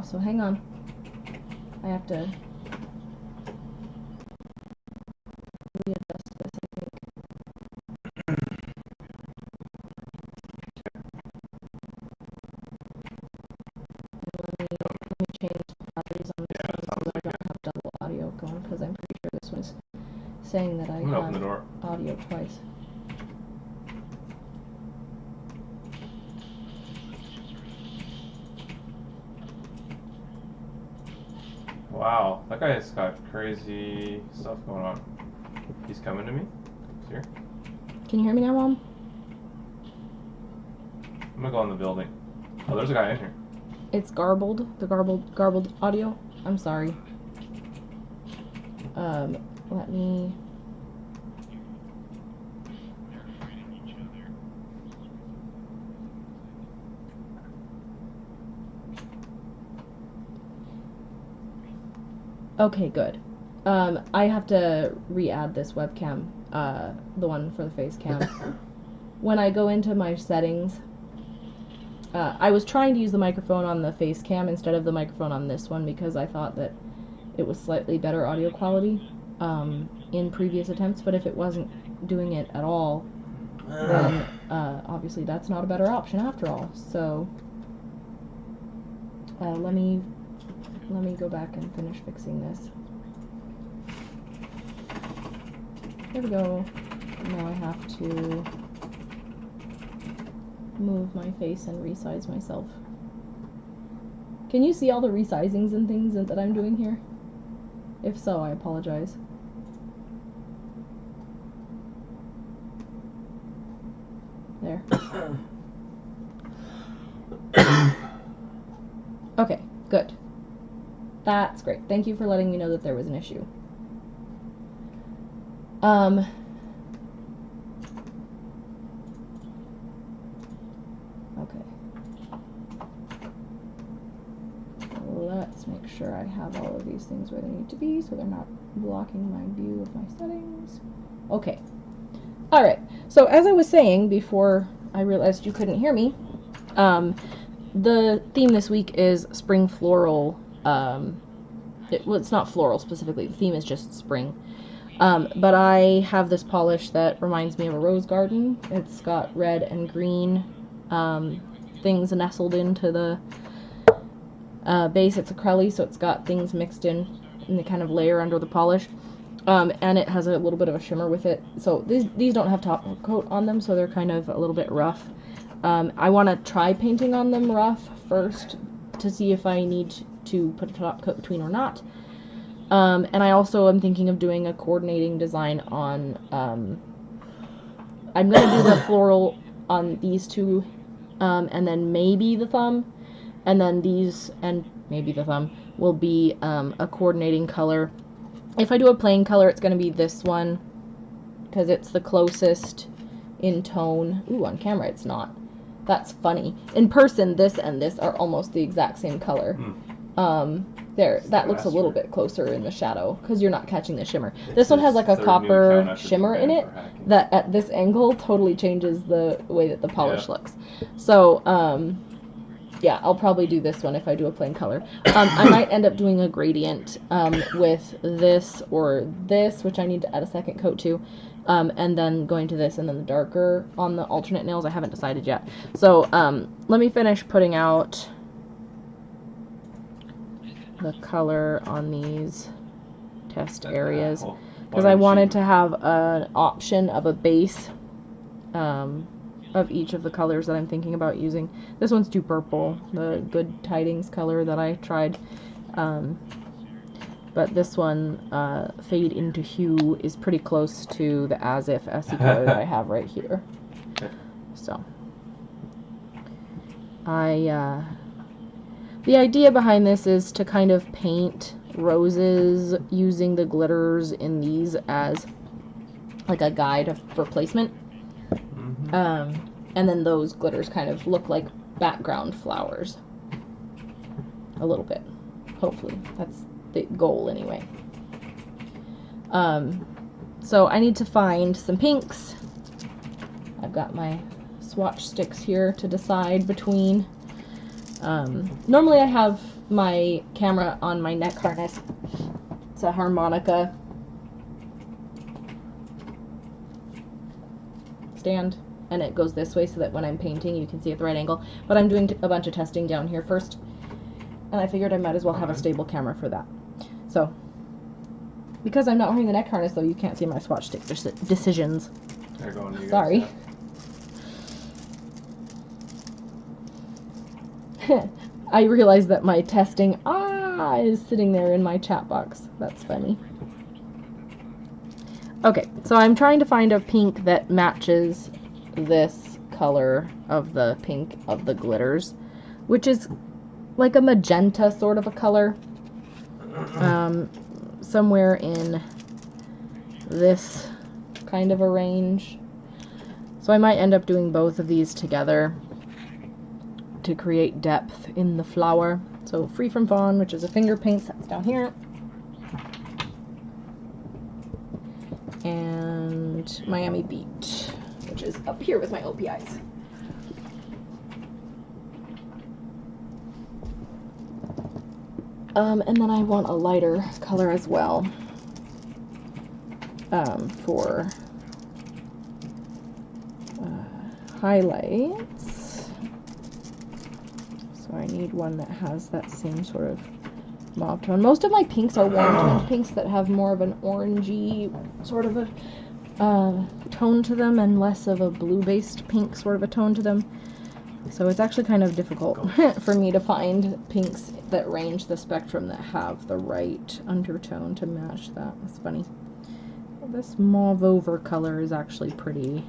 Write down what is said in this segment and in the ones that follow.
now, so hang on. I have to readjust this, I think. Let me change the batteries on this one so that I don't have double audio going, because I'm pretty sure this one's saying that I have audio twice. Wow, that guy's got crazy stuff going on. He's coming to me? Here. Can you hear me now, Mom? I'm gonna go in the building. Oh, there's a guy in here. It's garbled. The garbled audio. I'm sorry. Let me... Okay, good. I have to re-add this webcam, the one for the face cam. When I go into my settings, I was trying to use the microphone on the face cam instead of the microphone on this one because I thought that it was slightly better audio quality in previous attempts, but if it wasn't doing it at all, then obviously that's not a better option after all. So let me go back and finish fixing this. There we go. Now I have to move my face and resize myself. Can you see all the resizings and things that I'm doing here? If so, I apologize. There. Okay, good. That's great. Thank you for letting me know that there was an issue. Okay. Let's make sure I have all of these things where they need to be so they're not blocking my view of my settings. Okay. Alright, so as I was saying before I realized you couldn't hear me, the theme this week is Spring Floral. Well, it's not floral specifically, the theme is just spring. But I have this polish that reminds me of a rose garden. It's got red and green things nestled into the base. It's acrylic, so it's got things mixed in the kind of layer under the polish. And it has a little bit of a shimmer with it. So these don't have top coat on them, so they're kind of a little bit rough. I want to try painting on them rough first to see if I need to put a top coat between or not. And I also am thinking of doing a coordinating design on, I'm going to do the floral on these two, and then maybe the thumb, and then these, and maybe the thumb, will be a coordinating color. If I do a plain color, it's going to be this one, because it's the closest in tone. Ooh, on camera it's not. That's funny. In person, this and this are almost the exact same color. There, that looks a little bit closer in the shadow, because you're not catching the shimmer. This one has like a copper shimmer in it, that at this angle totally changes the way that the polish looks. So, yeah, I'll probably do this one if I do a plain color. I might end up doing a gradient with this or this, which I need to add a second coat to, and then going to this and then the darker on the alternate nails. I haven't decided yet. So let me finish putting out the color on these test areas, because I wanted to have an option of a base of each of the colors that I'm thinking about using. This one's too purple, the Good Tidings color that I tried, but this one, Fade into Hue, is pretty close to the As If SE color that I have right here. So the idea behind this is to kind of paint roses using the glitters in these as like a guide for placement. And then those glitters kind of look like background flowers. A little bit. Hopefully. That's the goal anyway. So I need to find some pinks. I've got my swatch sticks here to decide between. Normally I have my camera on my neck harness. It's a harmonica stand, and it goes this way so that when I'm painting you can see at the right angle. But I'm doing a bunch of testing down here first, and I figured I might as well have a stable camera for that. So, because I'm not wearing the neck harness though, you can't see my swatch stick decisions. They're going to you Sorry. guys, I realized that my testing is sitting there in my chat box. That's funny. Okay, so I'm trying to find a pink that matches this color of the pink of the glitters, which is like a magenta sort of a color. Somewhere in this kind of a range. So I might end up doing both of these together to create depth in the flower. So Free from Fawn, which is a finger paint, that's down here. And Miami Beet, which is up here with my OPIs. And then I want a lighter color as well for highlights. So I need one that has that same sort of mauve tone. Most of my pinks are warm toned pinks that have more of an orangey sort of a tone to them and less of a blue-based pink sort of a tone to them. So it's actually kind of difficult for me to find pinks that range the spectrum that have the right undertone to match that. That's funny. This Mauve Over color is actually pretty.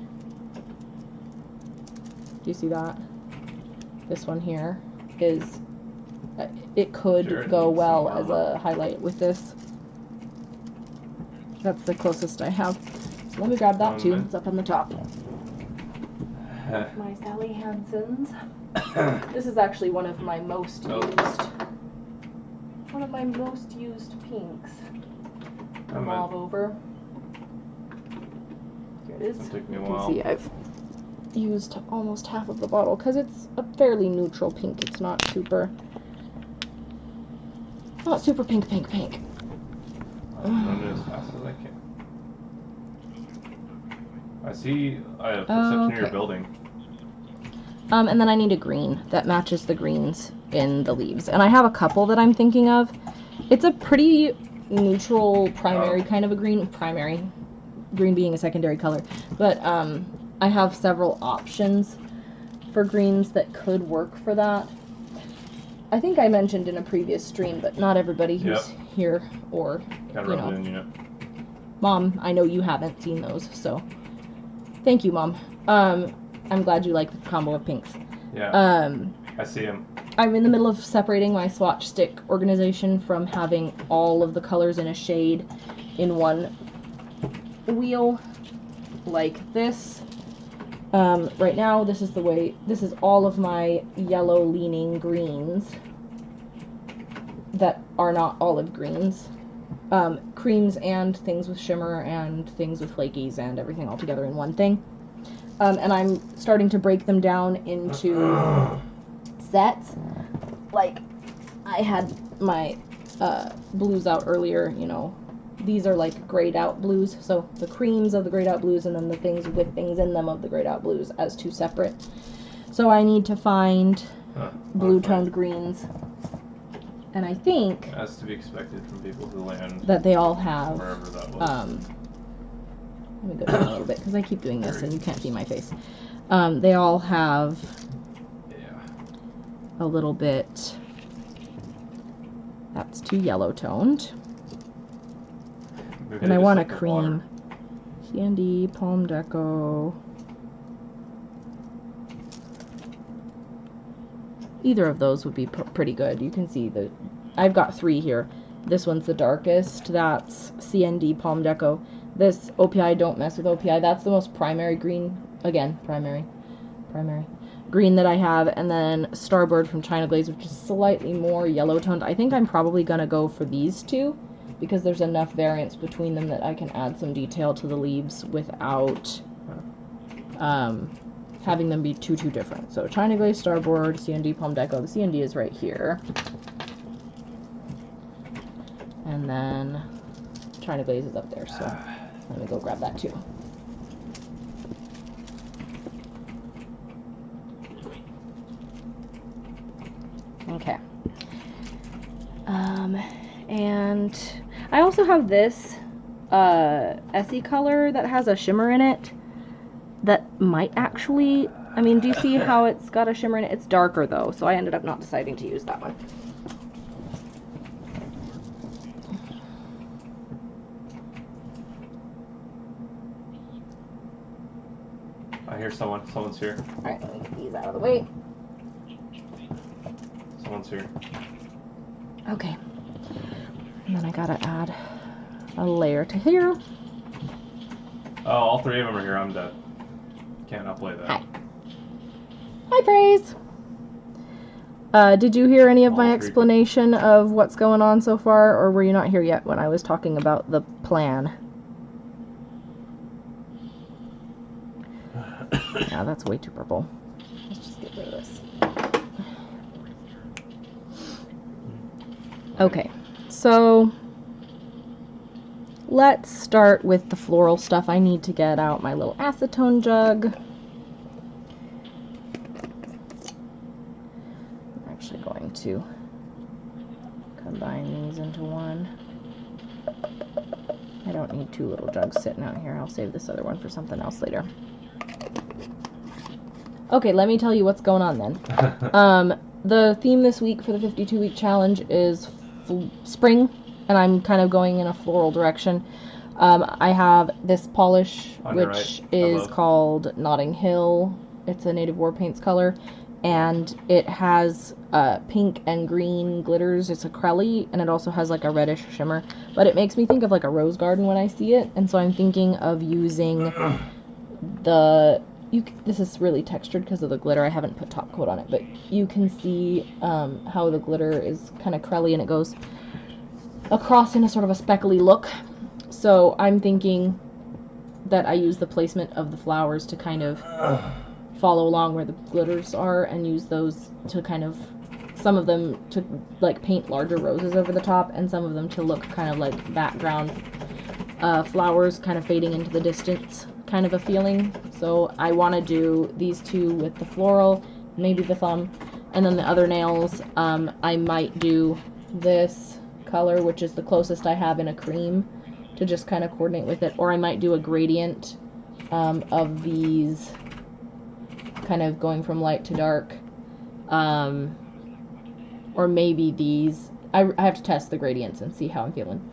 Do you see that? This one here is, it could go well as a highlight with this. That's the closest I have. Let me grab that too. It's up on the top. My Sally Hansen's. This is actually one of my most used pinks. Mauve Over. Here it is. It'll take me a You while. can see I've used almost half of the bottle because it's a fairly neutral pink. It's not super pink. I'm running as fast as I can. I see a footsteps near your building. And then I need a green that matches the greens in the leaves. And I have a couple that I'm thinking of. It's a pretty neutral primary kind of a green. Primary. Green being a secondary color. But I have several options for greens that could work for that. I think I mentioned in a previous stream, but not everybody who's here or, Mom, I know you haven't seen those, so thank you, Mom. I'm glad you like the combo of pinks. Yeah, I see them. I'm in the middle of separating my swatch stick organization from having all of the colors in a shade in one wheel like this. Right now, this is all of my yellow leaning greens that are not olive greens. Creams and things with shimmer and things with flakies and everything all together in one thing. And I'm starting to break them down into sets. Like, I had my blues out earlier, you know. These are like grayed out blues, so the creams of the grayed out blues and then the things with things in them of the grayed out blues as two separate. So I need to find blue toned greens. And I think as to be expected from people who land that they all have wherever that was. Let me go down a little bit because I keep doing this and you can't see my face. They all have a little bit. That's too yellow toned. Maybe And I want a cream. C&D, Palm Deco. Either of those would be pretty good. You can see that I've got three here. This one's the darkest. That's C&D, Palm Deco. This OPI, Don't Mess with OPI. That's the most primary green. Again, primary green that I have. And then Starboard from China Glaze, which is slightly more yellow toned. I think I'm probably going to go for these two, because there's enough variance between them that I can add some detail to the leaves without having them be too different. So China Glaze, Starboard, C&D, Palm Deco. The C&D is right here. and then China Glaze is up there, so let me go grab that too. Okay. And I also have this Essie color that has a shimmer in it that might actually, I mean, do you see how it's got a shimmer in it? It's darker though, so I ended up not deciding to use that one. I hear someone. Someone's here. Alright, let me get these out of the way. Someone's here. Okay. And then I gotta add a layer to here. Oh, all three of them are here. I'm dead. Can't outplay that. Hi. Hi, Praise. Did you hear any of my explanation of what's going on so far, or were you not here yet when I was talking about the plan? Yeah, that's way too purple. Let's just get rid of this. Okay, so let's start with the floral stuff. I need to get out my little acetone jug. I'm actually going to combine these into one. I don't need two little jugs sitting out here. I'll save this other one for something else later. Okay, let me tell you what's going on then. The theme this week for the 52-week challenge is spring, and I'm kind of going in a floral direction. I have this polish, which is called Notting Hill. It's a Native War Paints color, and it has pink and green glitters. It's acrylic, and it also has like a reddish shimmer, but it makes me think of like a rose garden when I see it, and so I'm thinking of using this is really textured because of the glitter. I haven't put top coat on it, but you can see how the glitter is kind of crelly and it goes across in a sort of a speckly look. So I'm thinking that I use the placement of the flowers to kind of follow along where the glitters are and use those to kind of, some of them to like paint larger roses over the top and some of them to look kind of like background flowers kind of fading into the distance kind of a feeling. So I want to do these two with the floral, maybe the thumb, and then the other nails I might do this color, which is the closest I have in a cream, to just kind of coordinate with it, or I might do a gradient of these kind of going from light to dark, or maybe these, I have to test the gradients and see how I'm feeling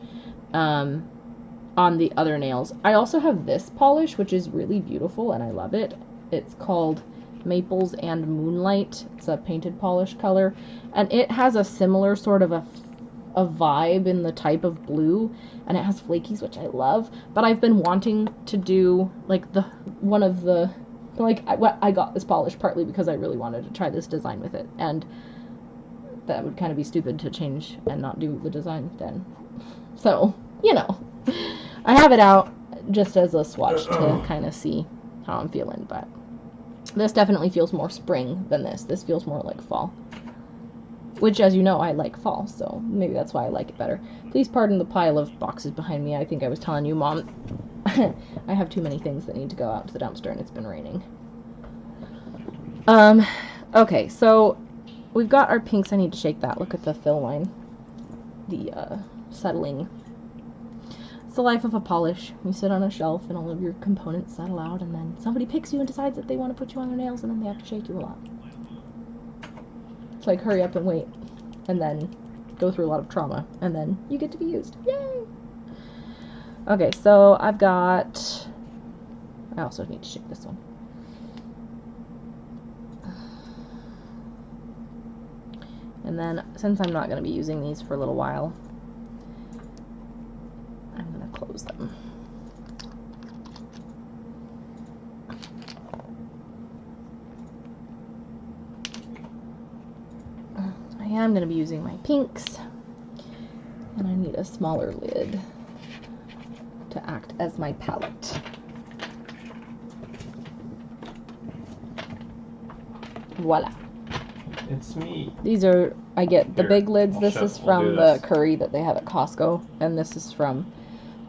on the other nails. I also have this polish, which is really beautiful and I love it. It's called Maples and Moonlight. It's a painted polish color, and it has a similar sort of a vibe in the type of blue, and it has flakies, which I love, but I've been wanting to do like I got this polish partly because I really wanted to try this design with it, and that would kind of be stupid to change and not do the design then. So, you know, I have it out just as a swatch to kind of see how I'm feeling, but this definitely feels more spring than this. This feels more like fall, which, as you know, I like fall, so maybe that's why I like it better. Please pardon the pile of boxes behind me. I think I was telling you, Mom, I have too many things that need to go out to the dumpster, and it's been raining. Okay, so we've got our pinks. I need to shake that. Look at the fill line. The settling. It's the life of a polish. You sit on a shelf and all of your components settle out, and then somebody picks you and decides that they want to put you on their nails, and then they have to shake you a lot. It's like hurry up and wait, and then go through a lot of trauma, and then you get to be used. Yay! Okay, so I've got, I also need to shake this one. And then, since I'm not going to be using these for a little while, I'm going to close them. I am going to be using my pinks, and I need a smaller lid to act as my palette. Voila. It's me. These are, I get the Here, big lids. I'll This show- is we'll from do the this. curry that they have at Costco, and this is from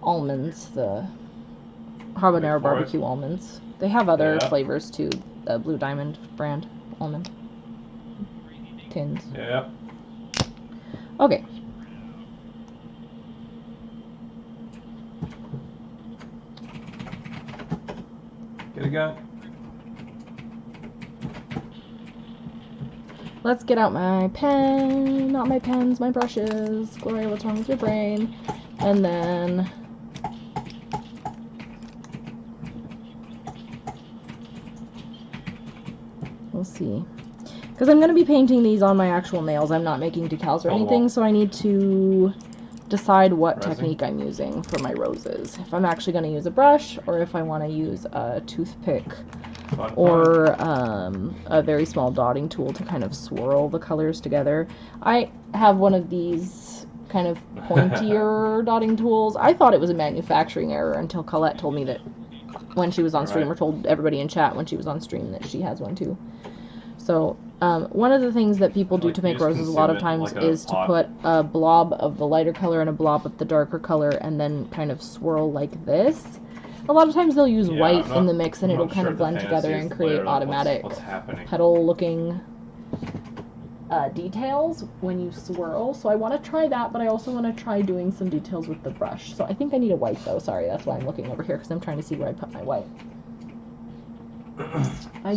almonds, the habanero Wait for it. barbecue almonds. They have other Yeah. flavors too, the Blue Diamond brand almond tins. Yeah. Okay. Get a gun. Let's get out my pen, not my pens, my brushes. Gloria, what's wrong with your brain? And then we'll see. Because I'm going to be painting these on my actual nails. I'm not making decals or anything, so I need to decide what technique I'm using for my roses. If I'm actually going to use a brush, or if I want to use a toothpick or a very small dotting tool to kind of swirl the colors together. I have one of these kind of pointier dotting tools. I thought it was a manufacturing error until Colette told me that when she was on stream, or told everybody in chat when she was on stream that she has one too. So one of the things that people do to make roses a lot of times is to put a blob of the lighter color and a blob of the darker color and then kind of swirl like this. A lot of times they'll use white in the mix and it'll kind of blend together and create automatic petal-looking details when you swirl. So I want to try that, but I also want to try doing some details with the brush. So I think I need a white though. Sorry, that's why I'm looking over here, because I'm trying to see where I put my white.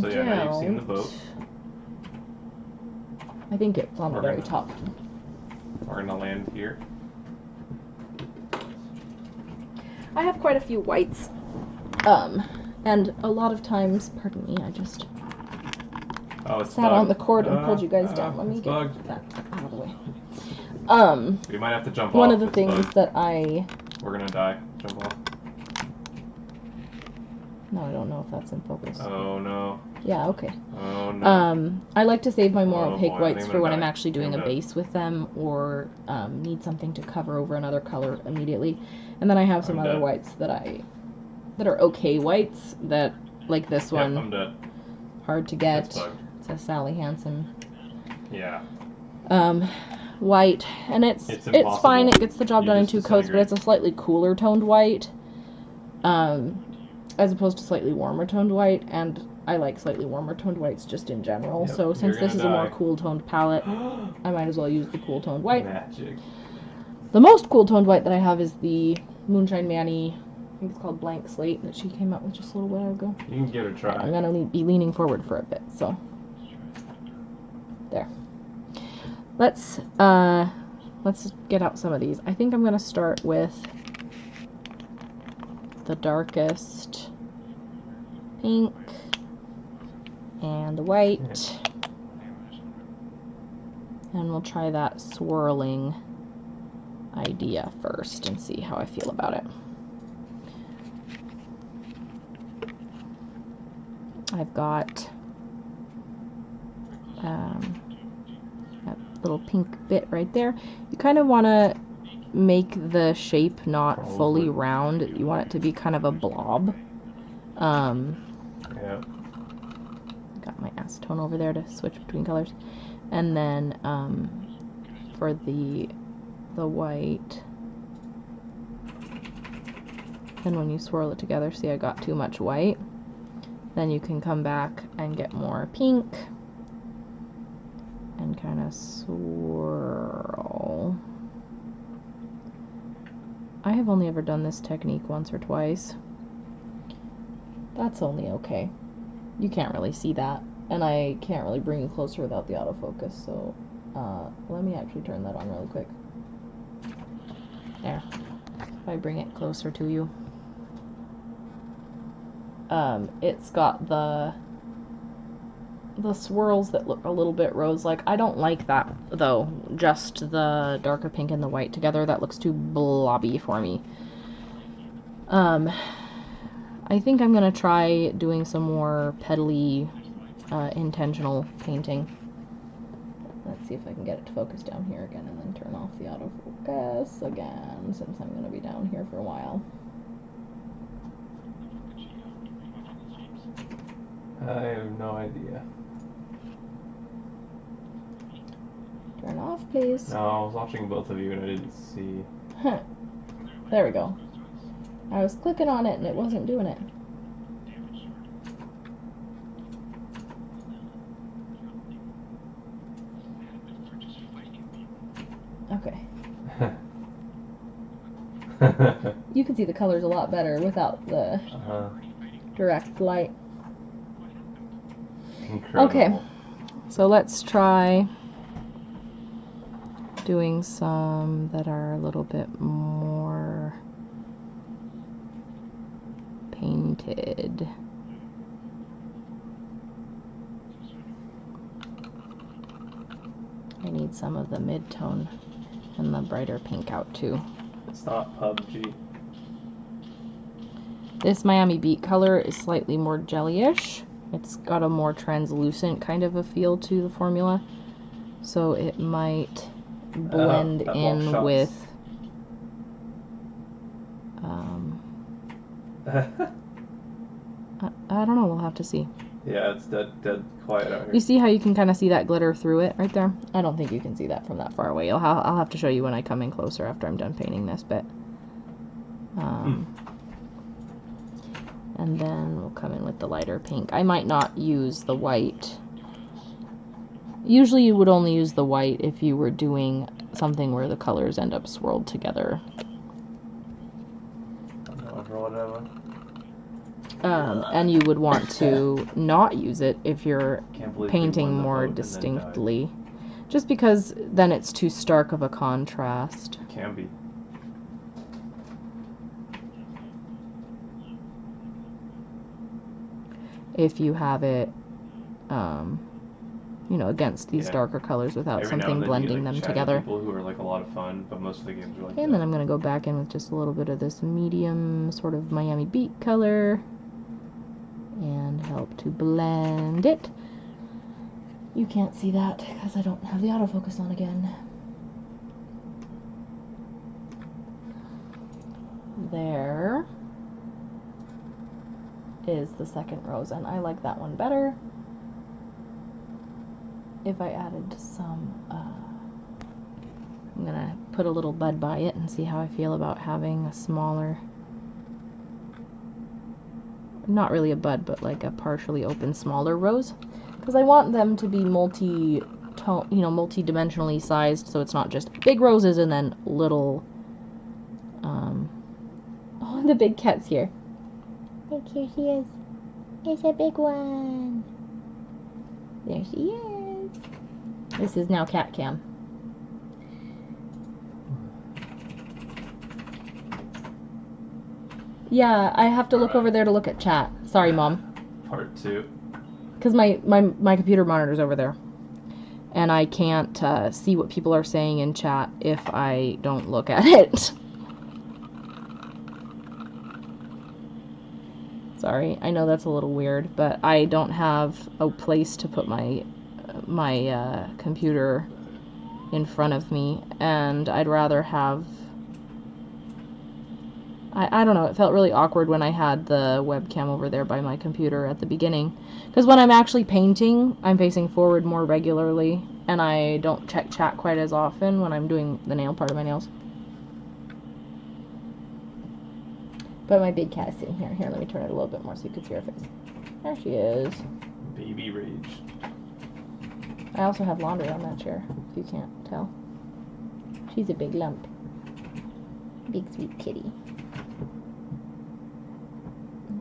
So yeah, now you've seen the boat. I think it's on the very top. We're gonna land here. I have quite a few whites, and a lot of times, pardon me, I just sat on the cord and pulled you guys down. Let me get that out of the way. We might have to jump off. One of the things that we're gonna die. Jump off. No, I don't know if that's in focus. Oh no. Yeah, okay. Oh no. I like to save my more opaque boy, whites for when I'm actually doing a I'm base with them, or need something to cover over another color immediately. And then I have some other whites that are okay whites that, like this one. I'm dead. Hard to get. It's a Sally Hansen. Yeah. White, and it's fine. It gets the job done in 2 coats, but it's a slightly cooler toned white, as opposed to slightly warmer toned white, and I like slightly warmer toned whites just in general. Yep, so since this is a more cool toned palette, I might as well use the cool toned white. Magic. The most cool toned white that I have is the Moonshine Manny, I think it's called Blank Slate, that she came out with just a little while ago. You can give it a try. I'm gonna be leaning forward for a bit, so there. Let's get out some of these. I think I'm gonna start with the darkest pink and the white, and we'll try that swirling idea first and see how I feel about it. I've got that little pink bit right there. You kind of want to make the shape not fully round. You want it to be kind of a blob. Yeah. Got my acetone over there to switch between colors. And then for the white, and when you swirl it together, see I got too much white, then you can come back and get more pink and kind of swirl. I have only ever done this technique once or twice. That's only okay. You can't really see that, and I can't really bring it closer without the autofocus, so let me actually turn that on really quick. There. If I bring it closer to you. It's got the swirls that look a little bit rose-like. I don't like that, though. Just the darker pink and the white together. That looks too blobby for me. I think I'm going to try doing some more petally intentional painting. Let's see if I can get it to focus down here again and then turn off the autofocus again, since I'm going to be down here for a while. I have no idea. Turn off, please. No, I was watching both of you and I didn't see. Huh. There we go. I was clicking on it and it wasn't doing it. Okay. You can see the colors a lot better without the direct light. Incredible. Okay, so let's try doing some that are a little bit more painted. I need some of the mid-tone and the brighter pink out too. It's not PUBG. This Miami Beet color is slightly more jellyish. It's got a more translucent kind of a feel to the formula, so it might blend in with I don't know, we'll have to see. Yeah, it's dead quiet out here. You see how you can kind of see that glitter through it right there? I don't think you can see that from that far away. I'll have to show you when I come in closer after I'm done painting this bit. And then we'll come in with the lighter pink. I might not use the white. Usually you would only use the white if you were doing something where the colors end up swirled together. And you would want to not use it if you're painting more distinctly. Just because then it's too stark of a contrast. It can be. If you have it, you know, against these darker colors without something blending them together. People who are like a lot of fun, but most of the games are like. And then I'm going to go back in with just a little bit of this medium sort of Miami Beet color and help to blend it. You can't see that because I don't have the autofocus on again. There is the second rose, and I like that one better. If I added some, I'm gonna put a little bud by it and see how I feel about having a smaller, not really a bud, but like a partially open smaller rose, because I want them to be multi-tone, you know, multi-dimensionally sized, so it's not just big roses and then little. Oh, the big cat's here. Look, here she is. It's a big one. There she is. This is now cat cam. Yeah, I have to look over there to look at chat. Sorry, Mom. Part 2. Because my computer monitor's over there. And I can't see what people are saying in chat if I don't look at it. Sorry, I know that's a little weird, but I don't have a place to put my computer in front of me, and I'd rather have... I don't know, it felt really awkward when I had the webcam over there by my computer at the beginning, because when I'm actually painting, I'm facing forward more regularly, and I don't check chat quite as often when I'm doing the nail part of my nails. But my big cat is sitting here. Here, let me turn it a little bit more so you can see her face. There she is. Baby rage. I also have laundry on that chair, if you can't tell. She's a big lump. Big sweet kitty.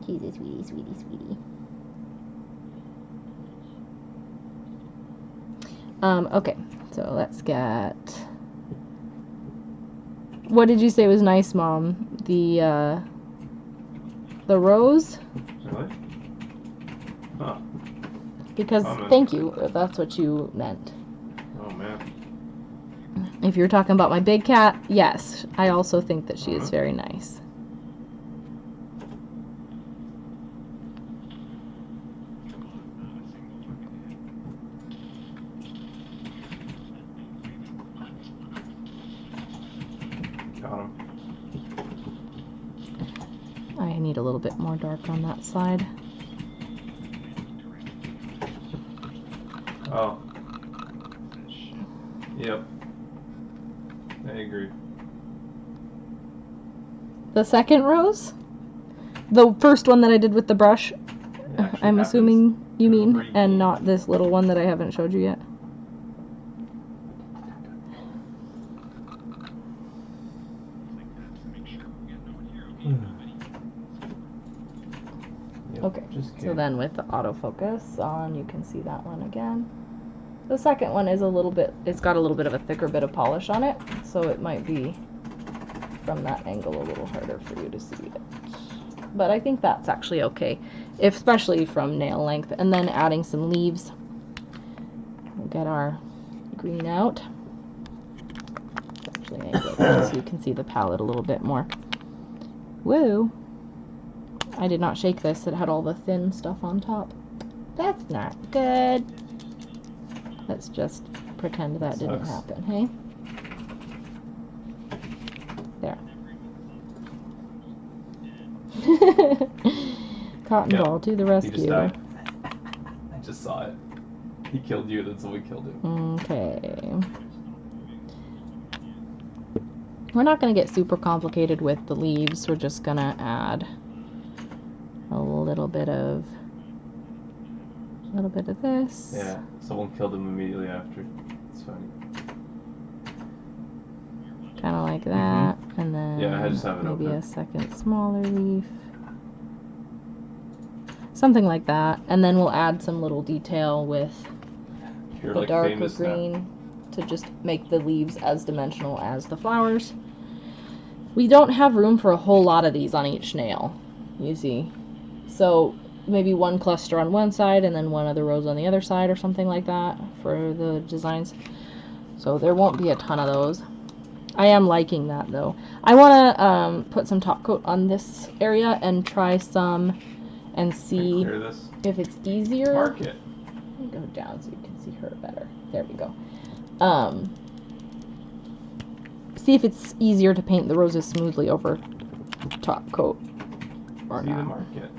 She's a sweetie, sweetie, sweetie. Okay, so let's get... What did you say was nice, Mom? The rose? Really? Huh. Because, thank you, if that's what you meant. Oh, man. If you're talking about my big cat, yes, I also think that she is very nice. Got him. I need a little bit more dark on that side. Oh. Yep. I agree. The second rose? The first one that I did with the brush, I'm assuming you mean, and not this little one that I haven't showed you yet. Okay, so then with the autofocus on, you can see that one again. The second one is a little bit, it's got a little bit of a thicker bit of polish on it, so it might be from that angle a little harder for you to see it. But I think that's actually okay, especially from nail length. And then adding some leaves. We'll get our green out. Actually, angle it so you can see the palette a little bit more. Woo! I did not shake this. It had all the thin stuff on top. That's not good. Let's just pretend that didn't happen, hey? There. Cotton ball to the rescue. He just died. I just saw it. He killed you, then someone killed him. Okay. We're not going to get super complicated with the leaves. We're just going to add a little bit of this. Yeah, someone killed him immediately after. It's funny. Kind of like that, and then I just have it maybe open. a second smaller leaf. Something like that, and then we'll add some little detail with You're the like darker green now. to just make the leaves as dimensional as the flowers. We don't have room for a whole lot of these on each nail, you see. So maybe one cluster on one side and then one other rose on the other side or something like that for the designs. So there won't be a ton of those. I am liking that though. I want to put some top coat on this area and try some and see if it's easier. Mark it. Let me go down so you can see her better. There we go. See if it's easier to paint the roses smoothly over top coat or not. Mark it.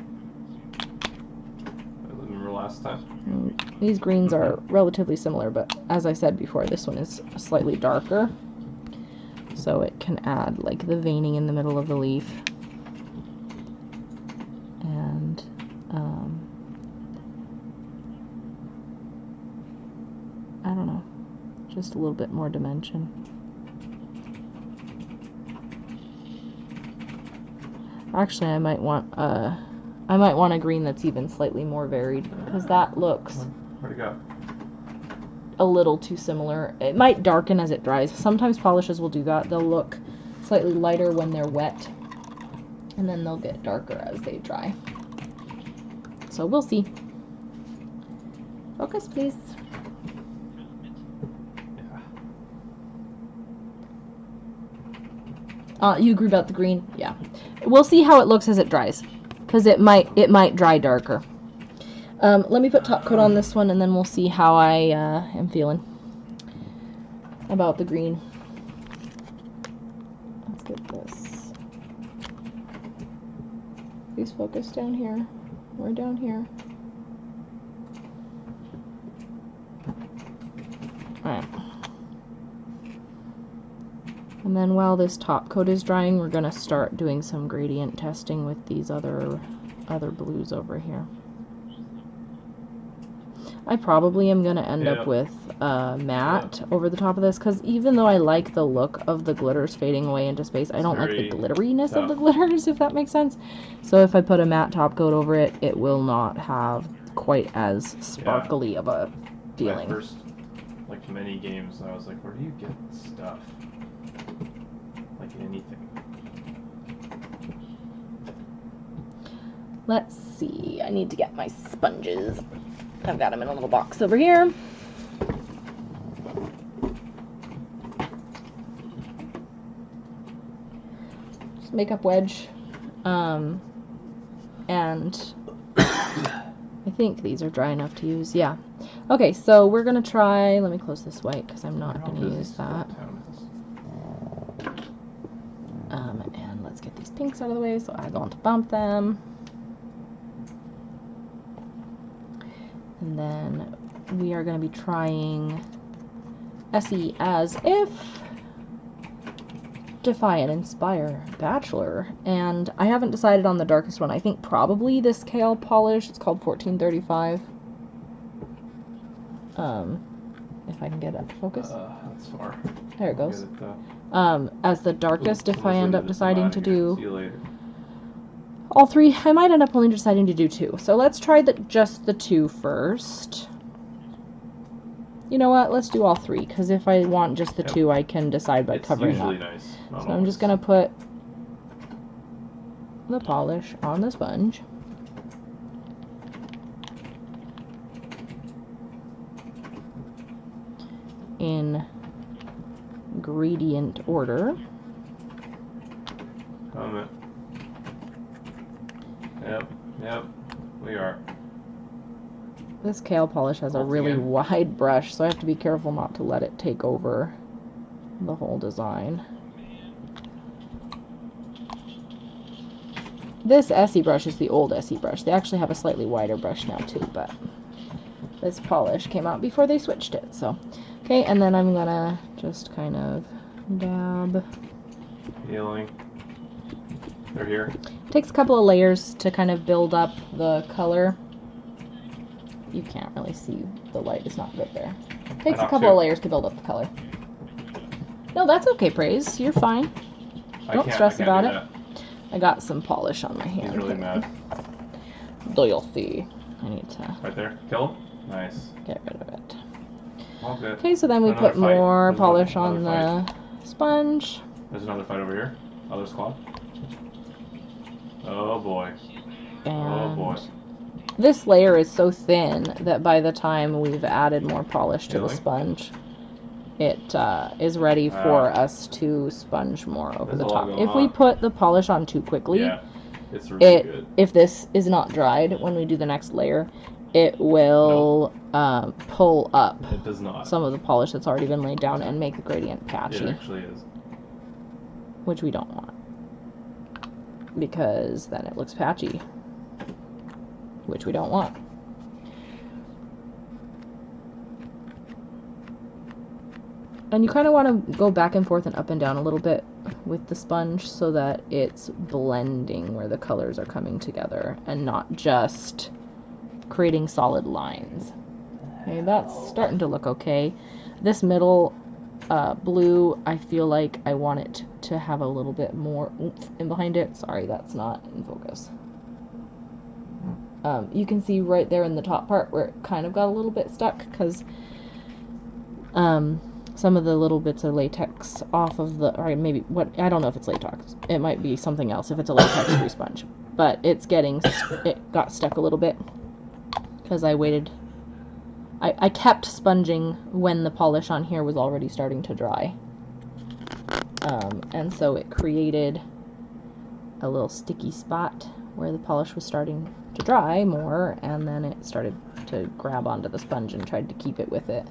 I remember last time. These greens are relatively similar, but as I said before, this one is slightly darker. So it can add like the veining in the middle of the leaf. And I don't know, just a little bit more dimension. Actually, I might want a green that's even slightly more varied, because that looks Where'd it go? a little too similar. It might darken as it dries. Sometimes polishes will do that. They'll look slightly lighter when they're wet, and then they'll get darker as they dry. So we'll see. Focus, please. You agree about the green? Yeah. We'll see how it looks as it dries, because it might dry darker. Let me put top coat on this one, and then we'll see how I am feeling about the green. Let's get this. Please focus down here. We're down here. Alright. And then while this top coat is drying, we're going to start doing some gradient testing with these other blues over here. I probably am going to end up with matte over the top of this, because even though I like the look of the glitters fading away into space, I don't like the glitteriness of the glitters, if that makes sense. So if I put a matte top coat over it, it will not have quite as sparkly of a feeling. My first, like, many games, I was like, where do you get stuff? Like anything. Let's see. I need to get my sponges. I've got them in a little box over here. Just makeup wedge. And I think these are dry enough to use. Yeah. Okay, so we're going to try... Let me close this white because I'm not going to use that. And let's get these pinks out of the way so I don't bump them. And then we are going to be trying Essie as if Defy Inspire Bachelor, and I haven't decided on the darkest one. I think probably this kale polish. It's called 1435. If I can get it to focus. That's far. There it goes. As the darkest, if I end up deciding to do See you later. all three, I might end up only deciding to do two. So let's try just the two first. You know what? Let's do all three, because if I want just the two, I can decide by covering up. Nice. So I'm just going to put the polish on the sponge. In gradient order. Comment. Yep, we are. This kale polish has a really wide brush, so I have to be careful not to let it take over the whole design. This Essie brush is the old Essie brush. They actually have a slightly wider brush now too, but this polish came out before they switched it, so. Okay, and then I'm gonna just kind of dab. Healing. They're here. Takes a couple of layers to kind of build up the color. You can't really see, the light is not good there. Takes a couple of layers to build up the color. No, that's okay, Praise. You're fine. Don't stress about it. I got some polish on my hand. He's really mad. You'll see. I need to... Right there. Kill him? Nice. Get rid of it. All good. Okay, so then we put more polish on the sponge. There's another fight over here. Other squad. Oh boy. Oh boy. This layer is so thin that by the time we've added more polish to the sponge, it is ready for us to sponge more over the top. If we put the polish on too quickly, it's really good. If this is not dried when we do the next layer, it will pull up some of the polish that's already been laid down and make the gradient patchy. It actually is. Which we don't want, because then it looks patchy, which we don't want. And you kind of want to go back and forth and up and down a little bit with the sponge so that it's blending where the colors are coming together and not just creating solid lines. Okay, that's starting to look okay. This middle blue, I feel like I want it to have a little bit more oomph in behind it. Sorry, that's not in focus. You can see right there in the top part where it kind of got a little bit stuck because some of the little bits of latex off of the, or maybe, what, I don't know if it's latex. It might be something else if it's a latex-free sponge. But it got stuck a little bit because I waited. I kept sponging when the polish on here was already starting to dry. And so it created a little sticky spot where the polish was starting to dry more, and then it started to grab onto the sponge and tried to keep it with it.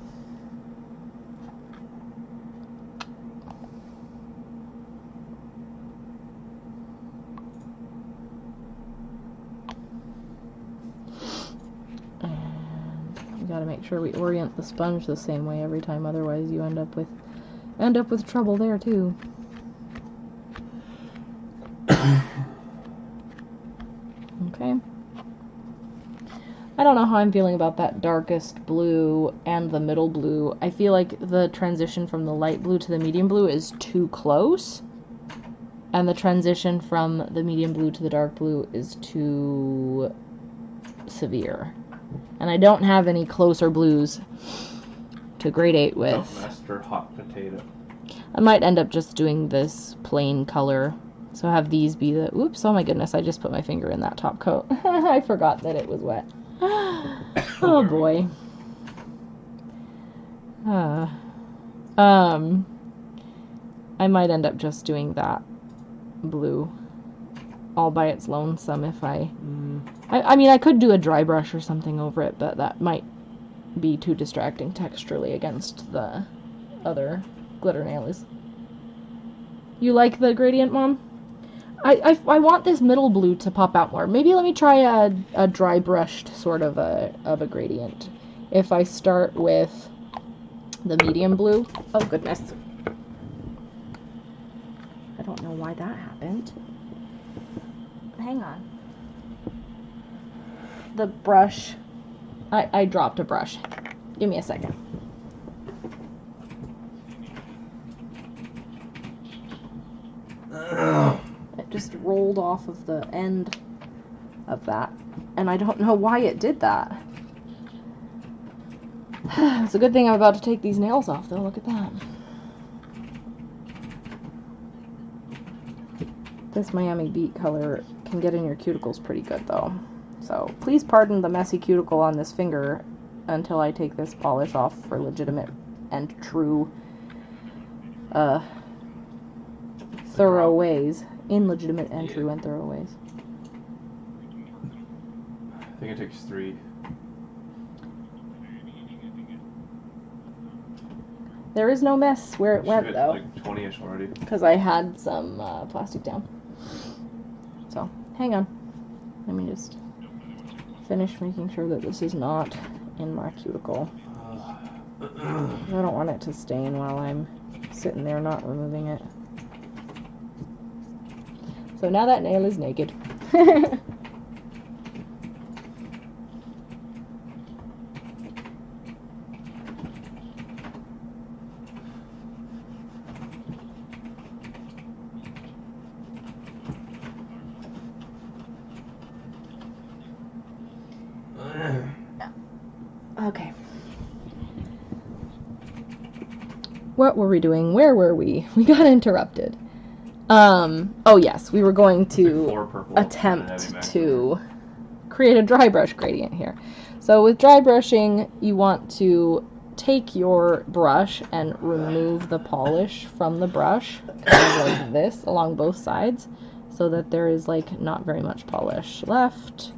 Gotta make sure we orient the sponge the same way every time, otherwise you end up with trouble there too. Okay. I don't know how I'm feeling about that darkest blue and the middle blue. I feel like the transition from the light blue to the medium blue is too close, and the transition from the medium blue to the dark blue is too severe. And I don't have any closer blues to gradate with. Oh, master hot potato. I might end up just doing this plain color. So have these be the... Oops, oh my goodness, I just put my finger in that top coat. I forgot that it was wet. Oh boy. I might end up just doing that blue all by its lonesome if I mean, I could do a dry brush or something over it, but that might be too distracting texturally against the other glitter nails. You like the gradient, Mom? I want this middle blue to pop out more. Maybe let me try a dry brushed sort of a gradient. If I start with the medium blue. Oh, goodness. I don't know why that happened. Hang on. The brush. I dropped a brush. Give me a second. It just rolled off of the end of that. And I don't know why it did that. It's a good thing I'm about to take these nails off, though. Look at that. This Miami Beet color can get in your cuticles pretty good, though. So please pardon the messy cuticle on this finger until I take this polish off for legitimate and true, thorough ways. In legitimate and true and thorough ways. I think it takes 3. There is no mess where it went, though. Like 20-ish already. Because I had some plastic down. So, hang on. Let me just finish making sure that this is not in my cuticle. I don't want it to stain while I'm sitting there not removing it. So now that nail is naked. Okay. What were we doing? Where were we? We got interrupted. Oh yes, we were going to attempt to create a dry brush gradient here. So with dry brushing, you want to take your brush and remove the polish from the brush, kind of like this, along both sides, so that there is like not very much polish left.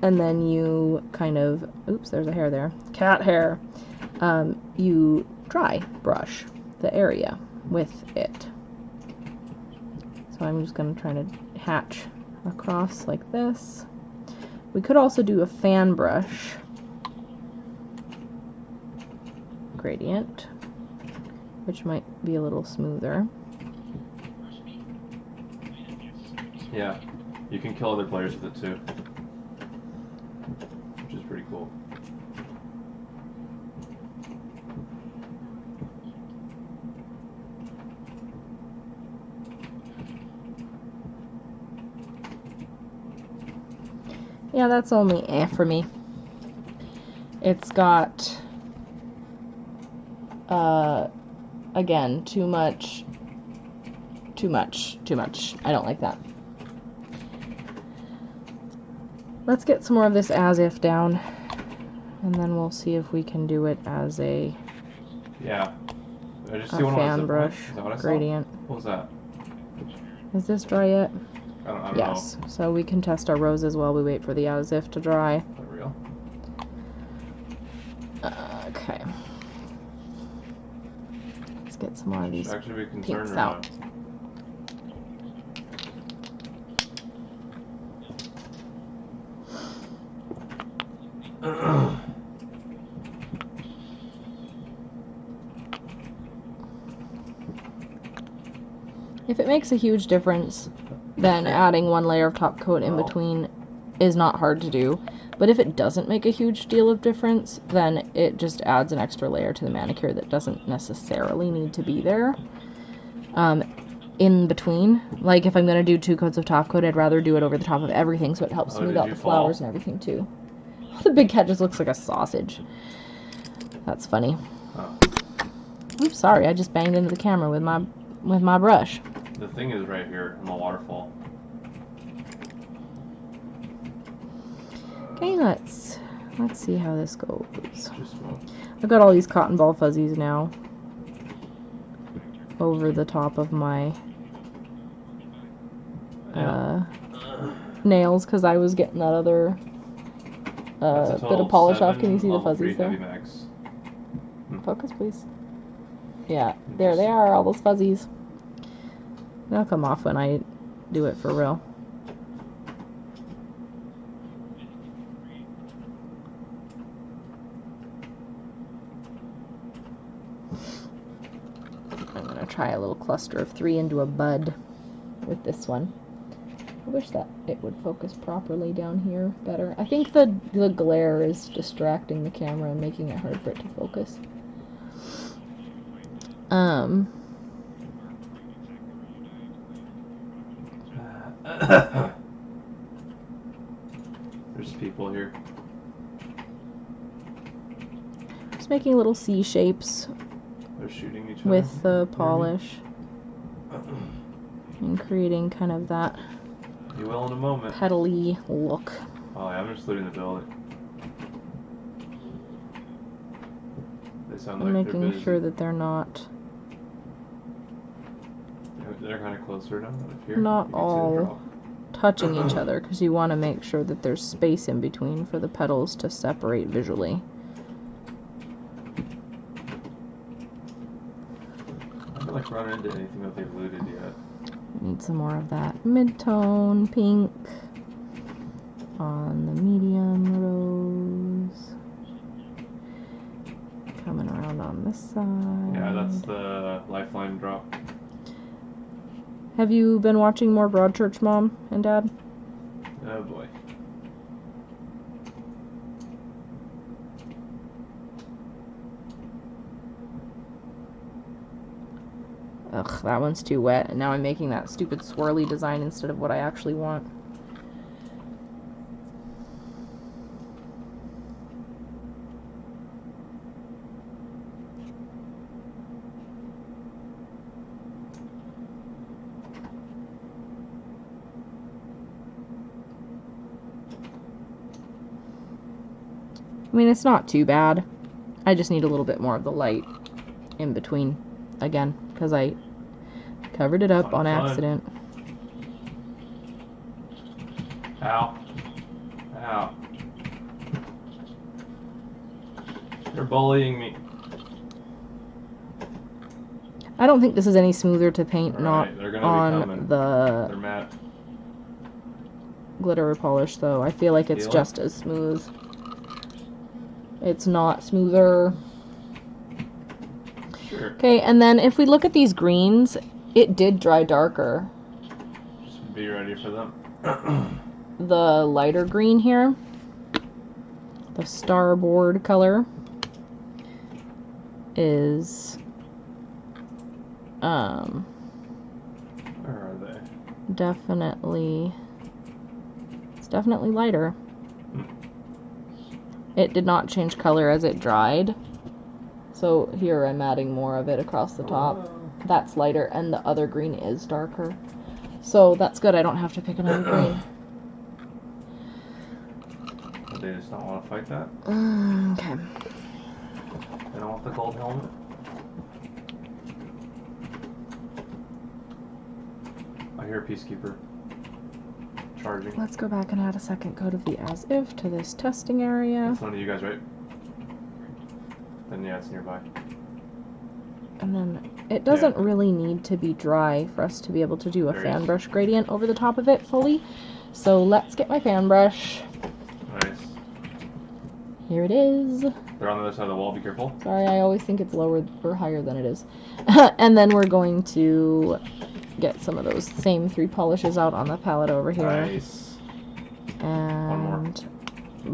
And then you kind of, oops, there's a hair there, cat hair. You dry brush the area with it. So I'm just going to try to hatch across like this. We could also do a fan brush gradient, which might be a little smoother. Yeah, you can kill other players with it too, which is pretty cool. Yeah, that's only for me. It's got, again, too much. I don't like that. Let's get some more of this as if down, and then we'll see if we can do it as a fan brush gradient. What was that? Is this dry yet? I don't yes, know. So we can test our roses while we wait for the as if to dry. For real? Okay. Let's get some more of these actually be concerned pinks or out. Not? If it makes a huge difference, then adding one layer of top coat in between is not hard to do. But if it doesn't make a huge deal of difference, then it just adds an extra layer to the manicure that doesn't necessarily need to be there. In between, like if I'm going to do 2 coats of top coat, I'd rather do it over the top of everything so it helps smooth out the flowers and everything too. The big cat just looks like a sausage. That's funny. Oh. Oops, sorry, I just banged into the camera with my brush. The thing is right here in the waterfall. Okay, let's see how this goes. I've got all these cotton ball fuzzies now over the top of my nails because I was getting that other bit of polish off. Can you see the fuzzies there? Focus, please. Yeah, there they are, all those fuzzies. They'll come off when I do it for real. tie a little cluster of 3 into a bud with this one. I wish that it would focus properly down here better. I think the glare is distracting the camera and making it hard for it to focus. There's people here. Just making little C shapes. They're shooting each other With the polish. And creating kind of that you will in a moment. Petally look. Oh yeah, I'm just looting the building. They sound like making they're busy. sure that they're not They're kind of closer now. If you're, not you can see them all drop. touching each other, because you want to make sure that there's space in between for the petals to separate visually. I haven't like run into anything that they've looted yet. Need some more of that mid-tone pink on the medium rose. Coming around on this side. Yeah, that's the lifeline drop. Have you been watching more Broadchurch, Mom and Dad? Oh boy. Ugh, that one's too wet, and now I'm making that stupid swirly design instead of what I actually want. I mean, it's not too bad. I just need a little bit more of the light in between again, because I covered it up on accident. Ow. Ow. They're bullying me. I don't think this is any smoother to paint, Right, not on the They're matte. glitter polish, though. I feel like it's Feel just as smooth. It's not smoother. Sure. Okay, and then if we look at these greens, it did dry darker. Just be ready for them. The lighter green here, the Starboard color, is Where are they? definitely lighter. It did not change color as it dried. So here I'm adding more of it across the top. That's lighter, and the other green is darker. So that's good, I don't have to pick another green. But they just don't want to fight that? Okay. They don't want the gold helmet? I hear a Peacekeeper charging. Let's go back and add a second coat of the as if to this testing area. It's one of you guys, right? Then yeah, it's nearby. And then it doesn't really need to be dry for us to be able to do a fan brush gradient over the top of it fully. So let's get my fan brush. Nice. Here it is. They're on the other side of the wall, be careful. Sorry, I always think it's lower or higher than it is. And then we're going to get some of those same 3 polishes out on the palette over here. Nice. And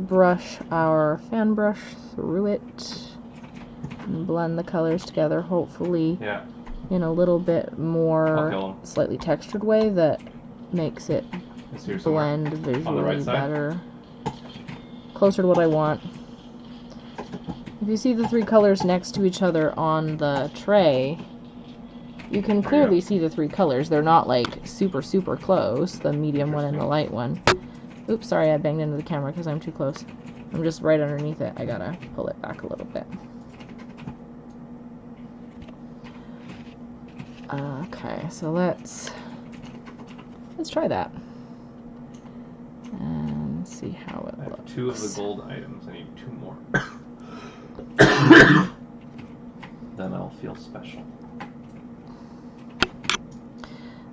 brush our fan brush through it. And blend the colors together, hopefully in a little bit more slightly textured way that makes it blend visually better. Closer to what I want. If you see the 3 colors next to each other on the tray, you can clearly see the 3 colors. They're not like super close, the medium one and the light one. Oops, sorry, I banged into the camera because I'm too close. I'm just right underneath it. I gotta pull it back a little bit. Okay, so let's try that and see how it looks. I have 2 of the gold items. I need 2 more. Then I'll feel special.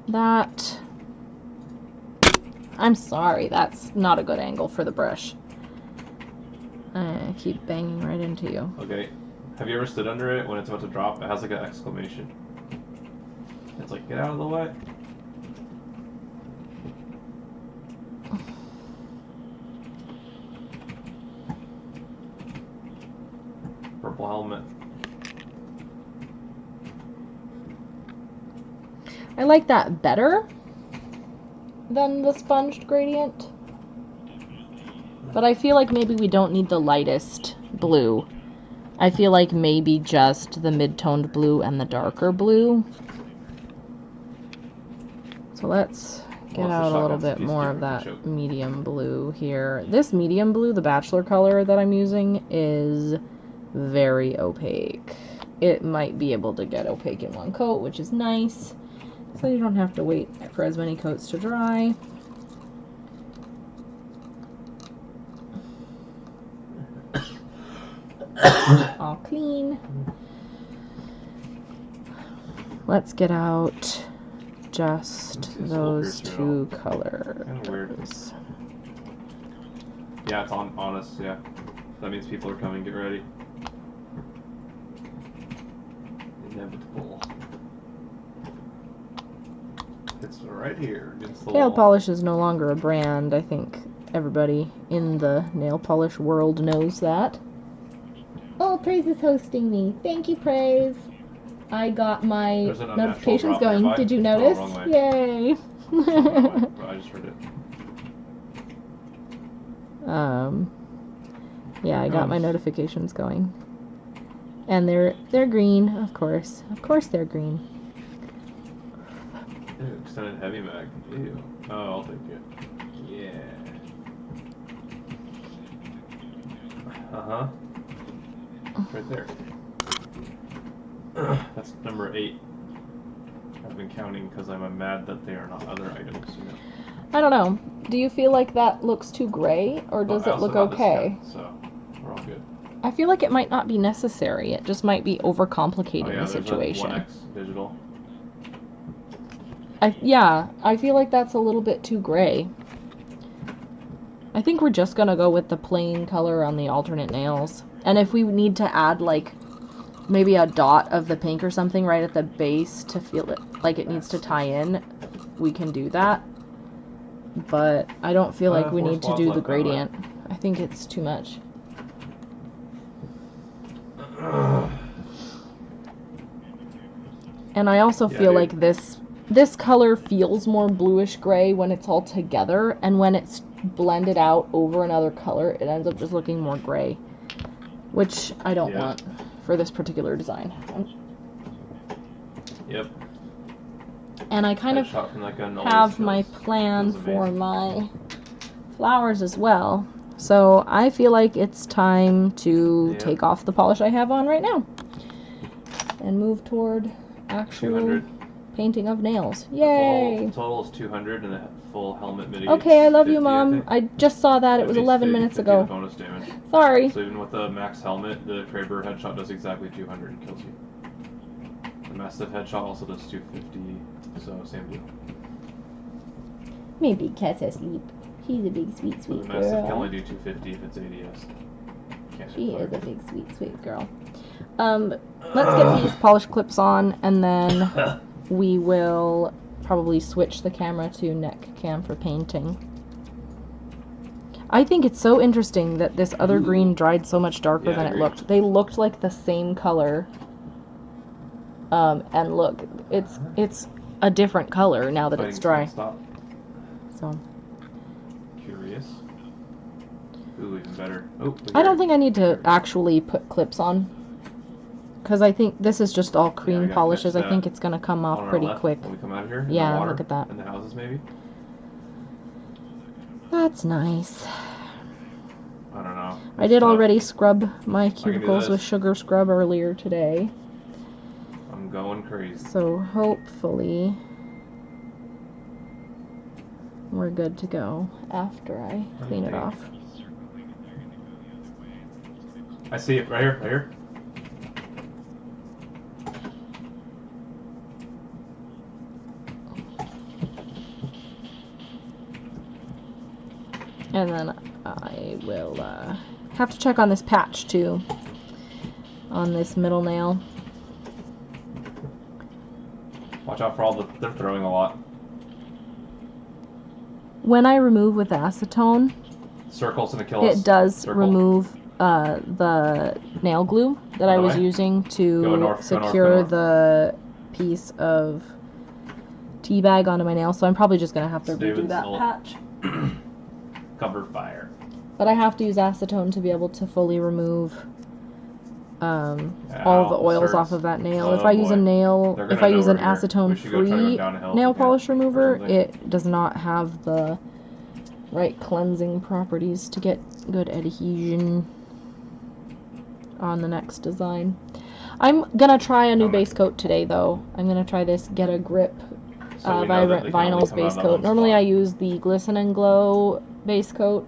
That, I'm sorry, that's not a good angle for the brush. I keep banging right into you. Okay. Have you ever stood under it when it's about to drop? It has like an exclamation. It's like, get out of the way. Purple helmet. I like that better than the sponged gradient. But I feel like maybe we don't need the lightest blue. I feel like maybe just the mid-toned blue and the darker blue. So let's get out a little bit more of that medium blue here. This medium blue, the Bachelor color that I'm using, is very opaque. It might be able to get opaque in one coat, which is nice. So you don't have to wait for as many coats to dry. All clean. Let's get out just those two colors. Kind of weird. Yeah, it's honest, yeah. That means people are coming, get ready. Inevitable. It's right here against the Nail wall. polish is no longer a brand. I think everybody in the nail polish world knows that. Oh, Praise is hosting me. Thank you, Praise. I got my notifications going. Nearby. Did you notice? Oh, Yay. I just heard it. Yeah, I got my notifications going. And they're green, of course. Of course they're green. Ew, extended heavy mag. Ew. Oh, I'll take it. Yeah. Uh-huh. Right there. That's number 8. I've been counting because I'm mad that they are not other items, you know. I don't know. Do you feel like that looks too gray, or does it look okay? So we're all good. I feel like it might not be necessary. It just might be overcomplicating the situation. There's a 1X digital. I feel like that's a little bit too gray. I think we're just gonna go with the plain color on the alternate nails. And if we need to add, like, maybe a dot of the pink or something right at the base to feel it like it needs to tie in, we can do that. But I don't feel like we need to do the gradient. I think it's too much. And I also feel like this color feels more bluish gray when it's all together, and when it's blended out over another color, it ends up just looking more gray, which I don't want for this particular design. Yep. And I kind of have my plan for my flowers as well. So I feel like it's time to take off the polish I have on right now and move toward actual 200. Painting of nails. Yay! The total is 200 and the full helmet mitigates. Okay, I love 50, you, Mom. I just saw that. It was 11 minutes ago. Bonus damage. Sorry. So even with the max helmet, the Kraber headshot does exactly 200 and kills you. The massive headshot also does 250, so same deal. Maybe Cat's asleep. She's a big sweet The girl. massive can only do 250 if it's ADS. She is a big sweet girl. Let's get these polish clips on, and then we will probably switch the camera to neck cam for painting. I think it's so interesting that this other green dried so much darker than it looked. They looked like the same color. And look, it's a different color now that it's dry. So. Curious. Ooh, even better. Oh, I don't think I need to actually put clips on, because I think this is just all cream polishes. I think it's going to come off pretty quick. When we come out of here, yeah, look at that. In the houses, maybe? That's nice. I don't know. I did already scrub my cubicles with sugar scrub earlier today. I'm going crazy. So hopefully we're good to go after I clean it off. I see it right here, right here. And then I will have to check on this patch too, on this middle nail. Watch out for all the... They're throwing a lot. When I remove with acetone, Circle's gonna kill us. it does Circle. remove the nail glue that I was using to secure the piece of tea bag onto my nail. So I'm probably just gonna have to redo that patch. Cover fire. But I have to use acetone to be able to fully remove all the oils off of that nail. If I use an acetone-free nail polish remover, it does not have the right cleansing properties to get good adhesion on the next design. I'm gonna try a new base coat today, though. I'm gonna try this Get a Grip Vibrant Vinyls base coat. Normally I use the Glisten Glow base coat,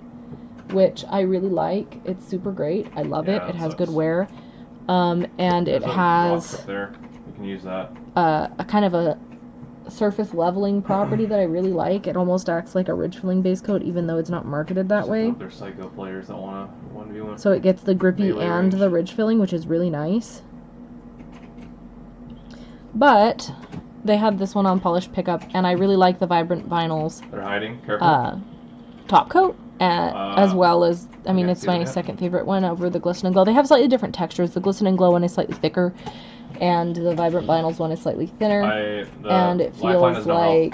which I really like. It's super great. I love it. It has good wear. And it has up there. You can use that. A kind of a surface leveling property that I really like. It almost acts like a ridge filling base coat, even though it's not marketed that way. There's psycho players that want to 1v1. So it gets the grippy and the ridge filling, which is really nice. But they had this one on polished pickup, and I really like the Vibrant Vinyls. They're hiding. Careful. Top coat. As well as, I mean, it's my second favorite one over the Glisten Glow. They have slightly different textures. The Glisten Glow one is slightly thicker, and the Vibrant Vinyls one is slightly thinner. And it feels like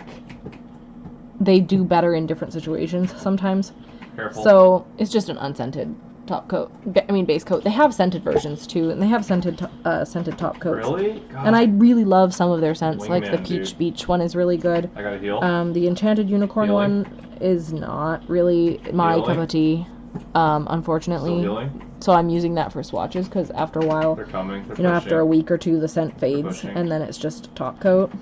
they do better in different situations sometimes. Careful. So it's just an unscented top coat. I mean, base coat. They have scented versions too, and they have scented top coats. Really? God. And I really love some of their scents. Like the Peach dude. Beach one is really good. I gotta heal. The Enchanted Unicorn one is not really my cup of tea, unfortunately. So I'm using that for swatches because after a while, they're coming. They're after a week or two, the scent fades, and then it's just top coat.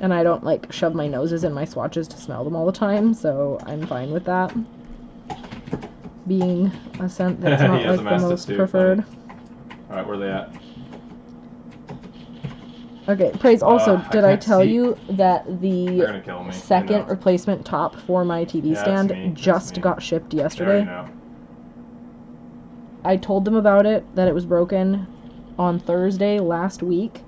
And I don't like shove my noses in my swatches to smell them all the time, so I'm fine with that being a scent that's not like the most preferred. Alright, where are they at? Okay, Praise, also, did I tell you that the second replacement top for my TV stand just got shipped yesterday? I told them about it, that it was broken on Thursday last week,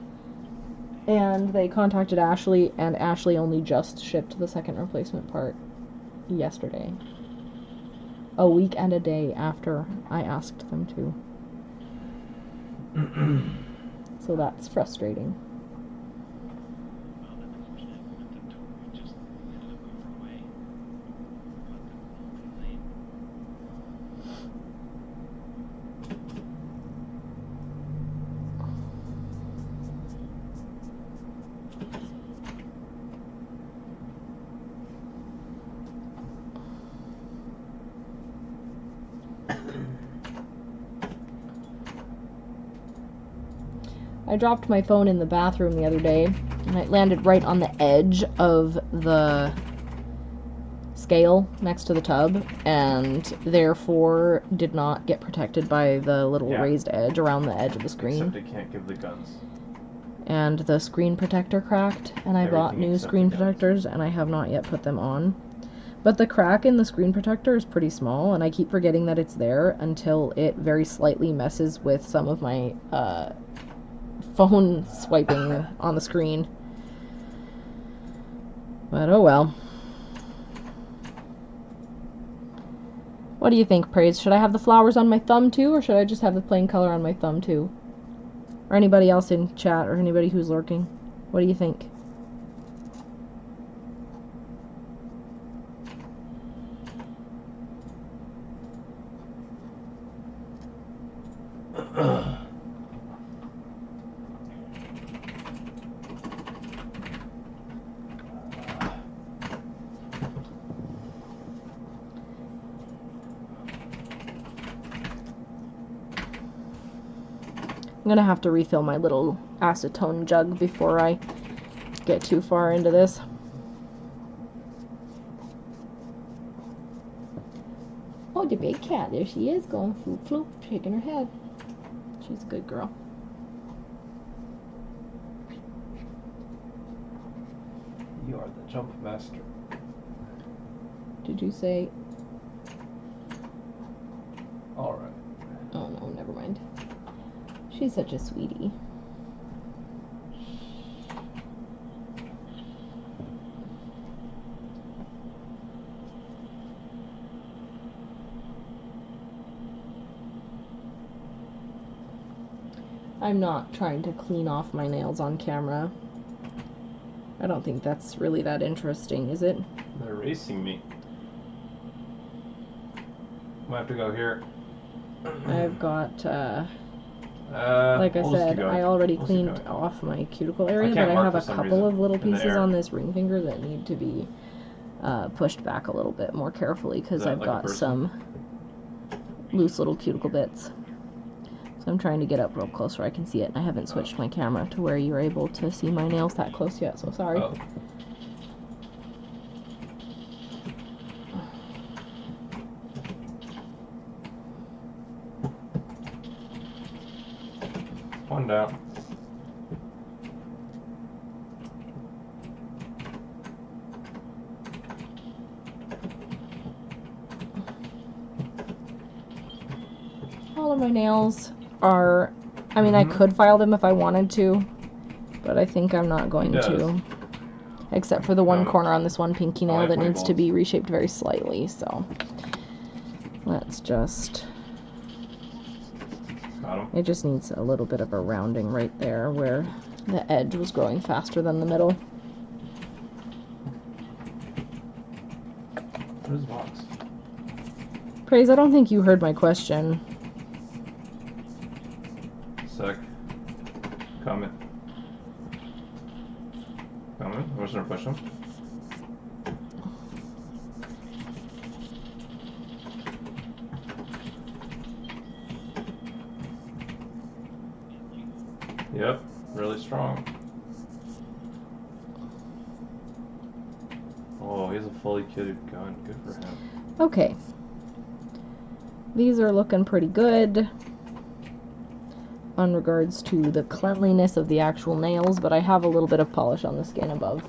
and they contacted Ashley, and Ashley only just shipped the second replacement part yesterday. A week and a day after I asked them to. So that's frustrating. I dropped my phone in the bathroom the other day, and it landed right on the edge of the scale next to the tub, and therefore did not get protected by the little raised edge around the edge of the screen. Except they can't give the guns. And the screen protector cracked, and I bought new screen protectors, and I have not yet put them on. But the crack in the screen protector is pretty small, and I keep forgetting that it's there until it very slightly messes with some of my phone swiping on the screen. But oh well. What do you think, Praise? Should I have the flowers on my thumb too, or should I just have the plain color on my thumb too? Or anybody else in chat, or anybody who's lurking? What do you think? I'm gonna have to refill my little acetone jug before I get too far into this. Oh, the big cat, there she is, going floop floop, shaking her head. She's a good girl. You are the jump master. Did you say? Alright. Oh no, never mind. She's such a sweetie. I'm not trying to clean off my nails on camera. I don't think that's really that interesting, is it? They're racing me. Might have to go here. I've got, like I said, I already cleaned off my cuticle area, but I have a couple of little pieces on this ring finger that need to be pushed back a little bit more carefully because I've got some loose little cuticle bits. So I'm trying to get up real close where I can see it. I haven't switched my camera to where you're able to see my nails that close yet, so sorry. Oh. One down. All of my nails are, I mean, I could file them if I wanted to, but I think I'm not going to. Except for the one corner on this one pinky nail that needs to be reshaped very slightly, so let's just... It just needs a little bit of a rounding right there where the edge was growing faster than the middle. What is box? Praise, I don't think you heard my question. Sec. Comment. Comment? I was gonna push him. Yep, really strong. Oh, he has a fully kitted gun. Good for him. Okay. These are looking pretty good on regards to the cleanliness of the actual nails, but I have a little bit of polish on the skin above.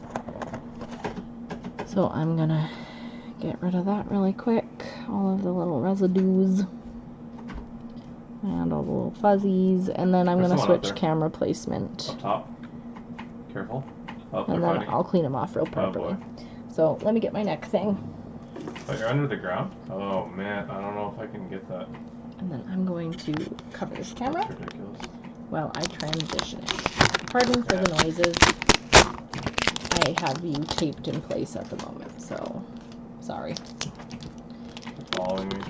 So I'm gonna get rid of that really quick. All of the little residues. And all the little fuzzies, and then I'm going to switch camera placement. Up top. Careful. Oh, and then I'll clean them off real properly. So let me get my neck thing. Oh, you're under the ground? Oh man, I don't know if I can get that. And then I'm going to cover this camera That's ridiculous. while I transition it. Pardon for the noises. I have you taped in place at the moment, so sorry. You're following me.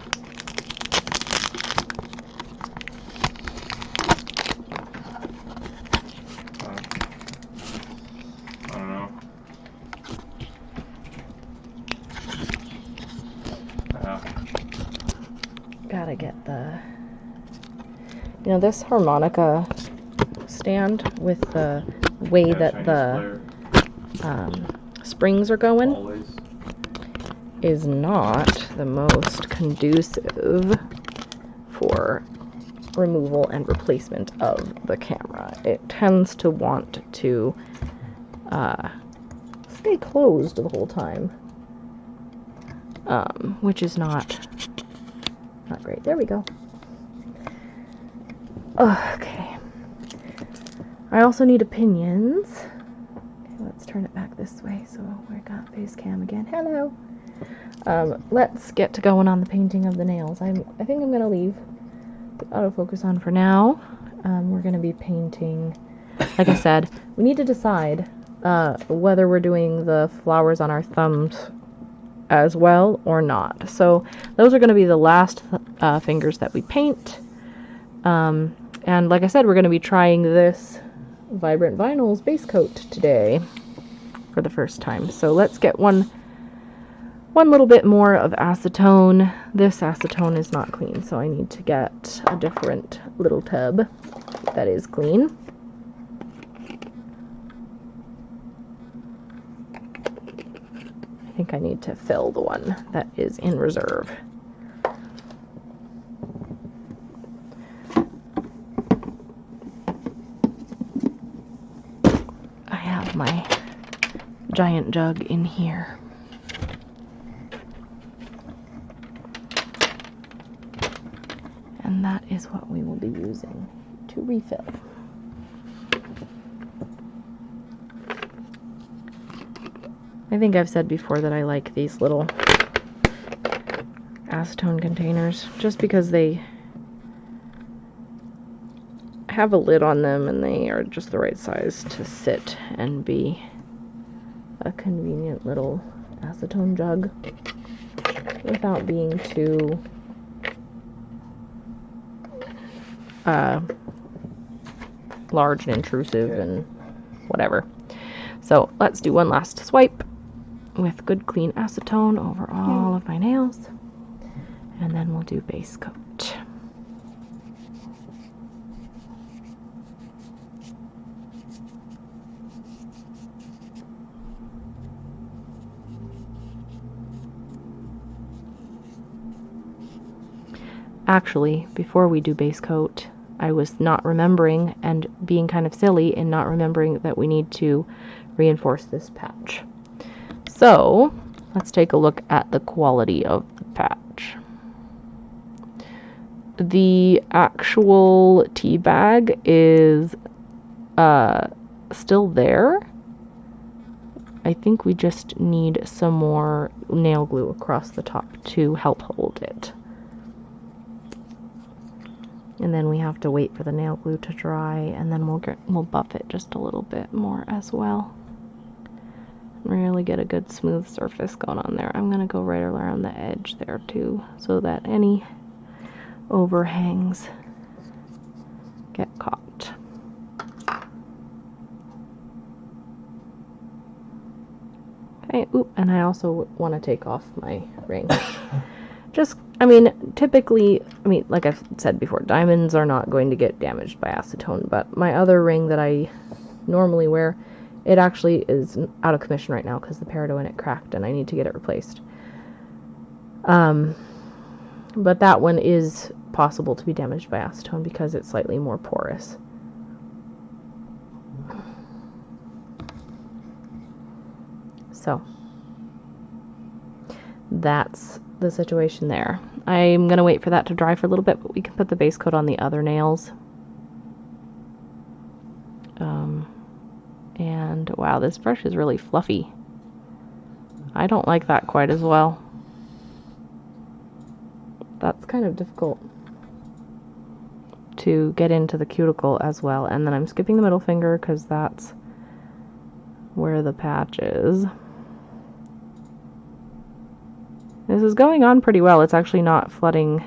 Gotta get the, you know, this harmonica stand with the way that the springs are going is not the most conducive for removal and replacement of the camera. It tends to want to stay closed the whole time, which is not great. There we go. Okay. I also need opinions. Okay, let's turn it back this way so we got face cam again. Hello. Let's get to going on the painting of the nails. I think I'm gonna leave the autofocus on for now. We're gonna be painting, like I said, we need to decide whether we're doing the flowers on our thumbs as well or not. So those are going to be the last fingers that we paint. And like I said, we're going to be trying this Vibrant Vinyls base coat today for the first time. So let's get one little bit more of acetone. This acetone is not clean, so I need to get a different little tub that is clean. I think I need to fill the one that is in reserve. I have my giant jug in here. And that is what we will be using to refill. I think I've said before that I like these little acetone containers just because I have a lid on them, and they are just the right size to sit and be a convenient little acetone jug without being too large and intrusive and whatever. So let's do one last swipe with good clean acetone over all of my nails, and then we'll do base coat. Actually, before we do base coat, I was not remembering and being kind of silly in not remembering that we need to reinforce this patch. So let's take a look at the quality of the patch. The actual tea bag is still there. I think we just need some more nail glue across the top to help hold it. And then we have to wait for the nail glue to dry, and then we'll buff it just a little bit more as well. Really get a good smooth surface going on there. I'm gonna go right around the edge there too, so that any overhangs get caught. Okay, oop, and I also want to take off my ring. Just, I mean, typically, like I've said before, diamonds are not going to get damaged by acetone, but my other ring that I normally wear, it actually is out of commission right now because the peridot in it cracked and I need to get it replaced. But that one is possible to be damaged by acetone because it's slightly more porous. So that's the situation there. I'm gonna wait for that to dry for a little bit, but we can put the base coat on the other nails. And wow, this brush is really fluffy. I don't like that quite as well. That's kind of difficult to get into the cuticle as well. And then I'm skipping the middle finger because that's where the patch is. This is going on pretty well. It's actually not flooding.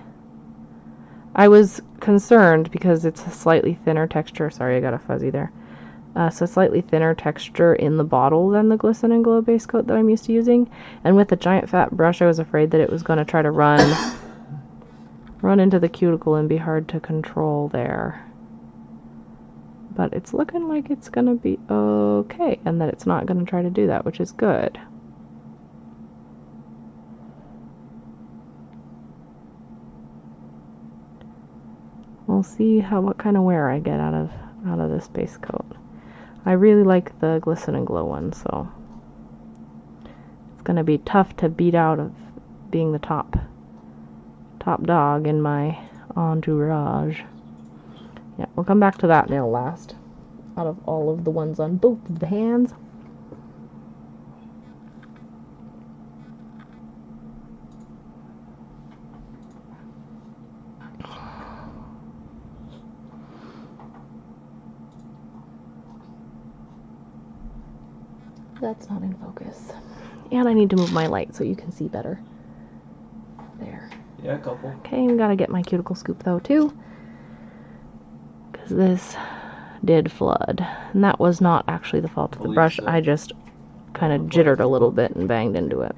I was concerned because it's a slightly thinner texture. Sorry, I got a fuzzy there. So slightly thinner texture in the bottle than the Glisten Glow base coat that I'm used to using. And with the giant fat brush, I was afraid that it was going to try to run into the cuticle and be hard to control there. But it's looking like it's going to be okay, and that it's not going to try to do that, which is good. We'll see what kind of wear I get out of this base coat. I really like the Glisten Glow one, so it's going to be tough to beat out of being the top dog in my entourage. Yeah, we'll come back to that nail last, out of all of the ones on both of the hands. That's not in focus. And I need to move my light so you can see better. There. Yeah, a couple. Okay, we gotta get my cuticle scoop though too, because this did flood. And that was not actually the fault of the brush. I just kind of jittered a little bit and banged into it.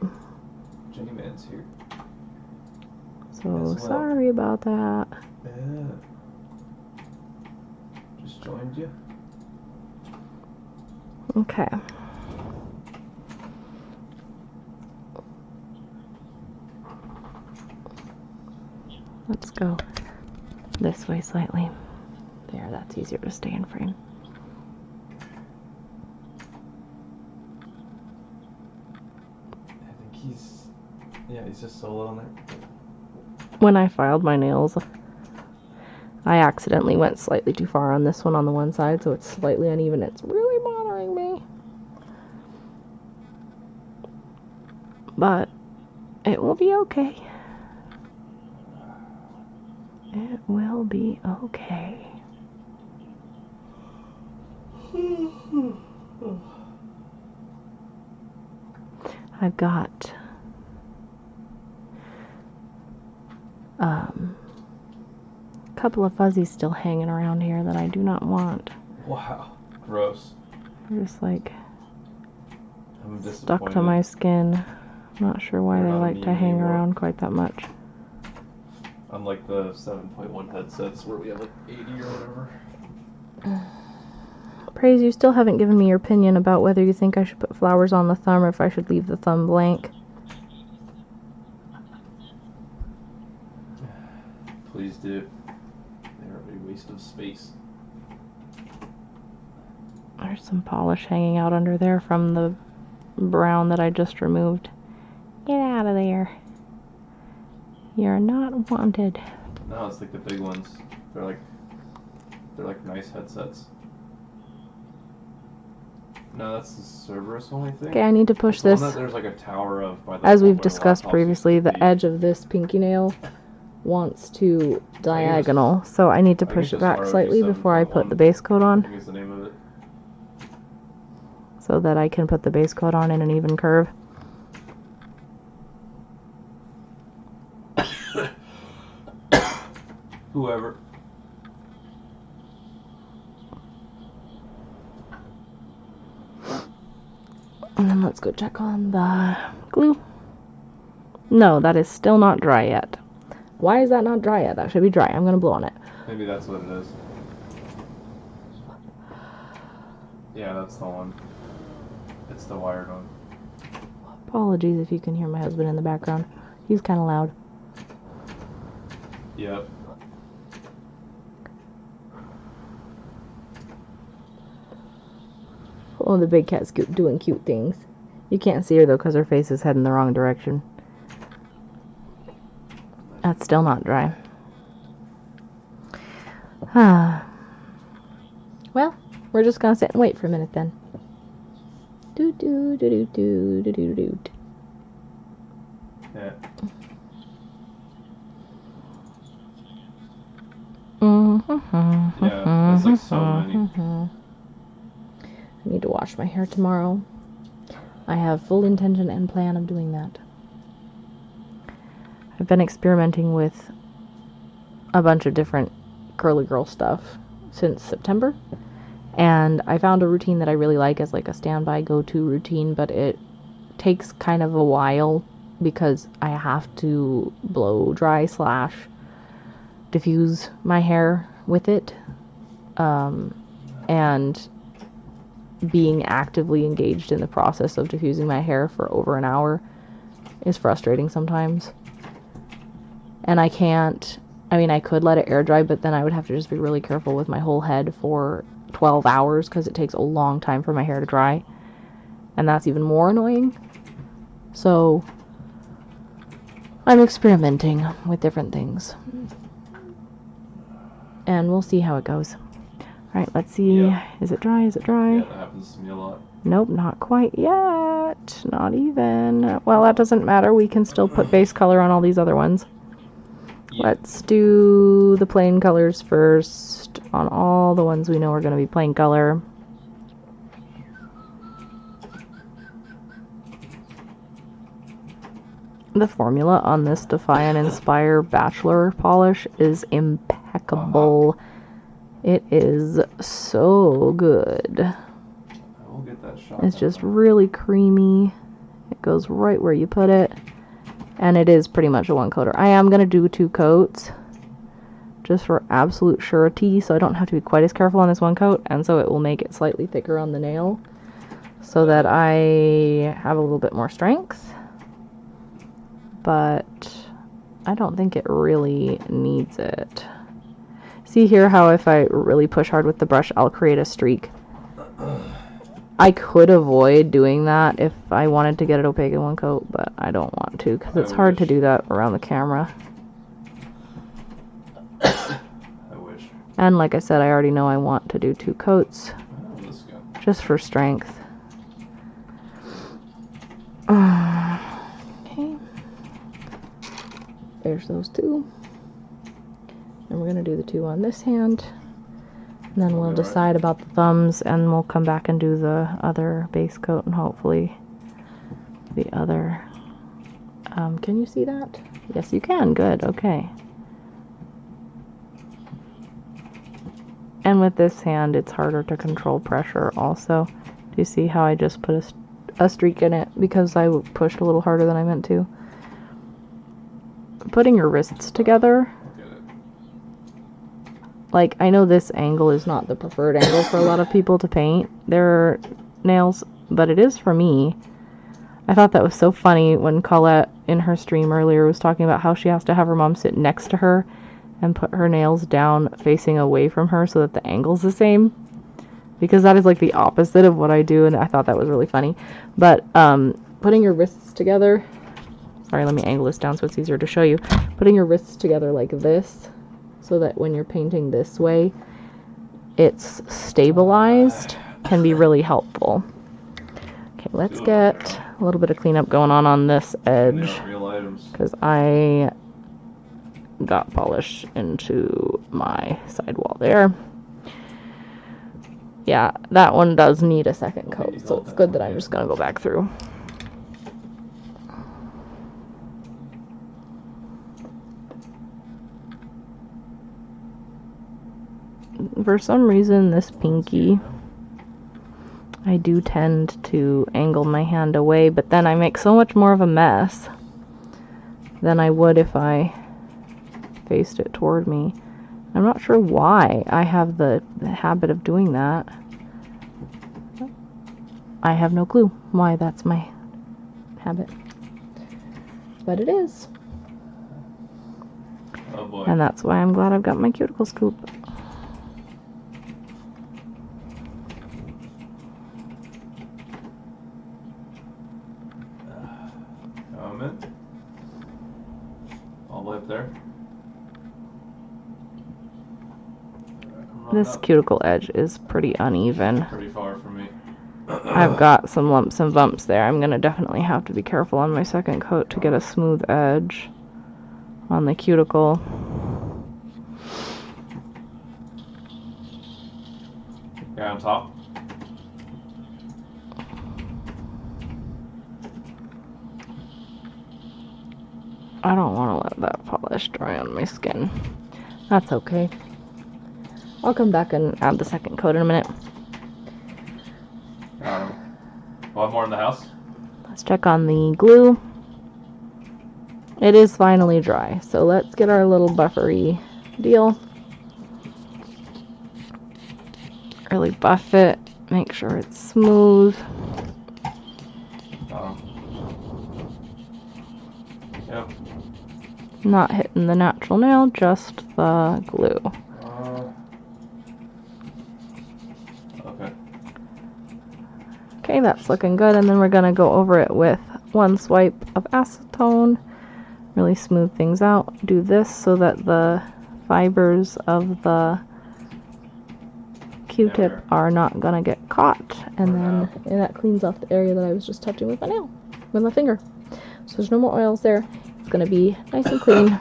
Jenny Man's here. So sorry about that. Yeah. Just joined you. Okay. Let's go this way slightly. There, that's easier to stay in frame. I think he's just solo in there. When I filed my nails, I accidentally went slightly too far on this one on the one side, so it's slightly uneven. It's really bothering me. But it will be okay. It will be okay. I've got a couple of fuzzies still hanging around here that I do not want. Wow, gross. They're just like I'm stuck to my skin. I'm not sure why they like to hang around quite that much. Unlike the 7.1 headsets where we have like 80 or whatever. Praise, you still haven't given me your opinion about whether you think I should put flowers on the thumb or if I should leave the thumb blank. Please do. They are a waste of space. There's some polish hanging out under there from the brown that I just removed. Get out of there. You're not wanted. No, it's like the big ones. They're like nice headsets. No, that's the Cerberus one, I think. Okay, I need to push the this. One that there's like a tower of by the as we've discussed previously, the edge of this pinky nail wants to diagonal, so I need to push it back slightly before I put the base coat on. I think is the name of it. So that I can put the base coat on in an even curve. Whoever. And then let's go check on the glue. No, that is still not dry yet. Why is that not dry yet? That should be dry. I'm going to blow on it. Maybe that's what it is. Yeah, that's the one. It's the wired one. Apologies if you can hear my husband in the background. He's kind of loud. Yep. Oh, the big cat's doing cute things. You can't see her though because her face is heading the wrong direction. That's still not dry. Well, we're just gonna sit and wait for a minute then. Do do do do do do do do. Yeah. Yeah, that's like so many. I need to wash my hair tomorrow. I have full intention and plan of doing that. I've been experimenting with a bunch of different curly girl stuff since September, and I found a routine that I really like as like a standby go-to routine, but it takes kind of a while because I have to blow dry / diffuse my hair with it, and being actively engaged in the process of diffusing my hair for over an hour is frustrating sometimes. And I could let it air dry, but then I would have to just be really careful with my whole head for 12 hours because it takes a long time for my hair to dry. And that's even more annoying. So I'm experimenting with different things. And we'll see how it goes. Alright, let's see. Yeah. Is it dry? Is it dry? Yeah, that happens to me a lot. Nope, not quite yet. Not even. Well, that doesn't matter. We can still put base color on all these other ones. Yeah. Let's do the plain colors first on all the ones we know are going to be plain color. The formula on this Defy Inspire Bachelor polish is impeccable. It is so good. I will get that shot. It's just really creamy. It goes right where you put it. And it is pretty much a one coater. I am going to do 2 coats just for absolute surety, so I don't have to be quite as careful on this one coat, and so it will make it slightly thicker on the nail so that I have a little bit more strength. But I don't think it really needs it. See here how if I really push hard with the brush, I'll create a streak. I could avoid doing that if I wanted to get it opaque in one coat, but I don't want to because it's hard to do that around the camera. I wish. And like I said, I already know I want to do 2 coats just for strength. Okay. There's those 2. And we're going to do the 2 on this hand. And then we'll decide about the thumbs, and we'll come back and do the other base coat, and hopefully the other... can you see that? Yes, you can. Good. Okay. And with this hand, it's harder to control pressure also. Do you see how I just put a streak in it because I pushed a little harder than I meant to? Putting your wrists together... Like, I know this angle is not the preferred angle for a lot of people to paint their nails, but it is for me. I thought that was so funny when Colette in her stream earlier was talking about how she has to have her mom sit next to her and put her nails down facing away from her so that the angle's the same. Because that is like the opposite of what I do, and I thought that was really funny. But putting your wrists together... Sorry, let me angle this down so it's easier to show you. Putting your wrists together like this, so that when you're painting this way, it's stabilized, can be really helpful. Okay, let's get a little bit of cleanup going on this edge, because I got polish into my sidewall there. Yeah, that one does need a second coat, so it's good that I'm just going to go back through. For some reason, this pinky, I do tend to angle my hand away, but then I make so much more of a mess than I would if I faced it toward me. I'm not sure why I have the habit of doing that. I have no clue why that's my habit. But it is. Oh boy. And that's why I'm glad I've got my cuticle scoop. All the way up there. This cuticle edge is pretty uneven. Pretty far from me. I've got some lumps and bumps there. I'm going to definitely have to be careful on my second coat to get a smooth edge on the cuticle. Yeah, on top. I don't want to let that polish dry on my skin. That's okay. I'll come back and add the second coat in a minute. We'll have more in the house. Let's check on the glue. It is finally dry, so let's get our little buffery deal. Really buff it, make sure it's smooth. Yep. Not hitting the natural nail, just the glue. Okay. Okay, that's looking good, and then we're gonna go over it with one swipe of acetone. Really smooth things out. Do this so that the fibers of the Q-tip are not gonna get caught, and then that cleans off the area that I was just touching with my nail, with my finger. So there's no more oils there. It's gonna be nice and clean.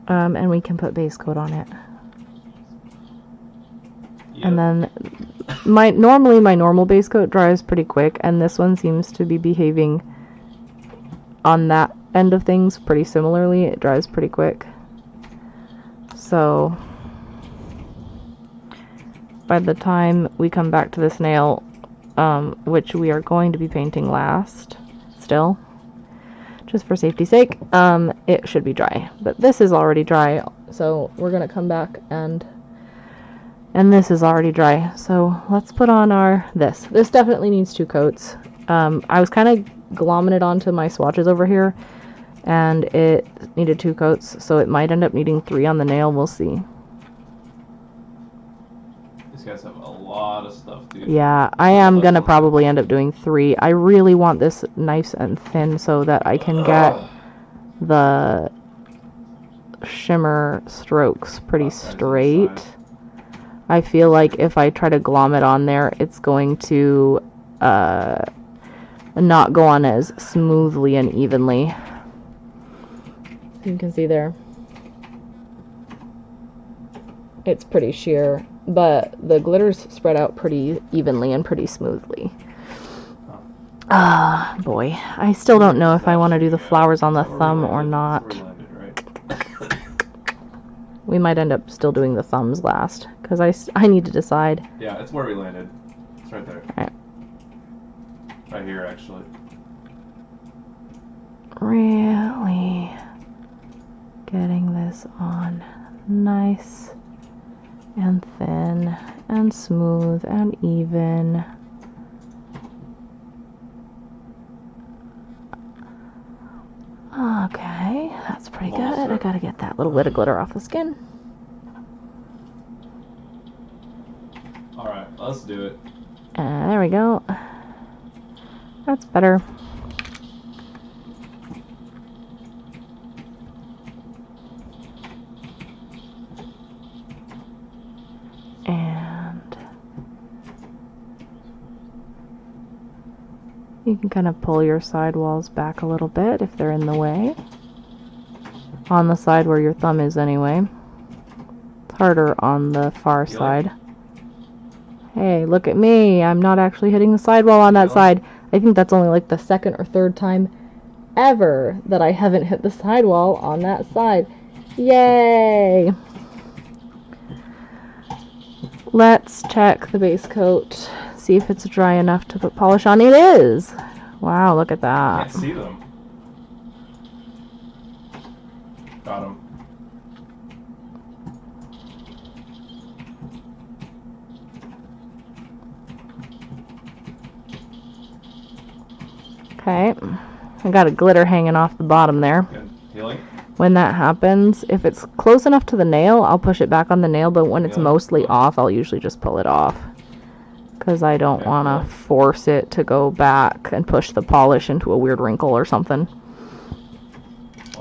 And we can put base coat on it. Yep. And then normally my normal base coat dries pretty quick, and this one seems to be behaving on that end of things pretty similarly. It dries pretty quick. So by the time we come back to this nail, which we are going to be painting last still, just for safety's sake, it should be dry. But this is already dry, so we're gonna come back and this is already dry. So let's put on this. This definitely needs 2 coats. I was kind of glomming it onto my swatches over here, and it needed 2 coats, so it might end up needing 3 on the nail. We'll see. These guys have a lot of stuff, dude. Yeah, I am gonna probably end up doing 3. I really want this nice and thin so that I can get the shimmer strokes pretty straight. I feel like if I try to glom it on there, it's going to not go on as smoothly and evenly. You can see there. it's pretty sheer, but the glitters spread out pretty evenly and pretty smoothly. Ah, boy. I still don't know if I want to do the flowers on the thumb or not. We might end up still doing the thumbs last, because I need to decide. Yeah, it's where we landed. It's right there. Right. Right here, actually. Really getting this on nice and thin and smooth and even. Okay, that's pretty good. I gotta get that little bit of glitter off the skin. Alright, let's do it. There we go. That's better. And you can kind of pull your side walls back a little bit if they're in the way. On the side where your thumb is anyway. It's harder on the far side. Hey, look at me. I'm not actually hitting the sidewall on that side. I think that's only like the second or third time ever that I haven't hit the sidewall on that side. Yay! Let's check the base coat. See if it's dry enough to put polish on. It is! Wow, look at that. I can't see them. Got them. Okay, I got a glitter hanging off the bottom there. Good. Healing? When that happens, if it's close enough to the nail, I'll push it back on the nail, but when it's mostly off, I'll usually just pull it off. Because I don't want to force it to go back and push the polish into a weird wrinkle or something.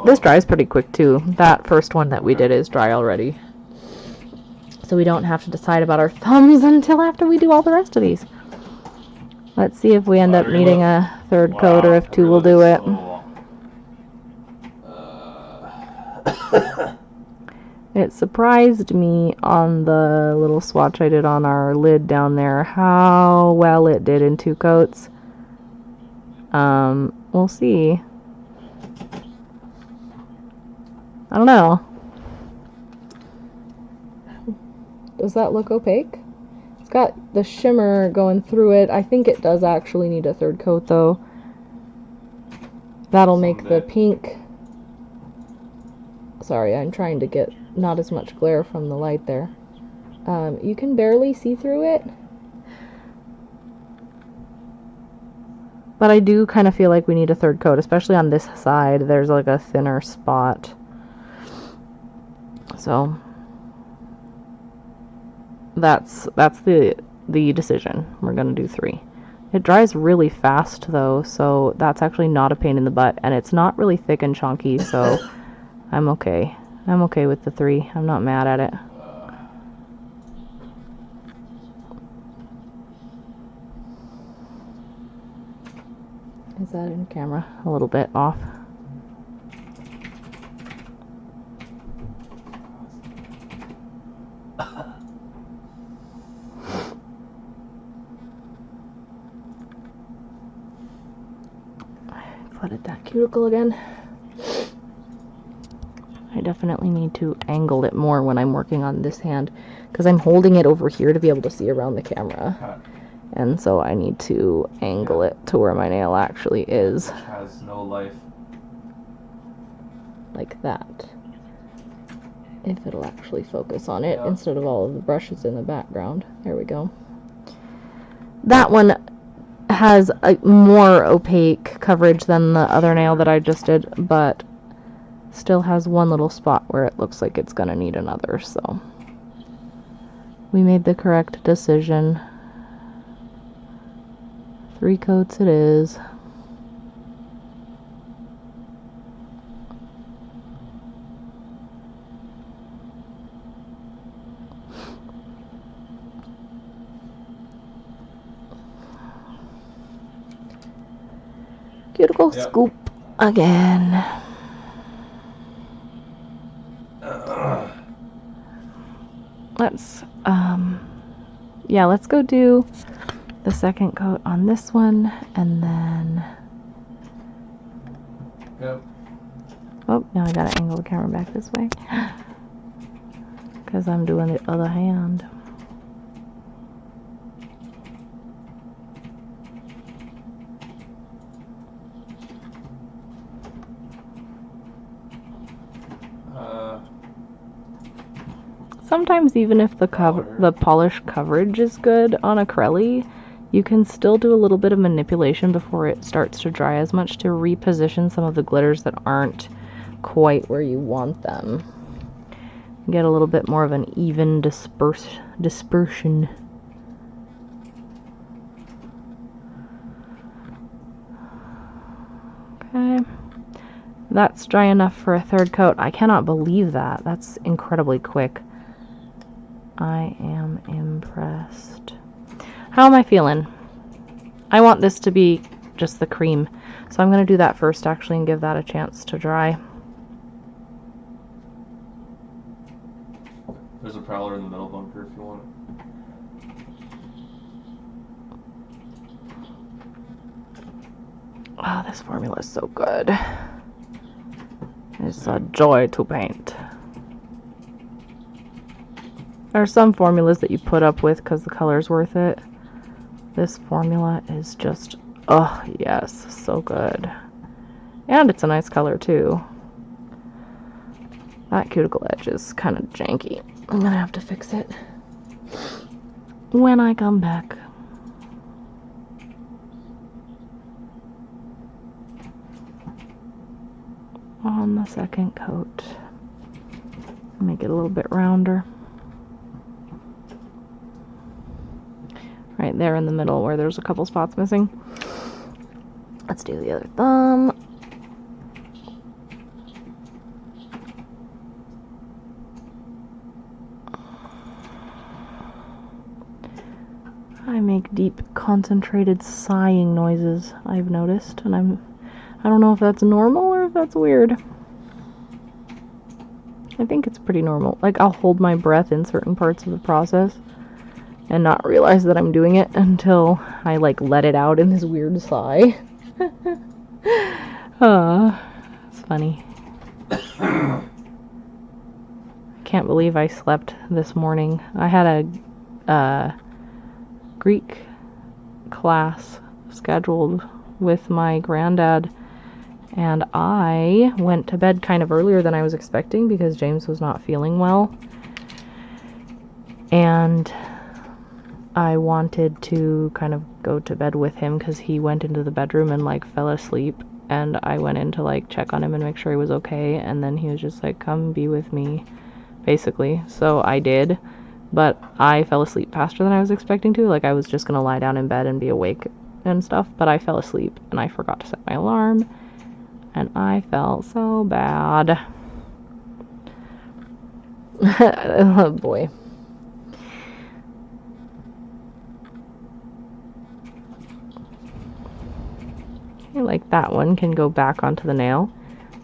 This dries pretty quick too. That first one that we did is dry already. So we don't have to decide about our thumbs until after we do all the rest of these. Let's see if we end up needing a third coat or if two will do it. It surprised me on the little swatch I did on our lid down there how well it did in 2 coats. We'll see. I don't know. Does that look opaque? It's got the shimmer going through it. I think it does actually need a third coat though. That'll make the pink... Sorry, I'm trying to get not as much glare from the light there. You can barely see through it. But I do kind of feel like we need a third coat, especially on this side. There's like a thinner spot. So that's the decision. We're gonna do 3. It dries really fast though, so that's actually not a pain in the butt, and it's not really thick and chunky, so I'm okay. I'm okay with the 3. I'm not mad at it. Is that in camera? A little bit off. Flooded that cuticle again. I definitely need to angle it more when I'm working on this hand because I'm holding it over here to be able to see around the camera. And so I need to angle it to where my nail actually is. Has no life. Like that. If it'll actually focus on it instead of all of the brushes in the background. There we go. That one has a more opaque coverage than the other nail that I just did, but still has one little spot where it looks like it's gonna need another, so we made the correct decision. 3 coats it is. Cuticle scoop again. let's, yeah, let's go do the second coat on this one, and then... Yep. Oh, now I gotta angle the camera back this way. Because I'm doing the other hand. Sometimes even if the polish coverage is good on acrylic, you can still do a little bit of manipulation before it starts to dry as much to reposition some of the glitters that aren't quite where you want them. Get a little bit more of an even dispersion. Okay. That's dry enough for a third coat. I cannot believe that. That's incredibly quick. I am impressed. How am I feeling? I want this to be just the cream. So I'm going to do that first actually and give that a chance to dry. There's a prowler in the middle bunker if you want it. Oh, this formula is so good. It's a joy to paint. There are some formulas that you put up with because the color's worth it. This formula is just, oh yes, so good. And it's a nice color too. That cuticle edge is kind of janky. I'm gonna have to fix it when I come back. On the second coat. Make it a little bit rounder. Right there in the middle where there's a couple spots missing. Let's do the other thumb. I make deep, concentrated sighing noises, I've noticed, and I don't know if that's normal or if that's weird. I think it's pretty normal. Like, I'll hold my breath in certain parts of the process and not realize that I'm doing it until I, like, let it out in this weird sigh. It's funny. I can't believe I slept this morning. I had a Greek class scheduled with my granddad, and I went to bed kind of earlier than I was expecting because James was not feeling well, and I wanted to kind of go to bed with him because he went into the bedroom and like fell asleep, and I went in to like check on him and make sure he was okay, and then he was just like, come be with me, basically. So I did, but I fell asleep faster than I was expecting to. Like, I was just gonna lie down in bed and be awake and stuff, but I fell asleep and I forgot to set my alarm, and I felt so bad. Oh boy. Like, that one can go back onto the nail.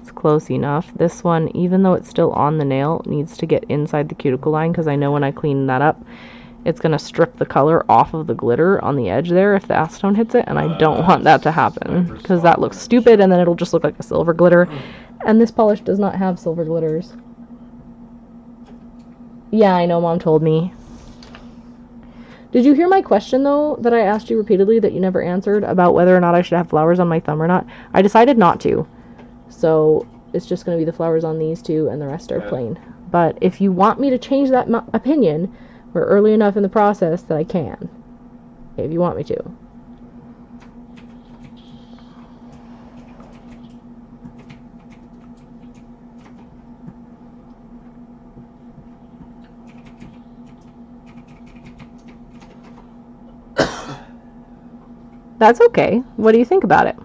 It's close enough. This one, even though it's still on the nail, needs to get inside the cuticle line because I know when I clean that up, it's going to strip the color off of the glitter on the edge there if the acetone hits it, and I don't want that to happen because that looks stupid and then it'll just look like a silver glitter, and this polish does not have silver glitters. Yeah, I know, Mom told me. Did you hear my question, though, that I asked you repeatedly that you never answered about whether or not I should have flowers on my thumb or not? I decided not to. So it's just going to be the flowers on these two and the rest are plain. But if you want me to change that opinion, we're early enough in the process that I can. If you want me to. That's okay. What do you think about it?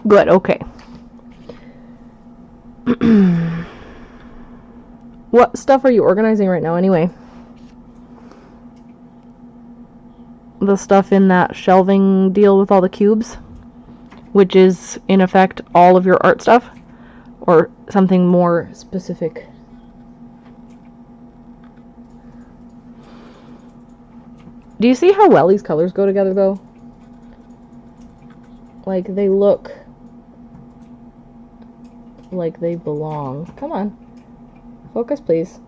Good, okay. What stuff are you organizing right now anyway? the stuff in that shelving deal with all the cubes, which is in effect all of your art stuff, or something more specific? Do you see how well these colors go together though? Like they look like they belong. Come on. Focus, please.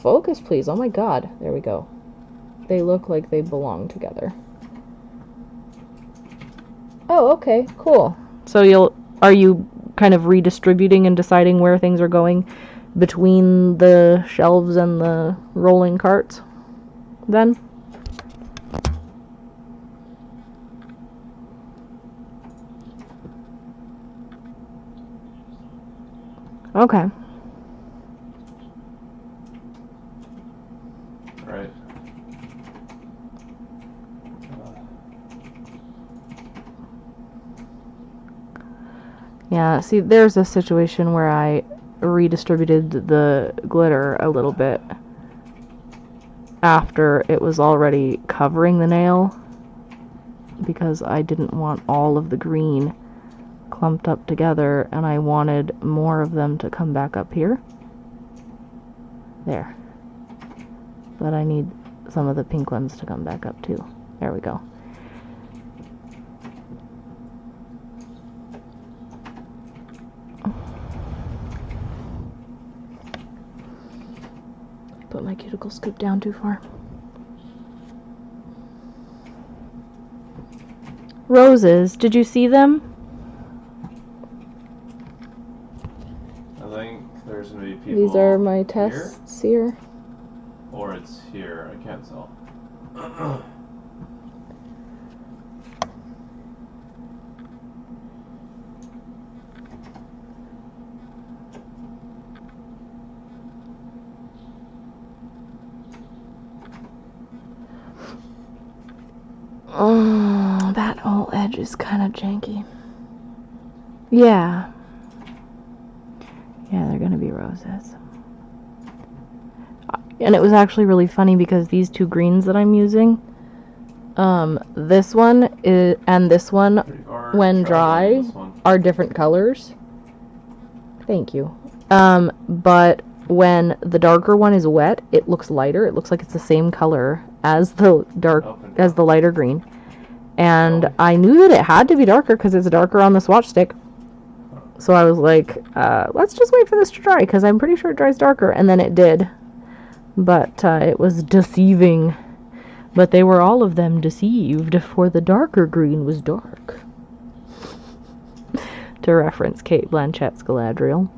Focus, please. Oh my god. There we go. They look like they belong together. Oh, okay. Cool. So are you kind of redistributing and deciding where things are going between the shelves and the rolling carts then? Okay. Right. Yeah, see, there's a situation where I redistributed the glitter a little bit after it was already covering the nail because I didn't want all of the green clumped up together and I wanted more of them to come back up here. There. But I need some of the pink ones to come back up too. There we go. Put my cuticle scoop down too far. Roses, did you see them? I think there's gonna be people. These are my tests here. Or it's here. I can't tell. Oh, that whole edge is kind of janky. Yeah. Yeah, they're gonna be roses. And it was actually really funny because these two greens that I'm using, this one is, and this one, when dry, are different colors. Thank you. But when the darker one is wet, it looks lighter. It looks like it's the same color as the lighter green. And I knew that it had to be darker because it's darker on the swatch stick. So I was like, let's just wait for this to dry because I'm pretty sure it dries darker. And then it did. But it was deceiving. But they were all of them deceived, for the darker green was dark. To reference Kate Blanchett's Galadriel.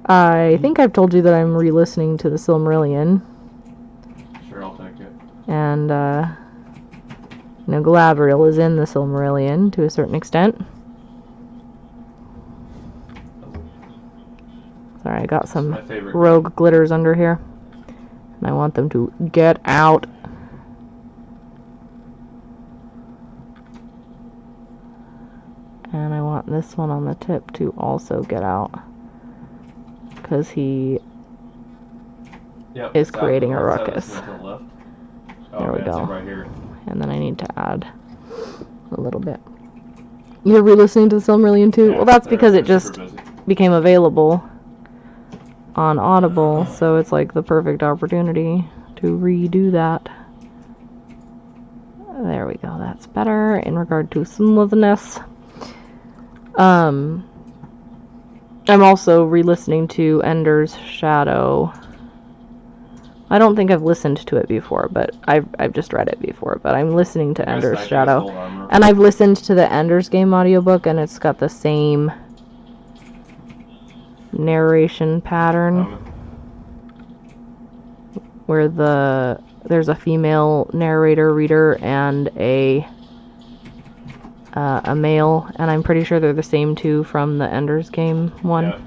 I think I've told you that I'm re-listening to the Silmarillion. Sure, I'll take it. And, Galadriel is in the Silmarillion to a certain extent. Sorry, I got some rogue glitters under here. And I want them to get out. And I want this one on the tip to also get out. Because he is creating a ruckus. There we go. Right here. And then I need to add a little bit. You're re-listening to the Silmarillion too? Yeah, well, that's because it just became available on Audible, so it's like the perfect opportunity to redo that. There we go, that's better in regard to smoothness. I'm also re-listening to Ender's Shadow. I don't think I've listened to it before, but I've just read it before, but I'm listening to Ender's Shadow. And I've listened to the Ender's Game audiobook, and it's got the same narration pattern where there's a female narrator reader and a male, and I'm pretty sure they're the same two from the Ender's Game one. Yeah.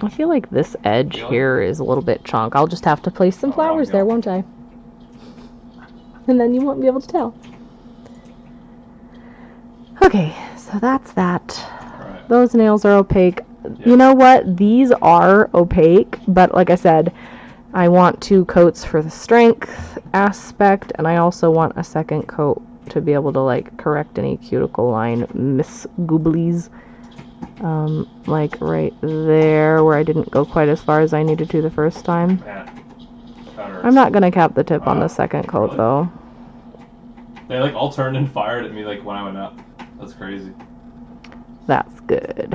I feel like this edge here is a little bit chonk. I'll just have to place some flowers there, won't I? And then you won't be able to tell. Okay, so that's that. Right. Those nails are opaque. You know what? These are opaque, but like I said, I want 2 coats for the strength aspect, and I also want a second coat to be able to like correct any cuticle line misgooblies. Like right there where I didn't go quite as far as I needed to the first time. I'm not gonna cap the tip on the second coat really? though. They like all turned and fired at me like when I went up. That's crazy. That's good.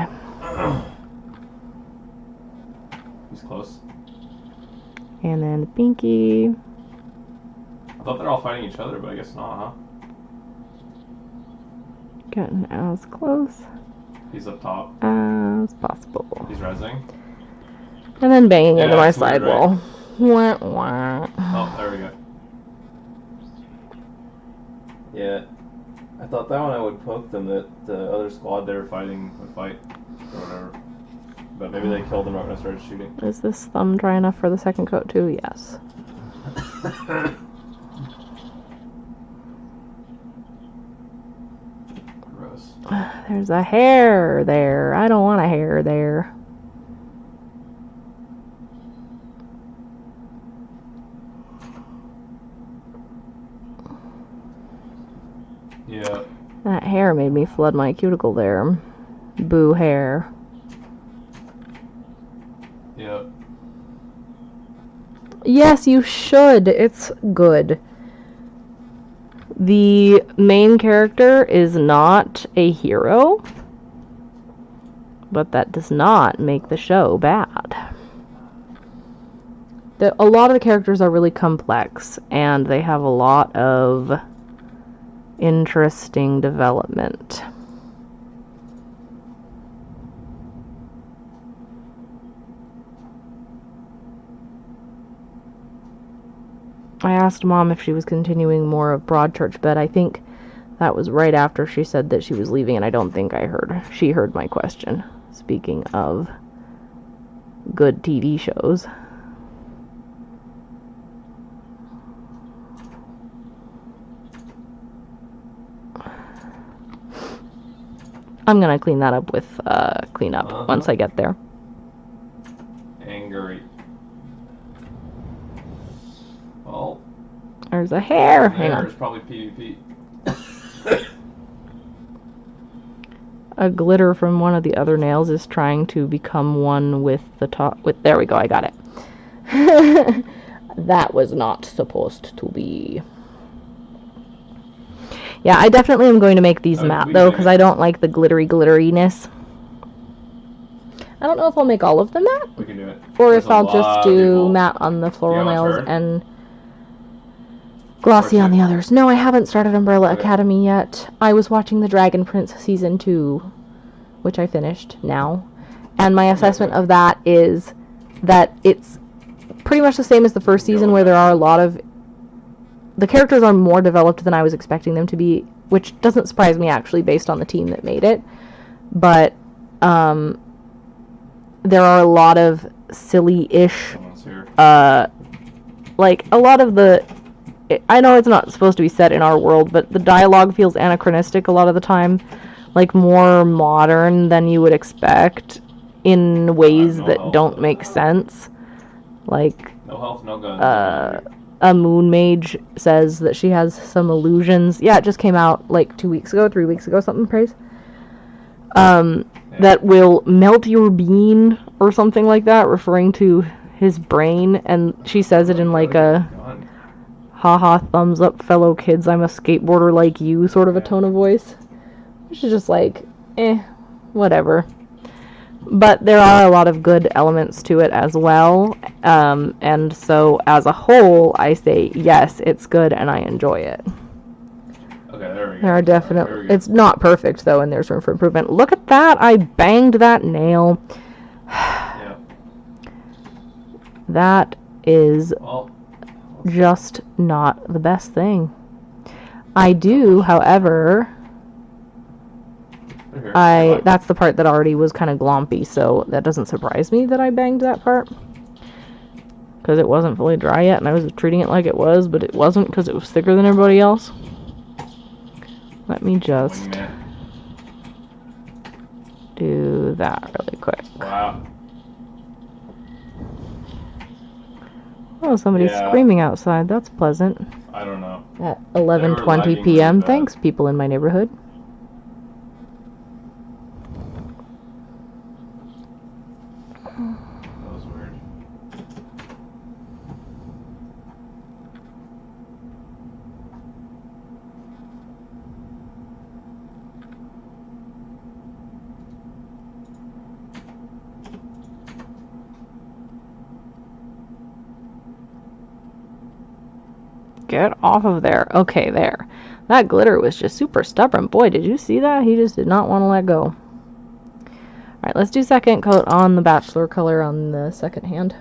He's close. And then Pinky. I thought they're all fighting each other, but I guess not, huh? Getting as close He's up top as possible. He's rezzing. And then banging into my It's weird, sidewall. right? Wah, wah. Oh, there we go. Yeah. I thought that one I would poke them, that the other squad they were fighting would fight, or whatever. But maybe they killed them right when I started shooting. Is this thumb dry enough for the second coat too? Yes. Gross. There's a hair there. I don't want a hair there. Yeah. That hair made me flood my cuticle there. Boo hair. Yep. Yes, you should. It's good. The main character is not a hero, but that does not make the show bad. A lot of the characters are really complex, and they have a lot of interesting development. I asked Mom if she was continuing more of Broadchurch, but I think that was right after she said that she was leaving, and I don't think she heard my question. Speaking of good TV shows. I'm gonna clean that up with cleanup once I get there. Angry. Well, there's a hair. Hang on. There's probably PvP. A glitter from one of the other nails is trying to become one with the top. There we go. I got it. That was not supposed to be. Yeah, I definitely am going to make these matte though, because I don't like the glitteriness. I don't know if I'll make all of them matte. We can do it. Or if I'll just do matte on the floral nails and glossy on the others. No, I haven't started Umbrella Academy yet. I was watching the Dragon Prince Season 2, which I finished now. And my assessment of that is that it's pretty much the same as the first season, where there are a lot of... The characters are more developed than I was expecting them to be, which doesn't surprise me, actually, based on the team that made it. But there are a lot of silly-ish... like, a lot of the... I know it's not supposed to be set in our world, but the dialogue feels anachronistic a lot of the time. Like, more modern than you would expect in ways that don't make sense. Like... No health, no guns. A moon mage says that she has some illusions. Yeah, it just came out like 2 weeks ago, 3 weeks ago, something, praise. That will melt your bean or something like that, referring to his brain. And she says it in like a haha, thumbs up, fellow kids, I'm a skateboarder like you sort of a tone of voice. Which is just like, whatever. But there are a lot of good elements to it as well, and so as a whole, I say yes, it's good and I enjoy it. Okay, there we go. There are definitely... It's not perfect though, and there's room for improvement. Look at that! I banged that nail. Yeah. That is just not the best thing. I do, however... That's the part that already was kind of glompy, so that doesn't surprise me that I banged that part. Because it wasn't fully dry yet, and I was treating it like it was, but it wasn't because it was thicker than everybody else. Let me just... do that really quick. Wow. Oh, somebody's screaming outside. That's pleasant. I don't know. At 11:20 p.m. Thanks, people in my neighborhood. That was weird. Get off of there. Okay, there. That glitter was just super stubborn. Boy, did you see that? He just did not want to let go. Alright, let's do second coat on the Bachelor color on the second hand.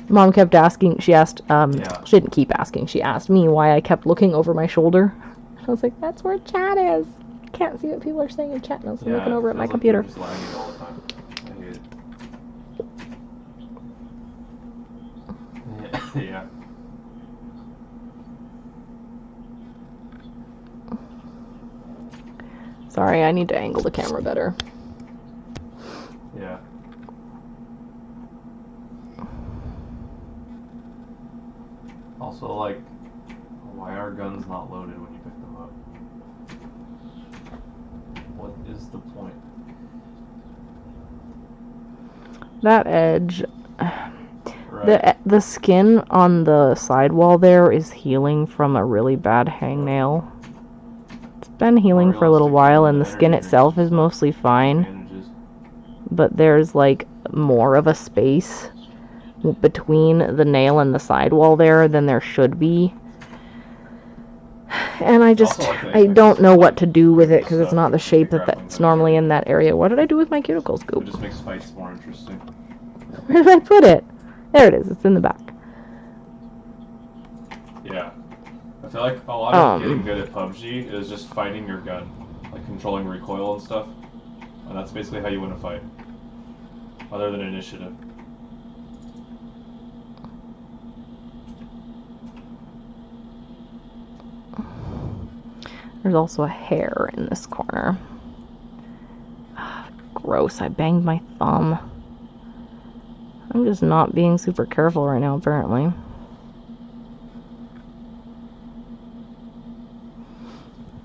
Mom kept asking, she asked, she didn't keep asking, she asked me why I kept looking over my shoulder. I was like, that's where chat is. I can't see what people are saying in chat now, so I'm looking over at my computer. Just lagging all the time. I hate it. Yeah. Sorry, I need to angle the camera better. Yeah. Also, like, why are guns not loaded when you pick them up? What is the point? That edge, Right. the skin on the sidewall there is healing from a really bad hangnail. It's been healing for a little while, and the skin itself is mostly fine. But there's like more of a space between the nail and the sidewall there than there should be. And I don't know what to do with it because it's not the shape that's normally in that area. What did I do with my cuticle scoop? It just makes fights more interesting. Where did I put it? There it is. It's in the back. Yeah. I feel like a lot of getting good at PUBG is just fighting your gun. Like controlling recoil and stuff. And that's basically how you win a fight. Other than initiative. There's also a hair in this corner. Gross, I banged my thumb. I'm just not being super careful right now, apparently.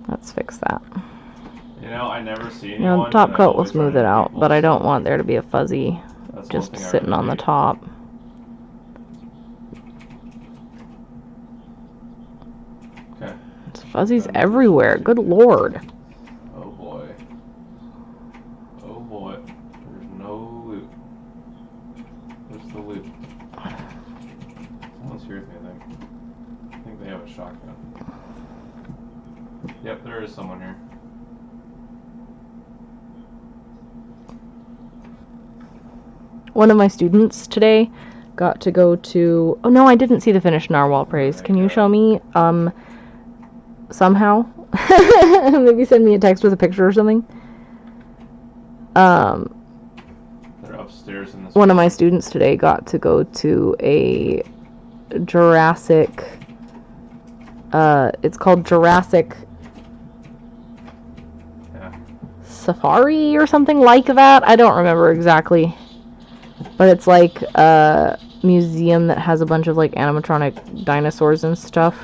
Let's fix that. You know, I never see anyone. Now, the top coat will smooth it out, but I don't want there to be a fuzzy just sitting on the top. Okay. There's fuzzies everywhere. Good lord. Oh boy. Oh boy. There's no loot. Where's the loot? Someone's here with me, I think. I think they have a shotgun. Yep, there is someone here. One of my students today got to go to... Oh, no, I didn't see the finished Narwhal Praise. Can you show me, somehow? Maybe send me a text with a picture or something. They're upstairs in this one of my students today got to go to a Jurassic... it's called Jurassic... Safari or something like that. I don't remember exactly. But it's like a museum that has a bunch of like animatronic dinosaurs and stuff.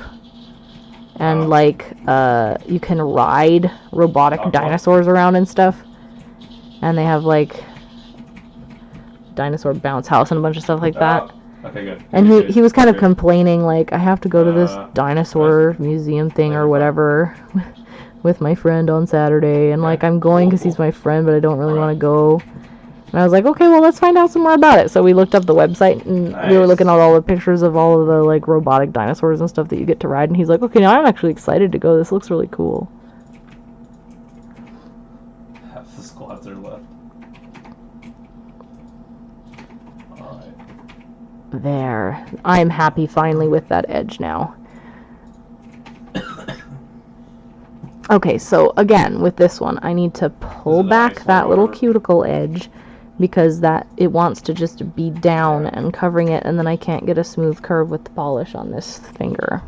And like you can ride robotic dinosaurs around and stuff. And they have like dinosaur bounce house and a bunch of stuff like that. Okay, good. And he was kind of complaining like, I have to go to this dinosaur museum thing or whatever with my friend on Saturday, and like I'm going because he's my friend, but I don't really want to go. And I was like, okay, well, let's find out some more about it. So we looked up the website, and we were looking at all the pictures of all of the like robotic dinosaurs and stuff that you get to ride, and he's like, okay, now I'm actually excited to go. This looks really cool. Half the squads are left. Alright. There. I'm happy finally with that edge now. Okay, so again, with this one, I need to pull back that little cuticle edge because it wants to just be down and covering it, and then I can't get a smooth curve with the polish on this finger.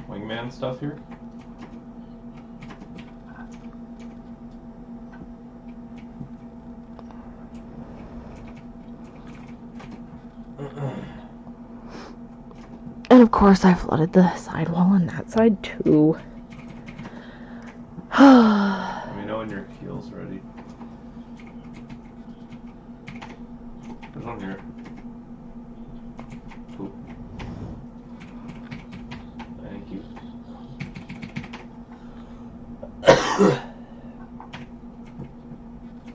Wingman stuff here? And of course I flooded the sidewall on that side too. Let me know when your keel's ready. There's one here. Cool. Thank you.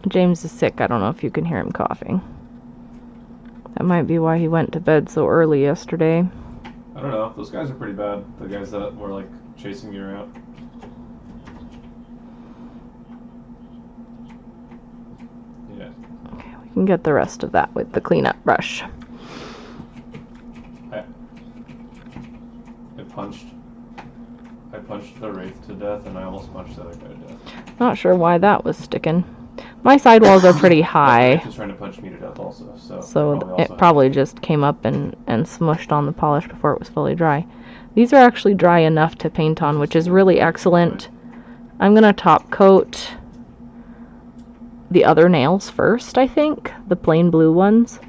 James is sick. I don't know if you can hear him coughing. That might be why he went to bed so early yesterday. I don't know. Those guys are pretty bad. The guys that were like chasing you around. Yeah. Okay, we can get the rest of that with the cleanup brush. I punched the wraith to death, and I almost punched the other guy to death. Not sure why that was sticking. My sidewalls are pretty high. He was trying to punch me to death also, so it probably just came up and smushed on the polish before it was fully dry. These are actually dry enough to paint on, which is really excellent. I'm going to top coat the other nails first, I think, the plain blue ones,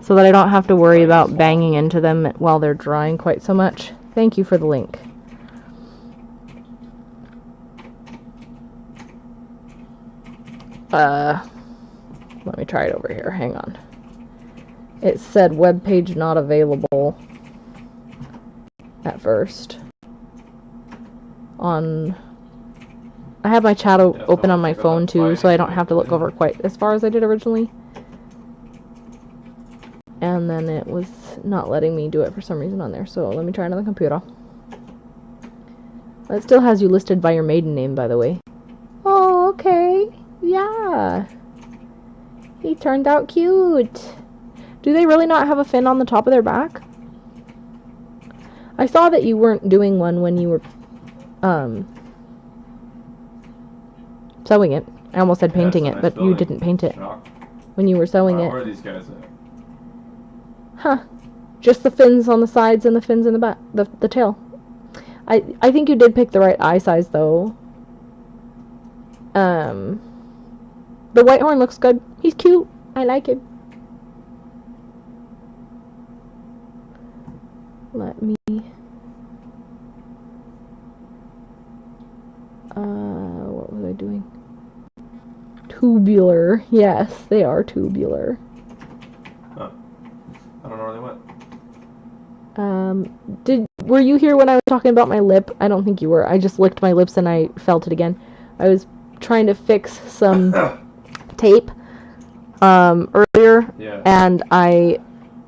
so that I don't have to worry about banging into them while they're drying quite so much. Thank you for the link. Let me try it over here. Hang on. It said web page not available at first. I have my chat open on my phone too, so I don't have to look over quite as far as I did originally. And then it was not letting me do it for some reason on there, so let me try another computer. It still has you listed by your maiden name, by the way. Oh, okay. Yeah. He turned out cute. Do they really not have a fin on the top of their back? I saw that you weren't doing one when you were sewing it. I almost said painting it, but you didn't paint it when you were sewing it. Where are these guys at? Huh. Just the fins on the sides and the fins in the back, the tail. I think you did pick the right eye size though. The white horn looks good. He's cute. I like him. Let me... what was I doing? Tubular. Yes, they are tubular. Huh. I don't know where they went. Were you here when I was talking about my lip? I don't think you were. I just licked my lips and I felt it again. I was trying to fix some tape earlier, yeah. And I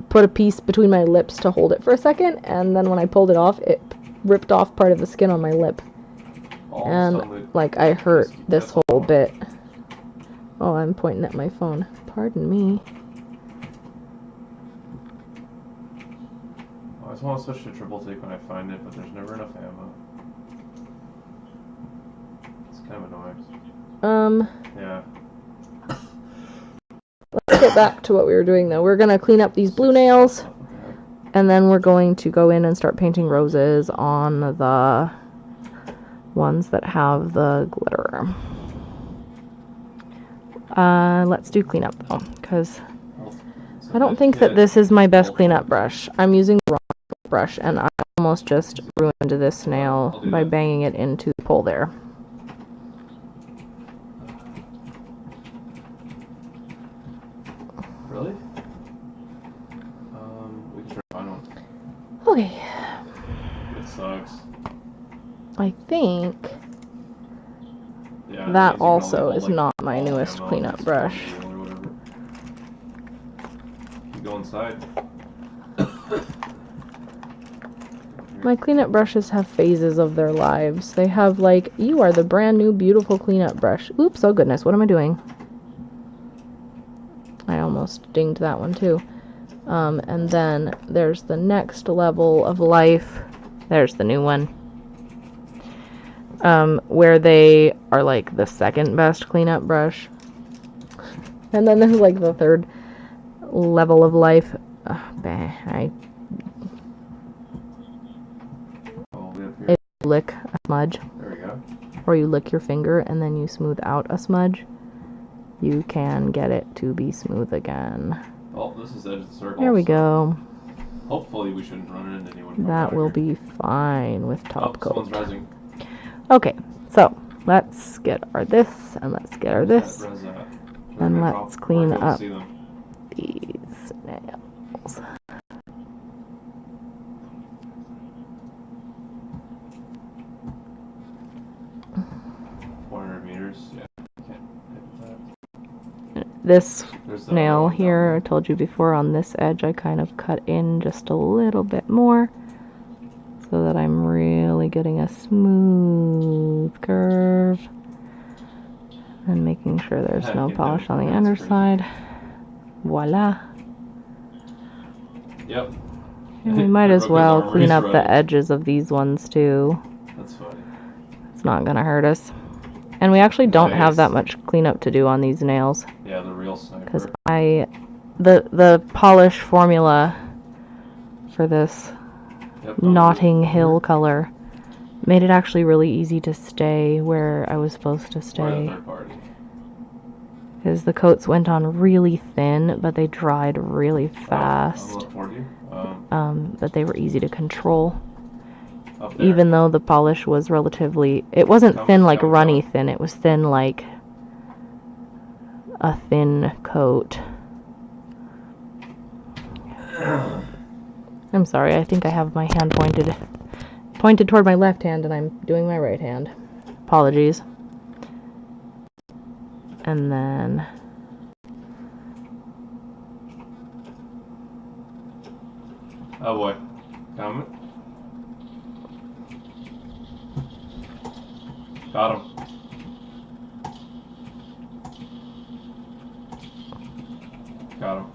put a piece between my lips to hold it for a second, and then when I pulled it off, it ripped off part of the skin on my lip. And like I hurt this whole bit. Oh, I'm pointing at my phone. Pardon me. I just want to switch to triple take when I find it, but there's never enough ammo. It's kind of annoying. Yeah. Let's get back to what we were doing though. We're gonna clean up these blue nails, and then we're going to go in and start painting roses on the ones that have the glitter. Let's do cleanup though, because I don't think that this is my best cleanup brush. I'm using the wrong brush, and I almost just ruined this nail by banging it into the pole there. Really? We can try to find one. Okay. It sucks. I think yeah, that also is not my newest cleanup brush. You go inside. My cleanup brushes have phases of their lives. They have like, you are the brand new beautiful cleanup brush. Oops, oh goodness, what am I doing? I almost dinged that one too. And then there's the next level of life. There's the new one. Where they are like the second best cleanup brush. And then there's like the third level of life. If you lick a smudge, there we go. or you lick your finger and then you smooth out a smudge, you can get it to be smooth again. Oh, this is the edge of the circle. There we go. Hopefully we shouldn't run into anyone. That will be fine with top coat. Someone's rising. Okay, so let's get our this and let's get our this. And let's clean up these nails. 400 meters, yeah. Can't hit that. This nail here, I told you before, on this edge I kind of cut in just a little bit more so that I'm really getting a smooth curve and making sure there's no polish on the underside. Voila. Yep. And we might as well clean up the edges of these ones too. That's funny. It's not gonna hurt us. And we actually don't have that much cleanup to do on these nails. Yeah, the real sniper. Because the polish formula for this Notting Hill color made it actually really easy to stay where I was supposed to stay. Because the coats went on really thin, but they dried really fast. But they were easy to control. Even though the polish was relatively... It wasn't thin like runny thin, it was thin like a thin coat. I'm sorry, I think I have my hand pointed toward my left hand and I'm doing my right hand. Apologies. And then... Oh boy. Coming. Got him. Got him.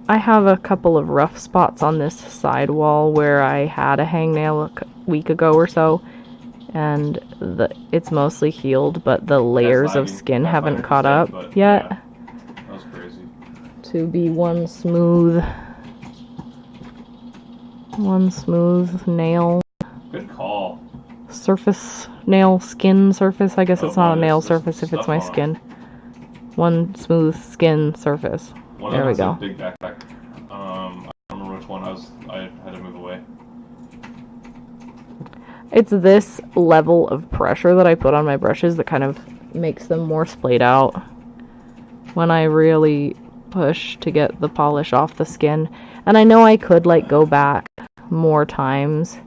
I have a couple of rough spots on this side wall where I had a hangnail a week ago or so, and it's mostly healed, but the layers of skin haven't caught up yet. Yeah. That was crazy. To be one smooth nail. Good call. Surface, nail skin surface. I guess it's not a nail surface if it's my skin. One smooth skin surface. There we go. Big backpack. I don't remember which one I had to move away. It's this level of pressure that I put on my brushes that kind of makes them more splayed out. When I really push to get the polish off the skin. And I know I could like go back more times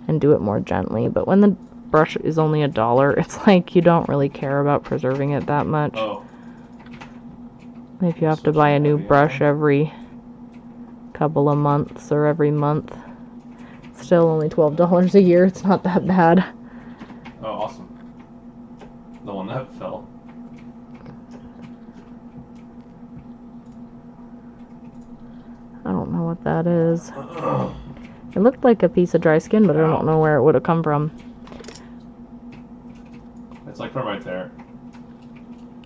and do it more gently, but when the brush is only $1, it's like you don't really care about preserving it that much. Oh. If you have to buy a new brush every couple of months or every month, it's still only $12 a year. It's not that bad. Oh, awesome. The one that fell. I don't know what that is. It looked like a piece of dry skin, but I don't know where it would have come from. It's like from right there.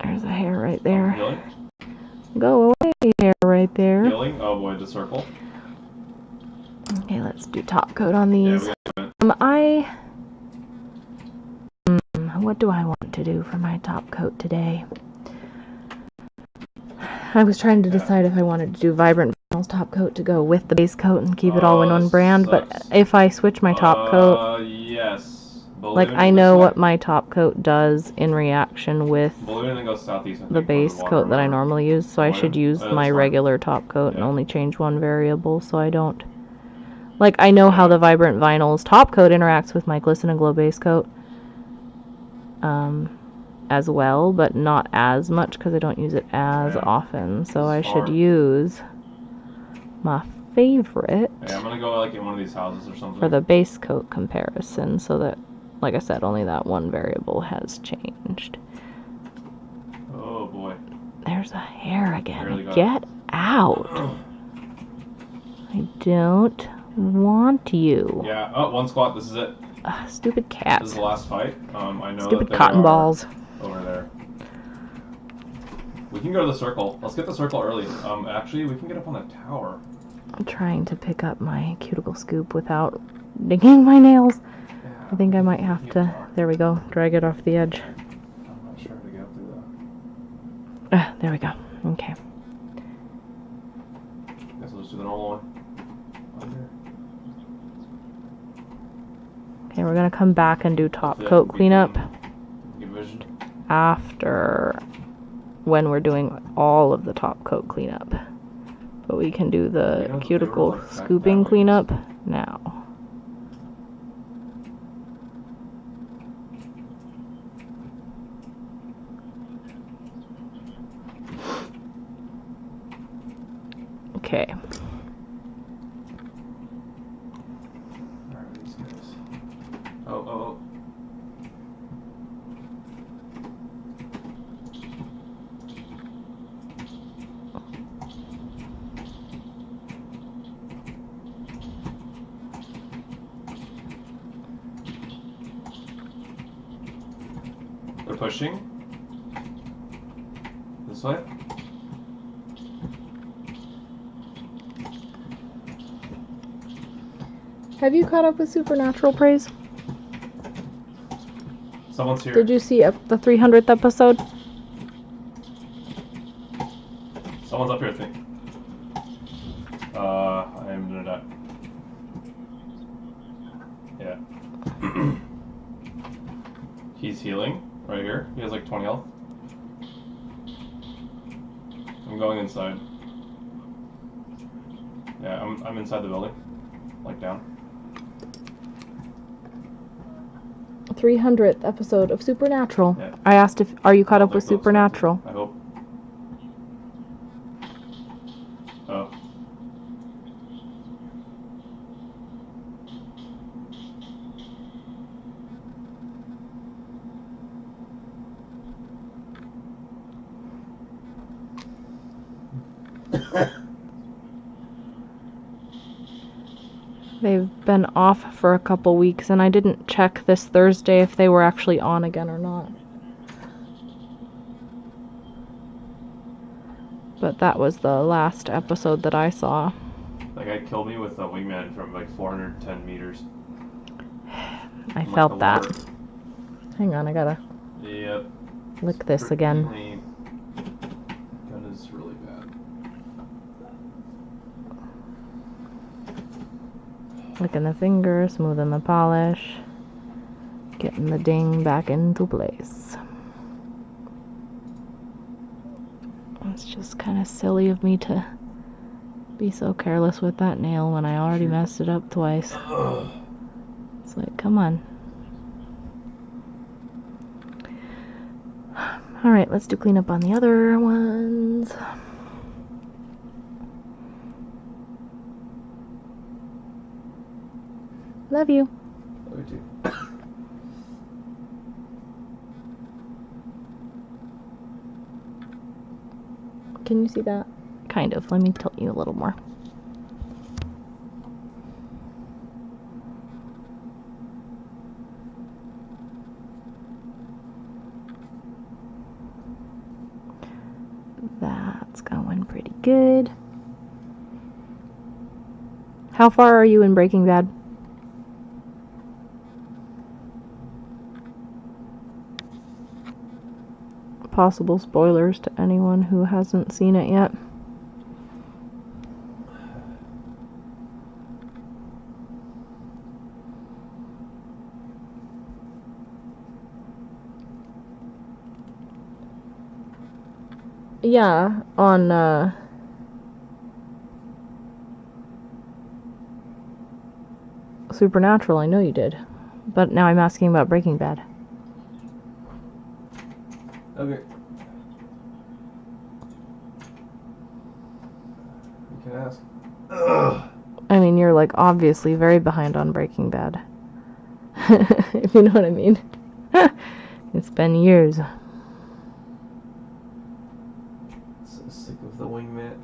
There's a hair right there. Healing? Go away, hair right there. Healing? Oh boy, the circle. Okay, let's do top coat on these. Yeah, what do I want to do for my top coat today? I was trying to decide if I wanted to do Vibrant Vinyls top coat to go with the base coat and keep it all in one brand, but if I switch my top coat, yes. Balloon, like I know what my top coat does in reaction with Balloon and then go southeast, the base coat that I normally use, so I should use my regular top coat and only change one variable so I don't... Like, I know how the Vibrant Vinyls top coat interacts with my Glisten Glow base coat as well, but not as much because I don't use it as often, so I should use my favorite I'm gonna go like in one of these houses or something for the base coat comparison so that, like I said, only that one variable has changed. Oh boy. There's a hair again. Get out. I don't want you. Yeah. Oh, one squat. This is it. Stupid cat. This is the last fight. I know stupid that they cotton balls. Over there. We can go to the circle. Let's get the circle early. Actually, we can get up on the tower. I'm trying to pick up my cuticle scoop without digging my nails. Yeah, I think I might have to. There we go. Drag it off the edge. I'm not sure how to get up through that. There we go. Okay. do the normal one. Okay, we're gonna come back and do top That's it. coat cleanup Good vision. after when we're doing all of the top coat cleanup. But we can do the You know, cuticle they were, like, scooping that way. cleanup now. Okay. Alright, these guys. Oh. They're pushing. This way. Have you caught up with Supernatural, Praise? Someone's here. Did you see the 300th episode? Someone's up here, I think. I am gonna die. Yeah. He's healing right here. He has like 20 health. I'm going inside. Yeah, I'm inside the building. Like down. 300th episode of Supernatural. Yeah. I asked if, are you caught I up with think so, Supernatural? I hope. Oh. They've been off for a couple weeks, and I didn't check this Thursday if they were actually on again or not. But that was the last episode that I saw. That guy killed me with a wingman from like 410 meters. I From, felt like, that. the water. Hang on, I gotta Yep. lick this Pretty again. clean. Gun is really bad. Licking the finger, smoothing the polish, getting the ding back into place. It's just kind of silly of me to be so careless with that nail when I already messed it up twice. It's like, come on. Alright, let's do cleanup on the other ones. Love you. Love you too. Can you see that? Kind of. Let me tilt you a little more. That's going pretty good. How far are you in Breaking Bad? Possible spoilers to anyone who hasn't seen it yet. Yeah, on Supernatural, I know you did. But now I'm asking about Breaking Bad. Okay. You can ask. Ugh. I mean, you're like obviously very behind on Breaking Bad. If you know what I mean. It's been years. So sick of the wingman.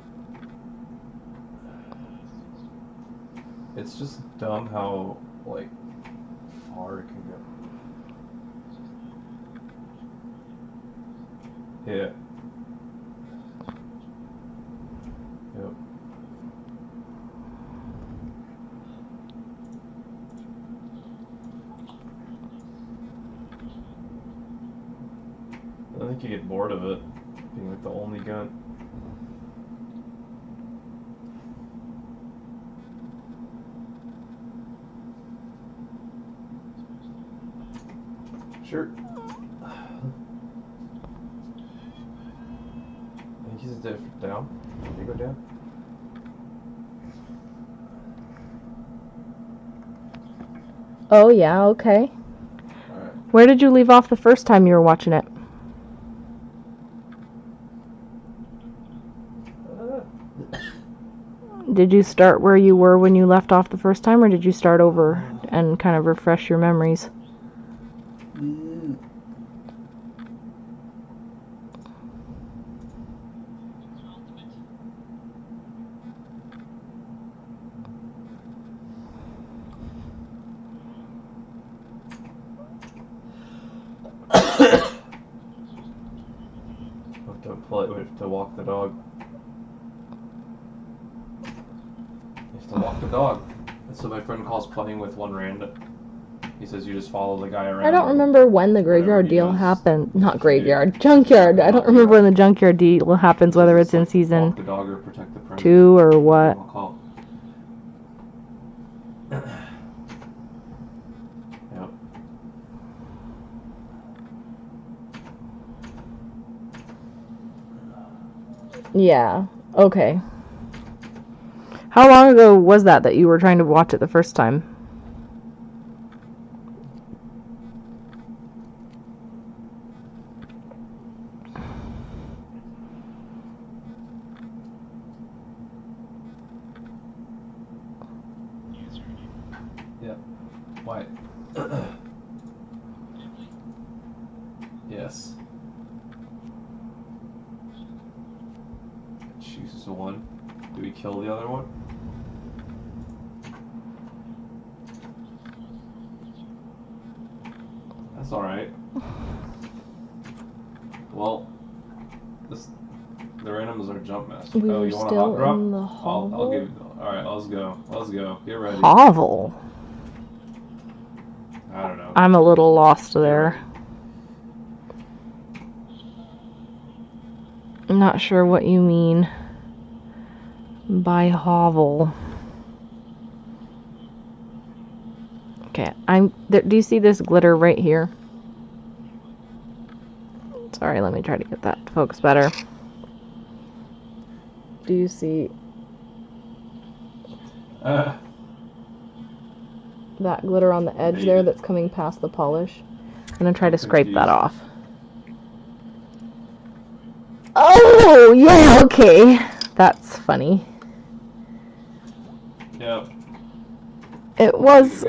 It's just dumb how, like, far it can go. Yeah. Yep. I think you get bored of it being like the only gun. shirt. I think he's down. Did he go down? Oh, yeah, okay. Alright. Where did you leave off the first time you were watching it? Did you start where you were when you left off the first time, or did you start over and kind of refresh your memories? We have to walk the dog. You have to walk the dog. That's what my friend calls playing with one random. He says you just follow the guy around. I don't remember when the graveyard deal happened. Not graveyard, junkyard. I don't remember when the junkyard deal happens, whether it's in season walk the dog or protect the prince. 2 or what. Yep. Yeah, okay. How long ago was that you were trying to watch it the first time? Yep. White. Yes. Chooses one. Do we kill the other one? That's alright. Well, the randoms are jump mess. We oh, were you want still a hot drop? in the hovel? I'll give you. Alright, let's go. Let's go. Get ready. Hovel? I don't know. I'm a little lost there. I'm not sure what you mean by hovel. Okay, do you see this glitter right here? Sorry, let me try to get that to focus better. Do you see that glitter on the edge there that's coming past the polish? I'm gonna try to scrape that off. Oh, yeah, okay. That's funny. Yep. It was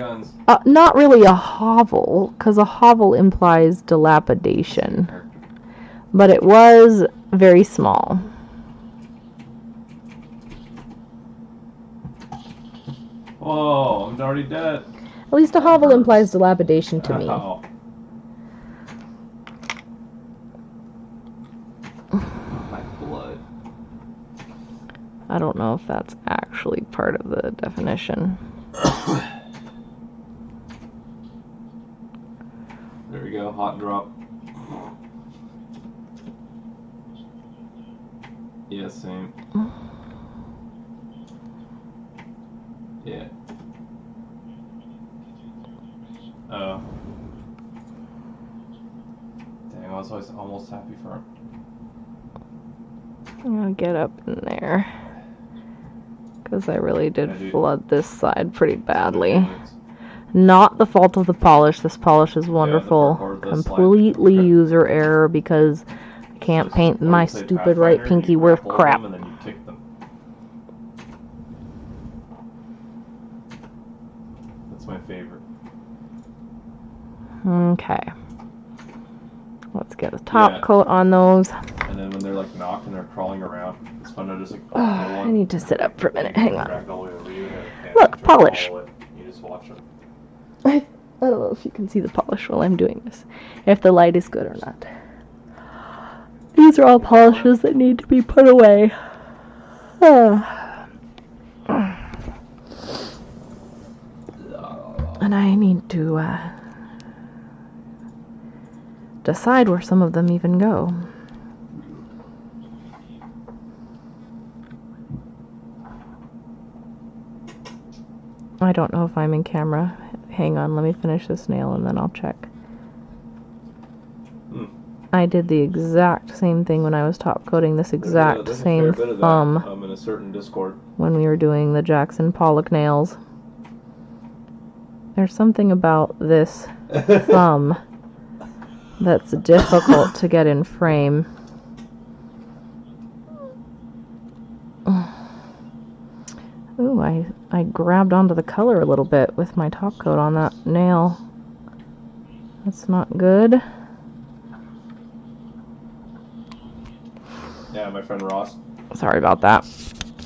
not really a hovel, because a hovel implies dilapidation. But it was very small. Whoa, I'm already dead. At least a hovel implies dilapidation to me. Ow. My blood. I don't know if that's actually part of the definition. There we go, hot drop. Yeah, same. Yeah. Oh. Dang, I was almost happy for him. I'm gonna get up in there, because I really did flood this side pretty badly. Not the fault of the polish. This polish is wonderful. Completely user error, because I can't paint my stupid right pinky worth crap. And then you kick them. That's my favorite. Okay. Let's get a top coat on those. And then when they're like knocked and they're crawling around, it's fun to just like. I need to sit up for a minute. Hang on. Look, Look, polish. You just watch them. I don't know if you can see the polish while I'm doing this. If the light is good or not. These are all polishes that need to be put away. And I need to decide where some of them even go. I don't know if I'm in camera. Hang on, let me finish this nail and then I'll check. I did the exact same thing when I was top coating this exact same thumb in a certain Discord. when we were doing the Jackson Pollock nails. There's something about this thumb that's difficult to get in frame. Ooh, I grabbed onto the color a little bit with my top coat on that nail. That's not good. Yeah, my friend Ross. Sorry about that.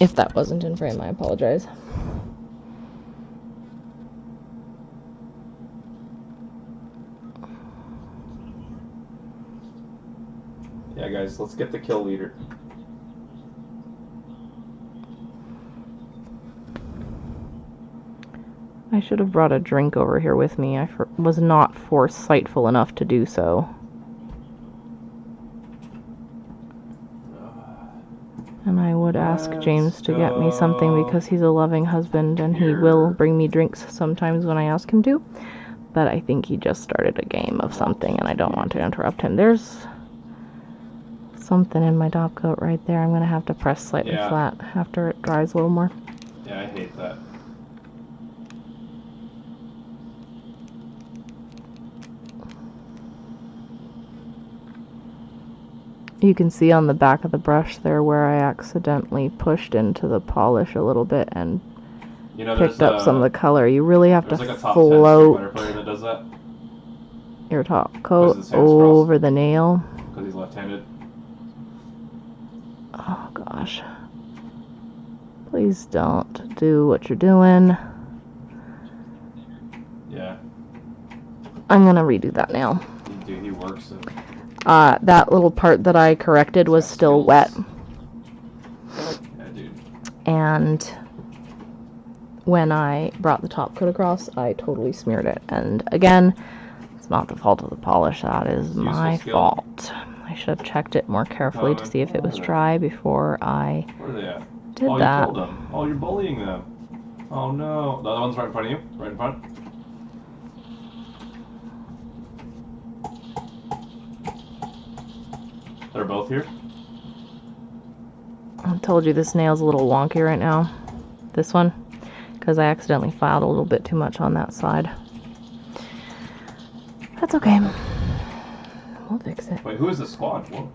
If that wasn't in frame, I apologize. Yeah, guys, let's get the kill leader. I should have brought a drink over here with me. I was not foresightful enough to do so. And I would ask James to get me something because he's a loving husband and he will bring me drinks sometimes when I ask him to. But I think he just started a game of something and I don't want to interrupt him. There's something in my top coat right there. I'm going to have to press slightly flat after it dries a little more. Yeah, I hate that. You can see on the back of the brush there where I accidentally pushed into the polish a little bit and picked up some of the color. You really have to float that does that. Your top coat over the nail. Because he's left-handed. Oh gosh. Please don't do what you're doing. Yeah. I'm gonna redo that nail. He works it. That little part that I corrected was still wet. Yeah, dude. And when I brought the top coat across, I totally smeared it. And again, it's not the fault of the polish, that is my fault. I should have checked it more carefully to see if it was dry before I did that. You killed them. Oh, you're bullying them. Oh no. The other one's right in front of you? Right in front? They're both here? I told you this nail's a little wonky right now. This one. Because I accidentally filed a little bit too much on that side. That's okay. We'll fix it. Wait, who is the squad? Whoa.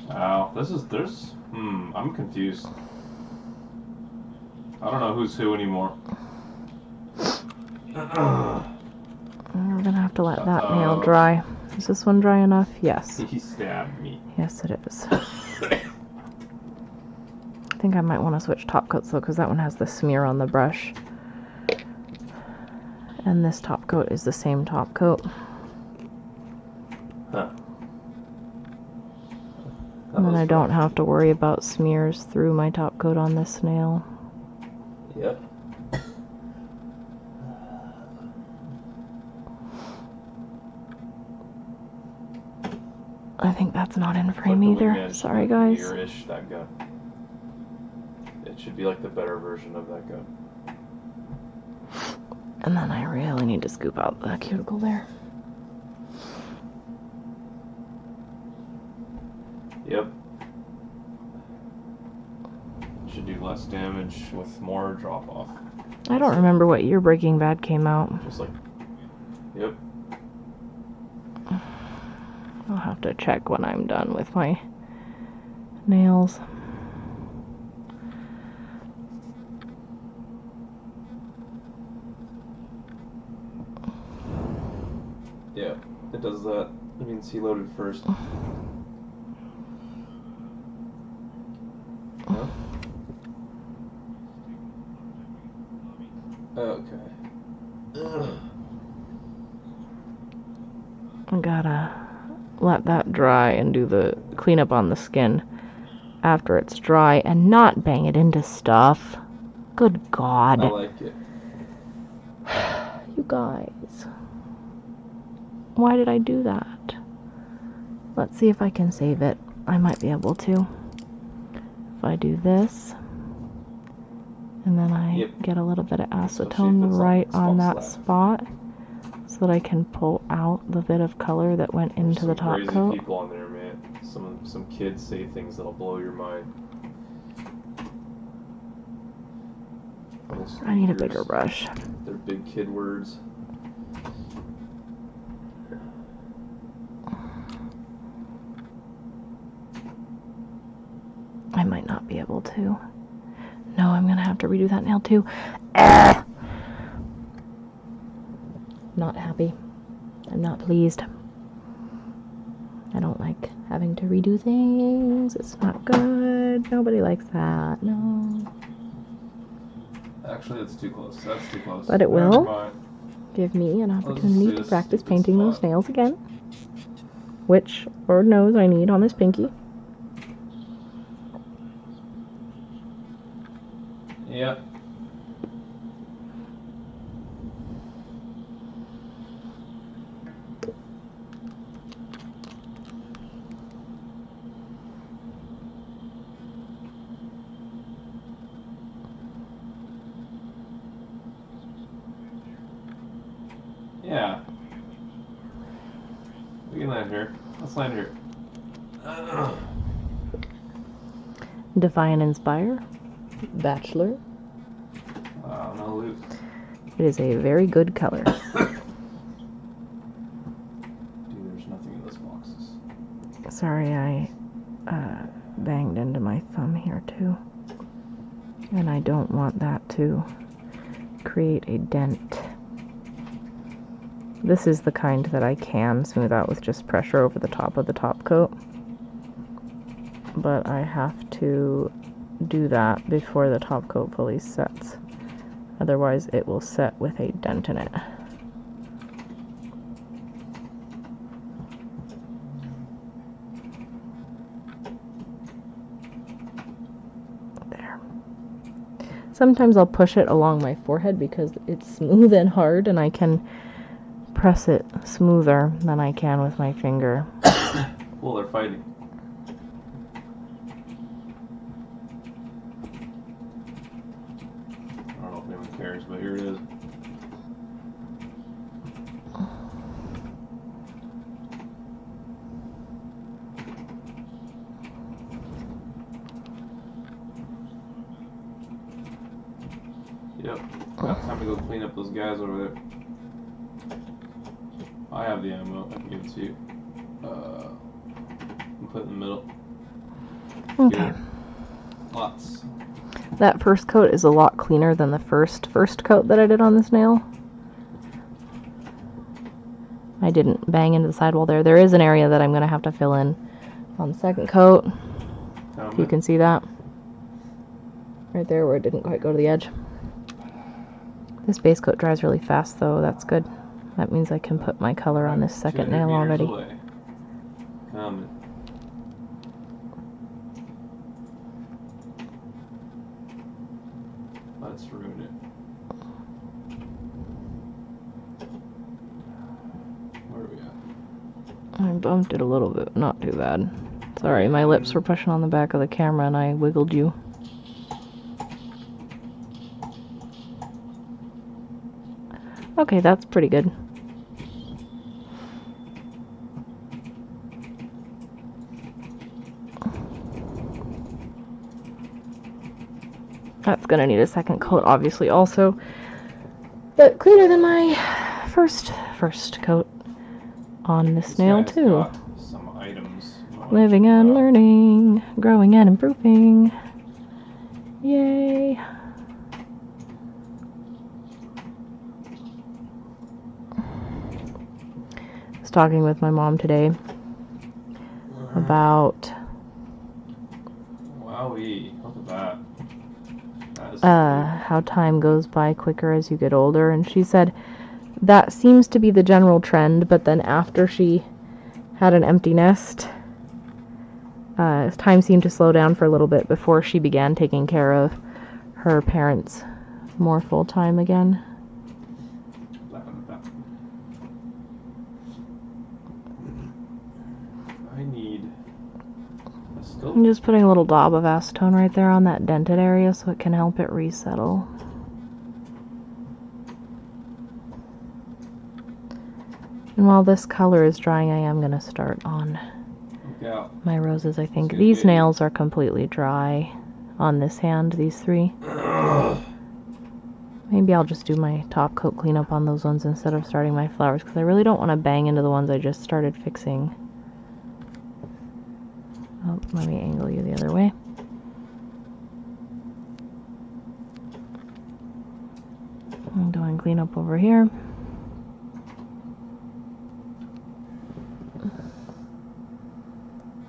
Wow, I'm confused. I don't know who's who anymore. We're gonna have to let that nail dry. Is this one dry enough? Yes. He stabbed me. Yes, it is. I think I might want to switch top coats though, because that one has the smear on the brush. And this top coat is the same top coat. Huh. And then I don't have to worry about smears through my top coat on this nail. Yep. I think that's not in frame either. Sorry, guys. Mirror-ish, that gun. It should be like the better version of that gun. And then I really need to scoop out the cuticle there. Yep. Should do less damage with more drop off. I don't remember what year Breaking Bad came out. Just like, yep. I'll have to check when I'm done with my nails. Yeah, it does that. It means he loaded first. No? Okay. Ugh. I gotta let that dry and do the cleanup on the skin after it's dry and not bang it into stuff. Good God. I like it. You guys. Why did I do that? Let's see if I can save it. I might be able to. If I do this. And then I Yep. get a little bit of Especially if acetone it's right on on that spot. spot so that I can pull out the bit of color that went There's into the some top crazy coat. people on there, man. Some kids say things that'll blow your mind. I need a bigger brush. They're big kid words. I might not be able to. No, I'm gonna have to redo that nail too. Ah! Not happy. I'm not pleased. I don't like having to redo things. It's not good. Nobody likes that. No. Actually, that's too close. That's too close. But it Never will mind. give me an I'll just opportunity do to this practice stupid painting those spot. nails again. Which, Lord knows, I need on this pinky. Yep. Yeah. We can land here. Let's land here. Defy Inspire Bachelor. Wow, no loot. It is a very good color. Dude, there's nothing in those boxes. Sorry, I banged into my thumb here too. And I don't want that to create a dent. This is the kind that I can smooth out with just pressure over the top of the top coat. But I have to do that before the top coat fully sets. Otherwise it will set with a dent in it. There. Sometimes I'll push it along my forehead because it's smooth and hard and I can press it smoother than I can with my finger. Well, they're fighting. I don't know if anyone cares, but here it is. Yep. Now it's time to go clean up those guys over there. I have the ammo. I can give it to you. Put it in the middle. Okay. Good. Lots. That first coat is a lot cleaner than the first coat that I did on this nail. I didn't bang into the sidewall there. There is an area that I'm going to have to fill in on the second coat. If you can see that. Right there where it didn't quite go to the edge. This base coat dries really fast though. That's good. That means I can put my color on this second nail already. Coming. Let's ruin it. Where are we at? I bumped it a little bit, not too bad. Sorry, my lips were pushing on the back of the camera and I wiggled you. Okay, that's pretty good. That's gonna need a second coat, obviously, also. But cleaner than my first coat on this nail, too. Some items. Living and learning, growing and improving. Yay. I was talking with my mom today about Wowee, look at that. How time goes by quicker as you get older, and she said that seems to be the general trend, but then after she had an empty nest, time seemed to slow down for a little bit before she began taking care of her parents more full time again. I need a Still? just putting a little daub of acetone right there on that dented area so it can help it resettle. And while this color is drying, I am going to start on my roses. I think these nails are completely dry on this hand, these three. Maybe I'll just do my top coat cleanup on those ones instead of starting my flowers, because I really don't want to bang into the ones I just started fixing. Oh, let me angle you the other way. I'm doing cleanup over here.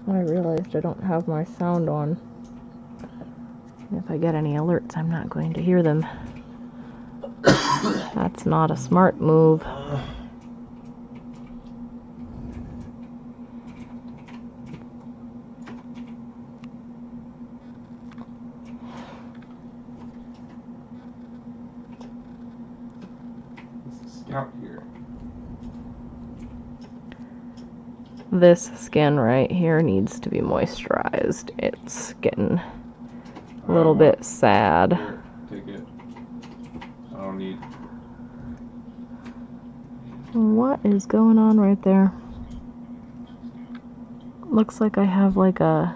I realized I don't have my sound on. If I get any alerts, I'm not going to hear them. That's not a smart move. Scout here. This skin right here needs to be moisturized. It's getting a little bit sad. Here, take it. I don't need. What is going on right there? Looks like I have like a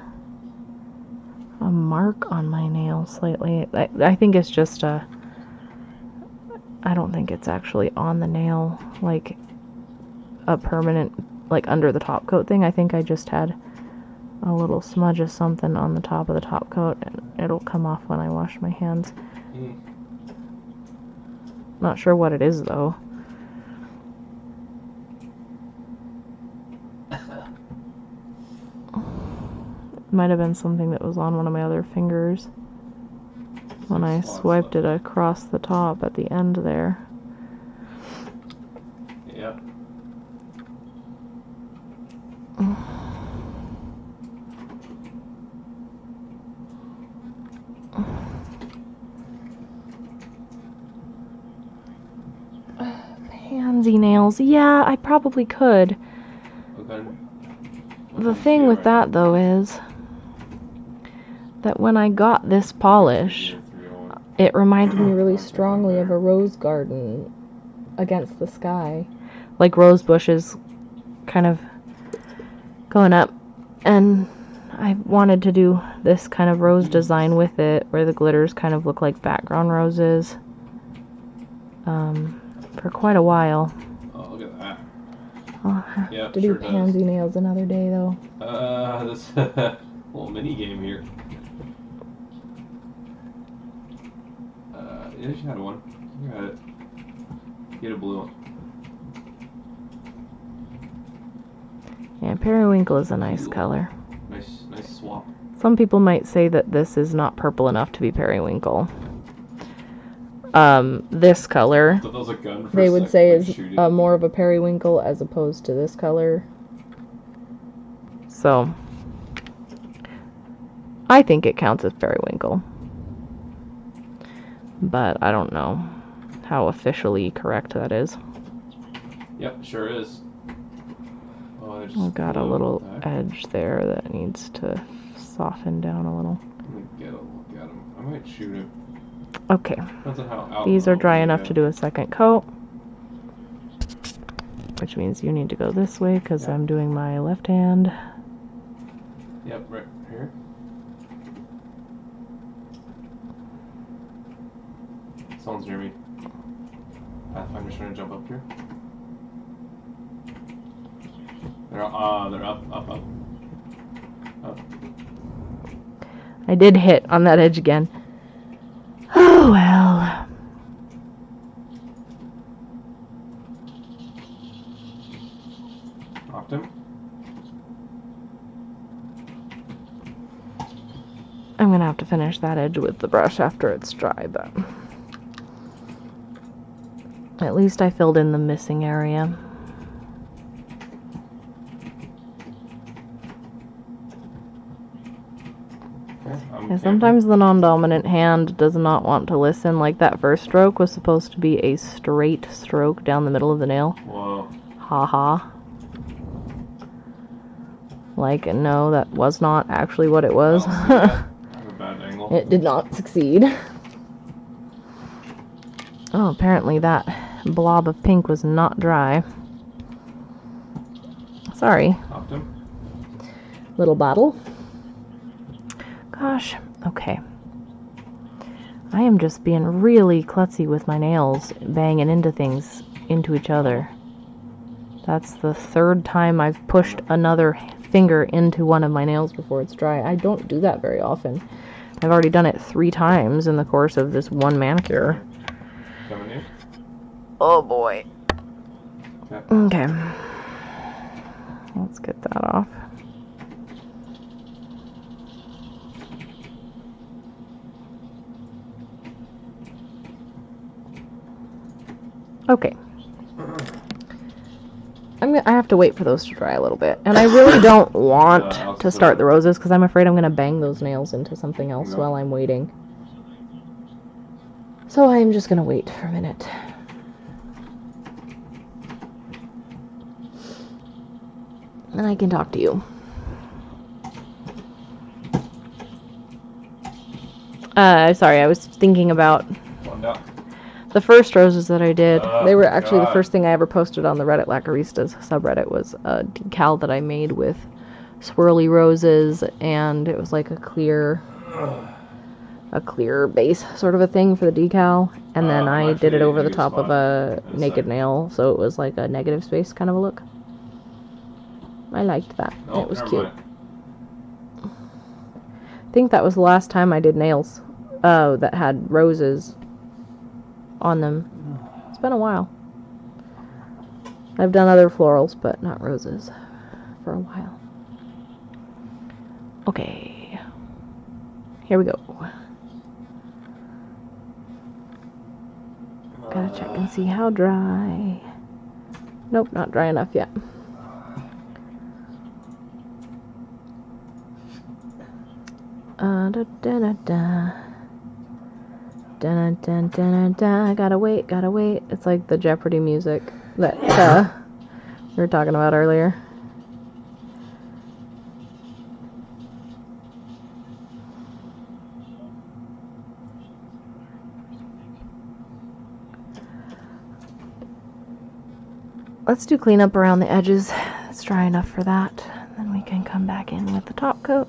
mark on my nail slightly. I think it's just a... I don't think it's actually on the nail, like a permanent, like under the top coat thing. I think I just had a little smudge of something on the top of the top coat, and it'll come off when I wash my hands. Not sure what it is though. Might have been something that was on one of my other fingers when I swiped it across the top at the end there. Yep. Pansy nails. Yeah, I probably could. Okay. The thing with that though is that when I got this polish, it reminded me really strongly of a rose garden against the sky. Like rose bushes kind of going up. And I wanted to do this kind of rose design with it, where the glitters kind of look like background roses, for quite a while. Oh, look at that. I'll have Yep, to do pansy nails another day though. This little mini game here. Yeah, you had one. You had it. Get a blue one. Yeah, periwinkle is a nice color. Nice swap. Some people might say that this is not purple enough to be periwinkle. This color, That was a gun for they would say is shooting. more of a periwinkle as opposed to this color. So, I think it counts as periwinkle. But I don't know how officially correct that is. Yep, sure is. Oh, I've got a little edge there that needs to soften down a little. Let me get a look at him. I might shoot him. Okay. Depends on how out These are dry enough to do a second coat. Which means you need to go this way because I'm doing my left hand. Yep, right here. Someone's near me. Pathfinder's trying to jump up here. They're up. I did hit on that edge again. Oh well. Knocked him. I'm gonna have to finish that edge with the brush after it's dry, but at least I filled in the missing area. Yeah, sometimes the non-dominant hand does not want to listen. Like that first stroke was supposed to be a straight stroke down the middle of the nail. Whoa. Ha ha. Like, no, that was not actually what it was. I have a bad angle. It did not succeed. Oh, apparently that blob of pink was not dry. Sorry. Popped him. Little bottle. Gosh, okay. I am just being really klutzy with my nails, banging into things, into each other. That's the third time I've pushed another finger into one of my nails before it's dry. I don't do that very often. I've already done it 3 times in the course of this one manicure. Coming in. Oh boy. Okay. Okay. Let's get that off. Okay. I have to wait for those to dry a little bit. And I really don't want to start the roses because I'm afraid I'm going to bang those nails into something else while I'm waiting. So I'm just going to wait for a minute. And I can talk to you. Sorry, I was thinking about the first roses that I did. They were actually the first thing I ever posted on the Reddit Lacaristas subreddit was a decal that I made with swirly roses, and it was like a clear base sort of a thing for the decal, and then I did it over the top of a naked nail, so it was like a negative space kind of a look. I liked that. It was cute. I think that was the last time I did nails that had roses on them. It's been a while. I've done other florals, but not roses for a while. Okay. Here we go. Gotta check and see how dry. Nope, not dry enough yet. Da da da da. Dun, dun, dun, dun, dun. Gotta wait. It's like the Jeopardy music that we were talking about earlier. Let's do cleanup around the edges. It's dry enough for that. Then we can come back in with the top coat.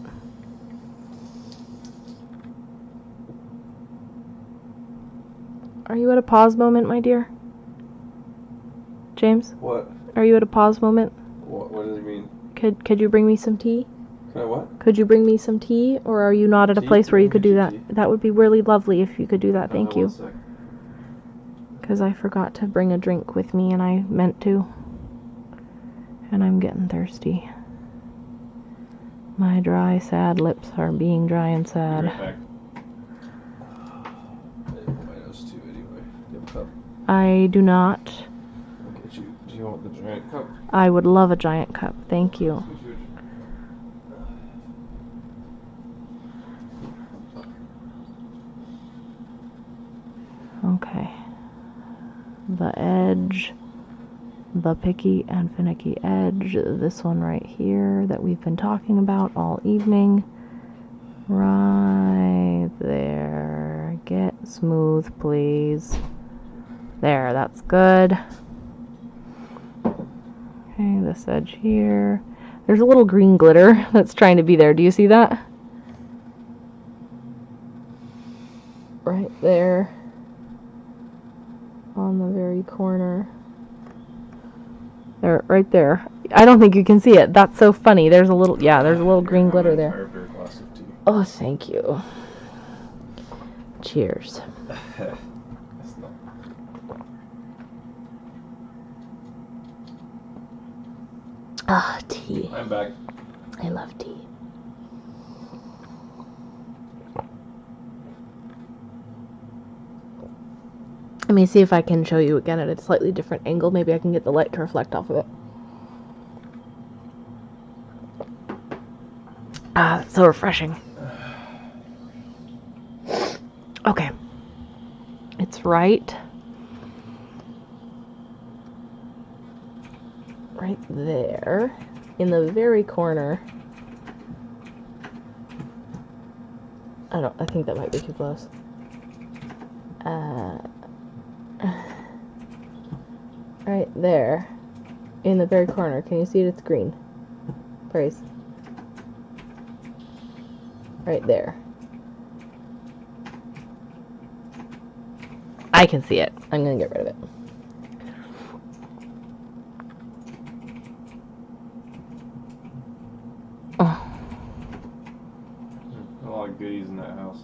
Are you at a pause moment, my dear? James? What? Are you at a pause moment? What does it mean? Could you bring me some tea? Can I what? Could you bring me some tea? Or are you not at a place where you could do that? Tea? That would be really lovely if you could do that. Thank you. 1 sec. Because I forgot to bring a drink with me and I meant to. And I'm getting thirsty. My dry, sad lips are being dry and sad. Be right back. I do not. Do you want the giant cup? I would love a giant cup. Thank you. Okay. The edge. The picky and finicky edge. This one right here that we've been talking about all evening. Right there. Get smooth, please. There, that's good. Okay, this edge here. There's a little green glitter that's trying to be there. Do you see that? Right there. On the very corner. There, right there. I don't think you can see it. That's so funny. There's a little, there's a little green glitter there. Oh, thank you. Cheers. Ah, tea. I'm back. I love tea. Let me see if I can show you again at a slightly different angle. Maybe I can get the light to reflect off of it. Ah, that's so refreshing. Okay. It's right there. in the very corner. I think that might be too close. Right there, in the very corner. Can you see it? It's green. Praise. Right there. I can see it. I'm gonna get rid of it. Oh. A lot of goodies in that house.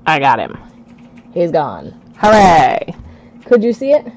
I got him. He's gone. Hooray! Could you see it?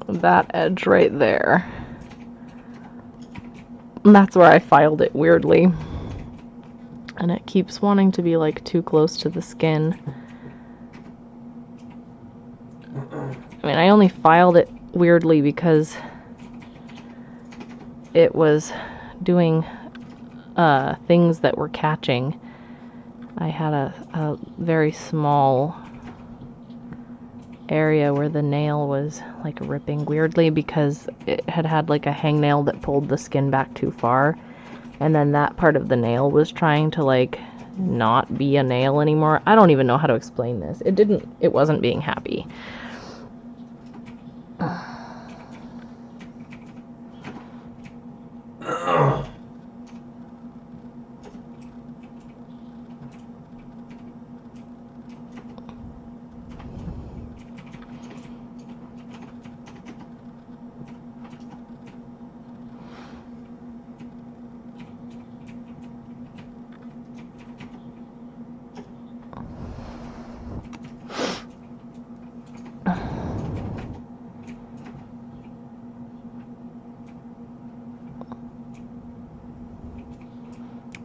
That edge right there. And that's where I filed it weirdly. And it keeps wanting to be like too close to the skin. I mean, I only filed it weirdly because it was doing things that were catching. I had a very small area where the nail was like ripping weirdly because it had like a hangnail that pulled the skin back too far, and then that part of the nail was trying to like not be a nail anymore. I don't even know how to explain this. It wasn't being happy.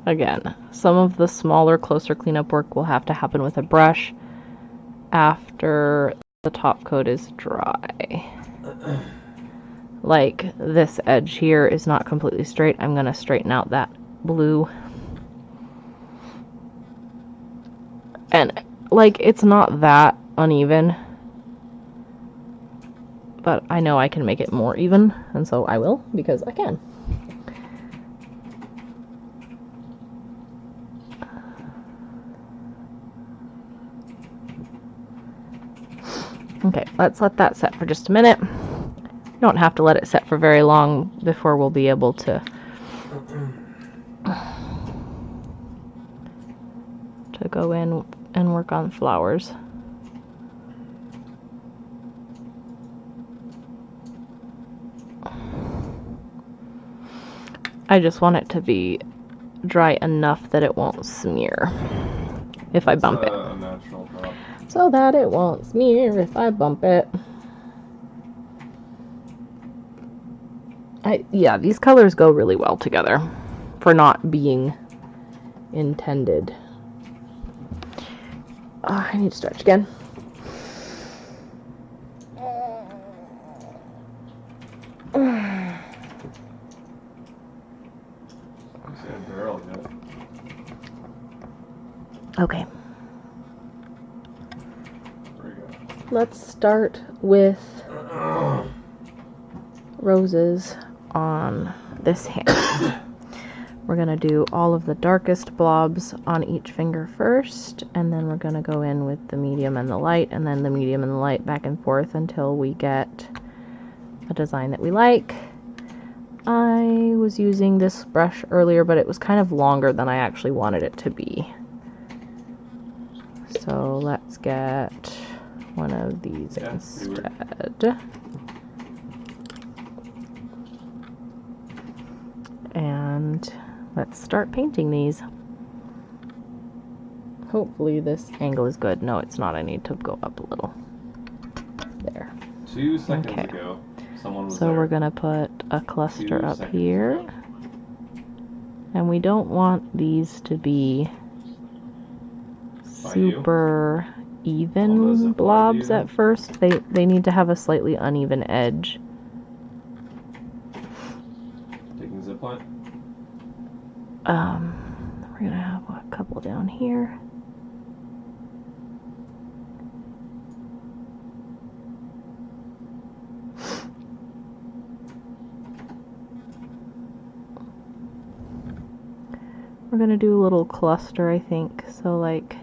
Again, some of the smaller, closer cleanup work will have to happen with a brush after the top coat is dry. Like this edge here is not completely straight. I'm going to straighten out that blue. And like it's not that uneven, but I know I can make it more even, and so I will because I can. Okay, let's let that set for just a minute. You don't have to let it set for very long before we'll be able to go in and work on flowers. I just want it to be dry enough that it won't smear if I bump it. A natural drop. So that it won't smear if I bump it. Yeah, these colors go really well together for not being intended. Oh, I need to stretch again. Okay. Let's start with roses on this hand. We're going to do all of the darkest blobs on each finger first, and then we're going to go in with the medium and the light, and then the medium and the light back and forth until we get a design that we like. I was using this brush earlier, but it was kind of longer than I actually wanted it to be. So let's get one of these Yeah, pretty weird. instead. And let's start painting these. Hopefully this angle is good. No, it's not. I need to go up a little. There. 2 seconds Okay. ago, someone was So there. we're going to put a cluster 2 up seconds here. ago. And we don't want these to be super even blobs at first. They need to have a slightly uneven edge. Taking zip line. We're going to have a couple down here. We're going to do a little cluster, I think. So like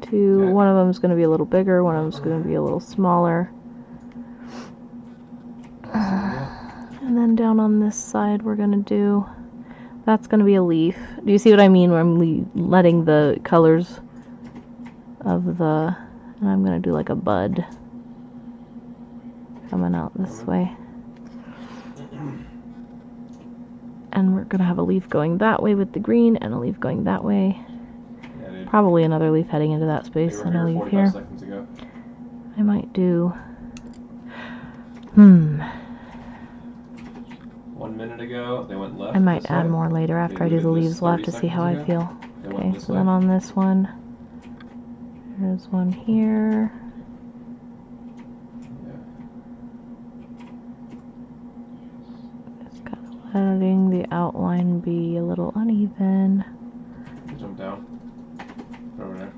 two, Okay. one of them is going to be a little bigger, one of them is going to be a little smaller. And then down on this side, we're going to do, that's going to be a leaf. Do you see what I mean? Where I'm letting the colors of the, and I'm going to do like a bud coming out this way. And we're going to have a leaf going that way with the green and a leaf going that way. Yeah, dude. Probably another leaf heading into that space and a leaf 45 here. seconds ago. I might do, 1 minute ago, they went left. I might this add way. more later after I do the looted this leaves. We'll have 30 to see how I seconds feel. ago. They went Okay, this so way. then on this one, there's one here. Yeah. Just kind of letting the outline be a little uneven. Jump down. Over there.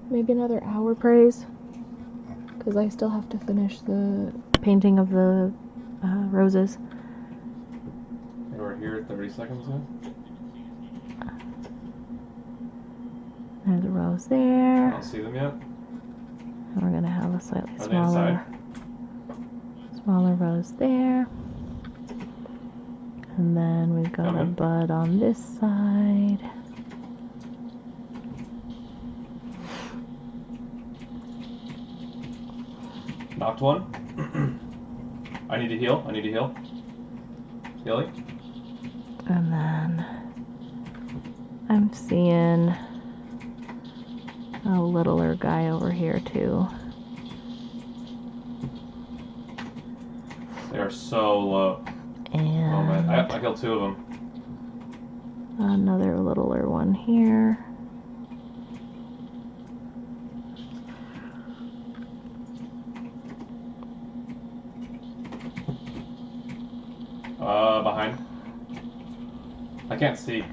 Maybe another hour, praise, because I still have to finish the painting of the roses. They were here 30 seconds ago. There's a rose I there. don't see them yet. And we're gonna have a slightly Are they inside? smaller rose there. And then we've got Come a in. bud on this side. Knocked one. I need to heal. I need to heal. Healing. And then I'm seeing a littler guy over here too. They are so low. And Oh man, I killed 2 of them. another littler one here. Behind. I can't see.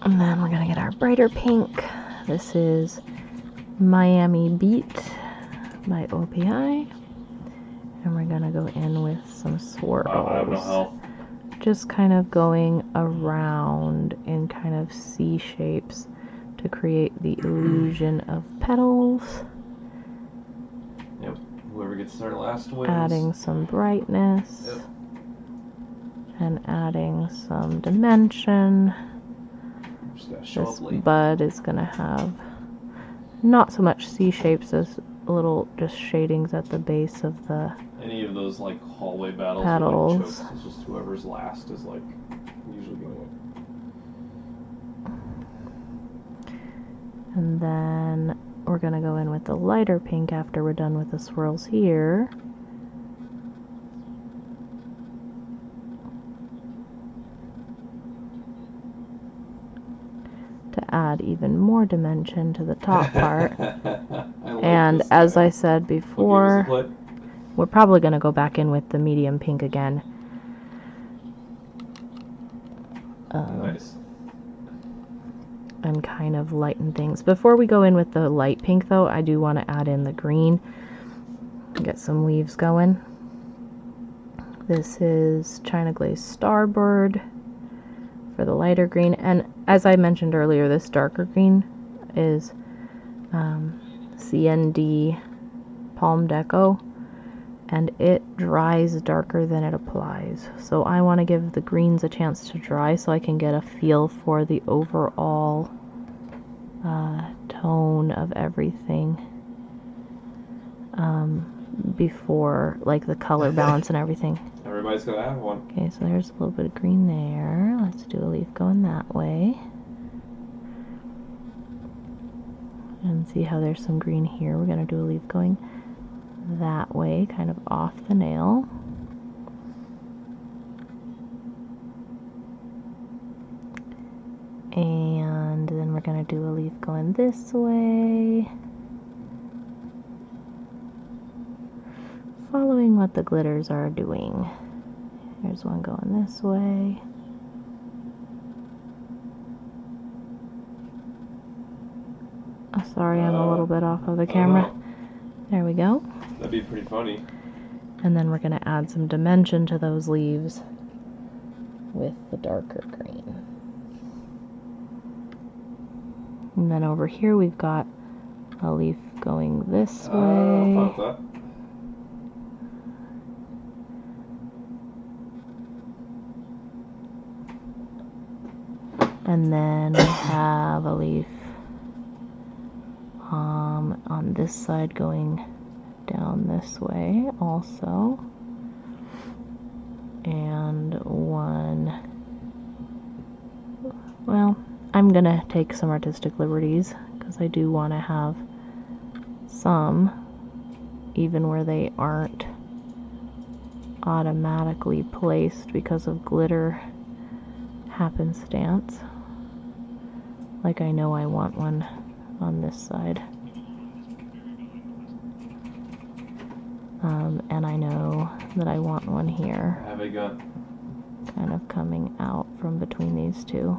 And then we're gonna get our brighter pink. This is Miami Beet by OPI. And we're gonna go in with some swirls. Wow, I have no health. Just kind of going around in kind of C shapes to create the illusion of petals. Yep. Whoever gets there last wins. Adding some brightness. Yep. And adding some dimension. Just gotta show This up late. bud is gonna have not so much C shapes as little just shadings at the base of the Any of those like hallway battles petals. or like chokes, it's just whoever's last is like usually gonna win. And then we're gonna go in with the lighter pink after we're done with the swirls here. To add even more dimension to the top part. And as I said before, we're probably going to go back in with the medium pink again. Nice. And kind of lighten things. Before we go in with the light pink though, I do want to add in the green. Get some leaves going. This is China Glaze Starboard for the lighter green. And as I mentioned earlier, this darker green is CND Palm Deco. and it dries darker than it applies. So I want to give the greens a chance to dry so I can get a feel for the overall tone of everything before, like the color balance and everything. Everybody's gonna have one. Okay, so there's a little bit of green there. Let's do a leaf going that way. And see how there's some green here. We're going to do a leaf going that way, kind of off the nail. And then we're going to do a leaf going this way. Following what the glitters are doing. There's one going this way. Oh, sorry, I'm a little bit off of the camera. There we go. That'd be pretty funny. And then we're going to add some dimension to those leaves with the darker green. And then over here we've got a leaf going this way. And then we have a leaf on this side going down this way also. And one, well, I'm gonna take some artistic liberties because I do want to have some even where they aren't automatically placed because of glitter happenstance. Like I know I want one on this side. And I know that I want one here. Have a gun. Kind of coming out from between these two.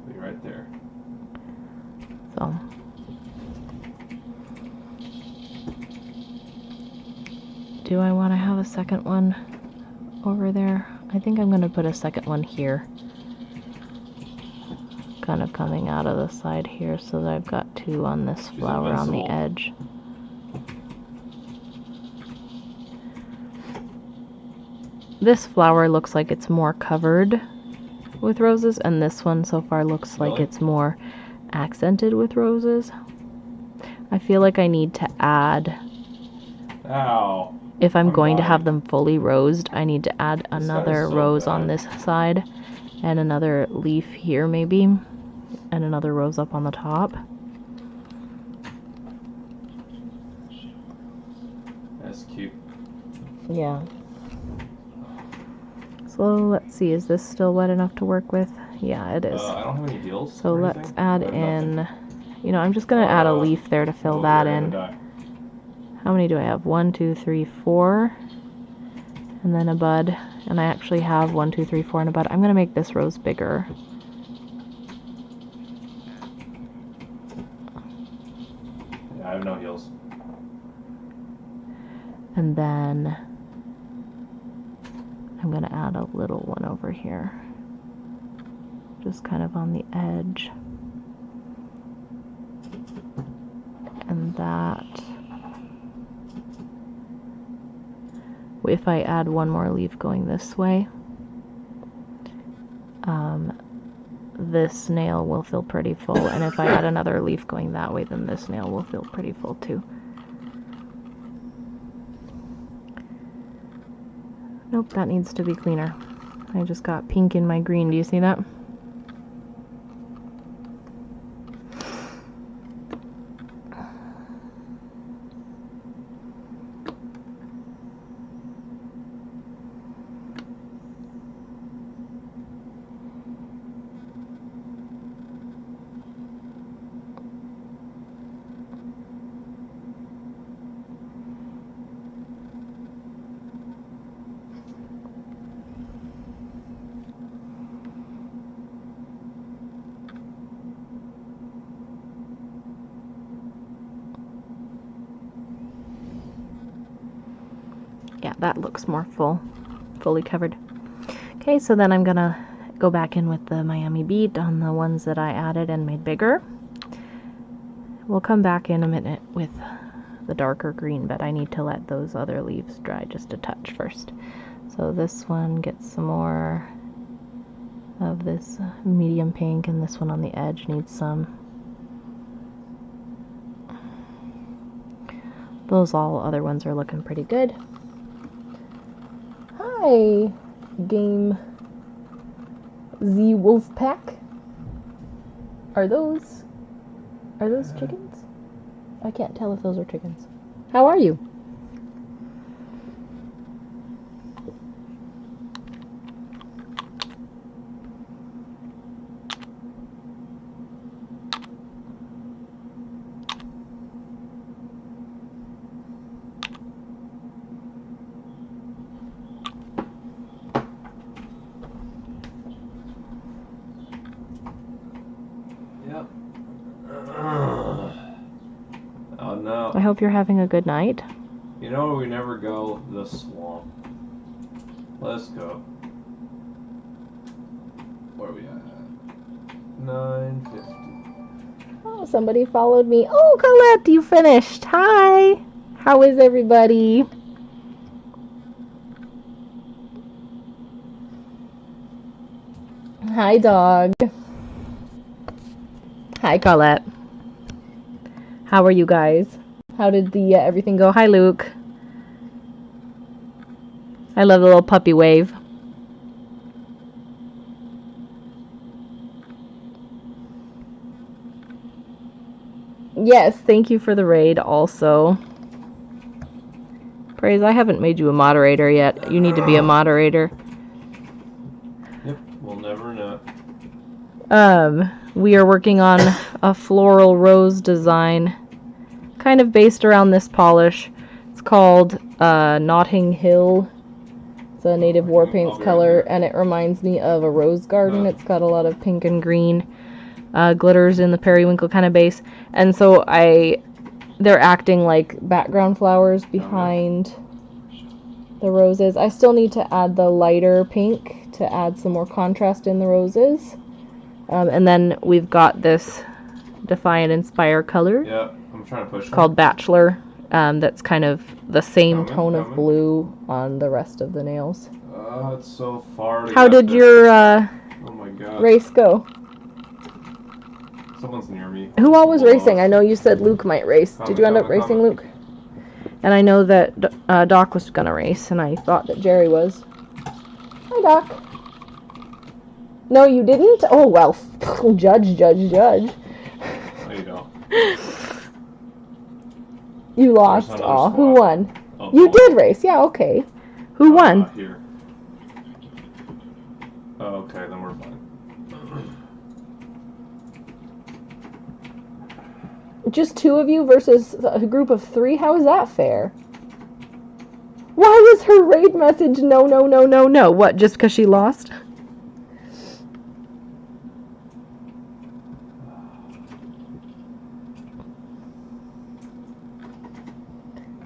Be right there. So. Do I want to have a second one over there? I think I'm going to put a second one here. Kind of coming out of the side here so that I've got two on this flower on the edge. This flower looks like it's more covered with roses, and this one so far looks like it's more accented with roses. I feel like I need to add, if I'm going to have them fully rosed, I need to add another rose on this side and another leaf here maybe, and another rose up on the top. That's cute. Yeah. So let's see, is this still wet enough to work with? Yeah, it is. I don't have any deals. So let's add in, you know, I'm just going to add a leaf there to fill that in. How many do I have? 1, 2, 3, 4. And then a bud. And I actually have 1, 2, 3, 4 and a bud. I'm going to make this rose bigger. Yeah, I have no heels. And then I'm going to add a little one over here. Just kind of on the edge. And that, if I add one more leaf going this way, this nail will feel pretty full. And if I add another leaf going that way, then this nail will feel pretty full too. Nope, that needs to be cleaner. I just got pink in my green. Do you see that? Yeah, that looks more fully covered. Okay, so then I'm gonna go back in with the Miami Beet on the ones that I added and made bigger. We'll come back in a minute with the darker green, but I need to let those other leaves dry just a touch first. So this one gets some more of this medium pink, and this one on the edge needs some. Those all other ones are looking pretty good. Hi, Game Z Wolf Pack. Are those chickens? I can't tell if those are chickens. How are you? Yep. Oh no. I hope you're having a good night. You know we never go? The swamp. Let's go. Where are we at? 9:50. Oh, somebody followed me. Oh, Colette, you finished. Hi. How is everybody? Hi, dog. Hi, Colette. How are you guys? How did the everything go? Hi, Luke. I love the little puppy wave. Yes, thank you for the raid also. Praise, I haven't made you a moderator yet. You need to be a moderator. Yep, we'll never know. We are working on a floral rose design, kind of based around this polish. It's called Notting Hill. It's a native war paints color, and it reminds me of a rose garden. It's got a lot of pink and green glitters in the periwinkle kind of base, and so they're acting like background flowers behind the roses. I still need to add the lighter pink to add some more contrast in the roses. And then we've got this Defy Inspire color. Yeah, I'm trying to push called Bachelor. That's kind of the same tone of blue on the rest of the nails. It's so far to How get did this. your Oh my god. race go? Someone's near me. Who all was racing? I know you said Luke might race. Did you end up racing, Luke? And I know that Doc was going to race, and I thought that Jerry was. Hi, Doc. No, you didn't? Oh, well, judge. No, you don't. You lost. Aw, who won? Oh, you did race. Yeah, okay. Who won? Here. Oh, okay, then we're fine. Just two of you versus a group of three? How is that fair? Why is her raid message no? What, just because she lost?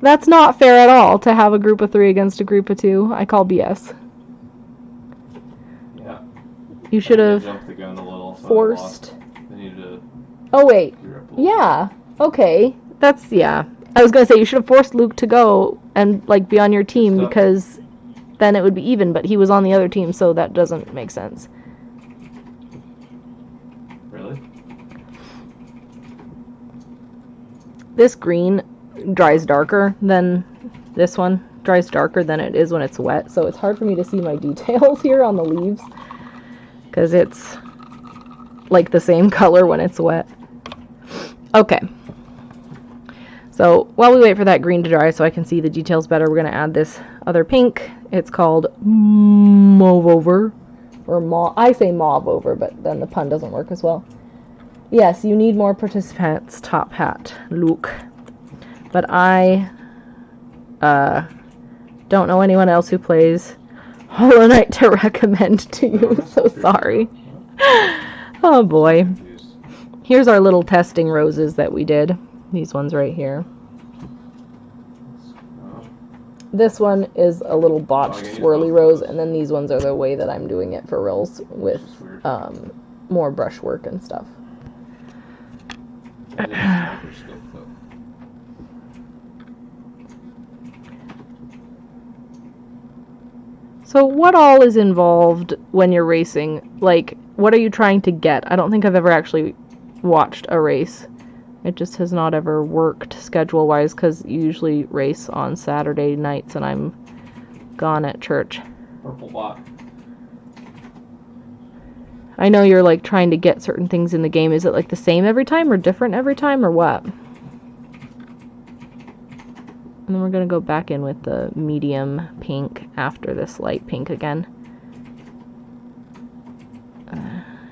That's not fair at all, to have a group of three against a group of two. I call BS. Yeah. You should have jumped the gun a little, so forced... I needed to... Oh, wait. Yeah. Okay. That's, yeah. I was going to say, you should have forced Luke to go and, like, be on your team, because then it would be even, but he was on the other team, so that doesn't make sense. Really? This green dries darker than this one. Dries darker than it is when it's wet, so it's hard for me to see my details here on the leaves, because it's like the same color when it's wet. Okay. So while we wait for that green to dry so I can see the details better, we're going to add this other pink. It's called Mauve Over. Or I say Mauve Over, but then the pun doesn't work as well. Yes, you need more participants, Top Hat, Luke. But I don't know anyone else who plays Hollow Knight to recommend to you, so sorry. Oh boy. Here's our little testing roses that we did. These ones right here. This one is a little botched swirly rose, and then these ones are the way that I'm doing it for reals with more brushwork and stuff. So what all is involved when you're racing? Like, what are you trying to get? I don't think I've ever actually watched a race. It just has not ever worked schedule-wise because you usually race on Saturday nights and I'm gone at church. Purple bot. I know you're like trying to get certain things in the game. Is it like the same every time or different every time or what? And then we're going to go back in with the medium pink after this light pink again.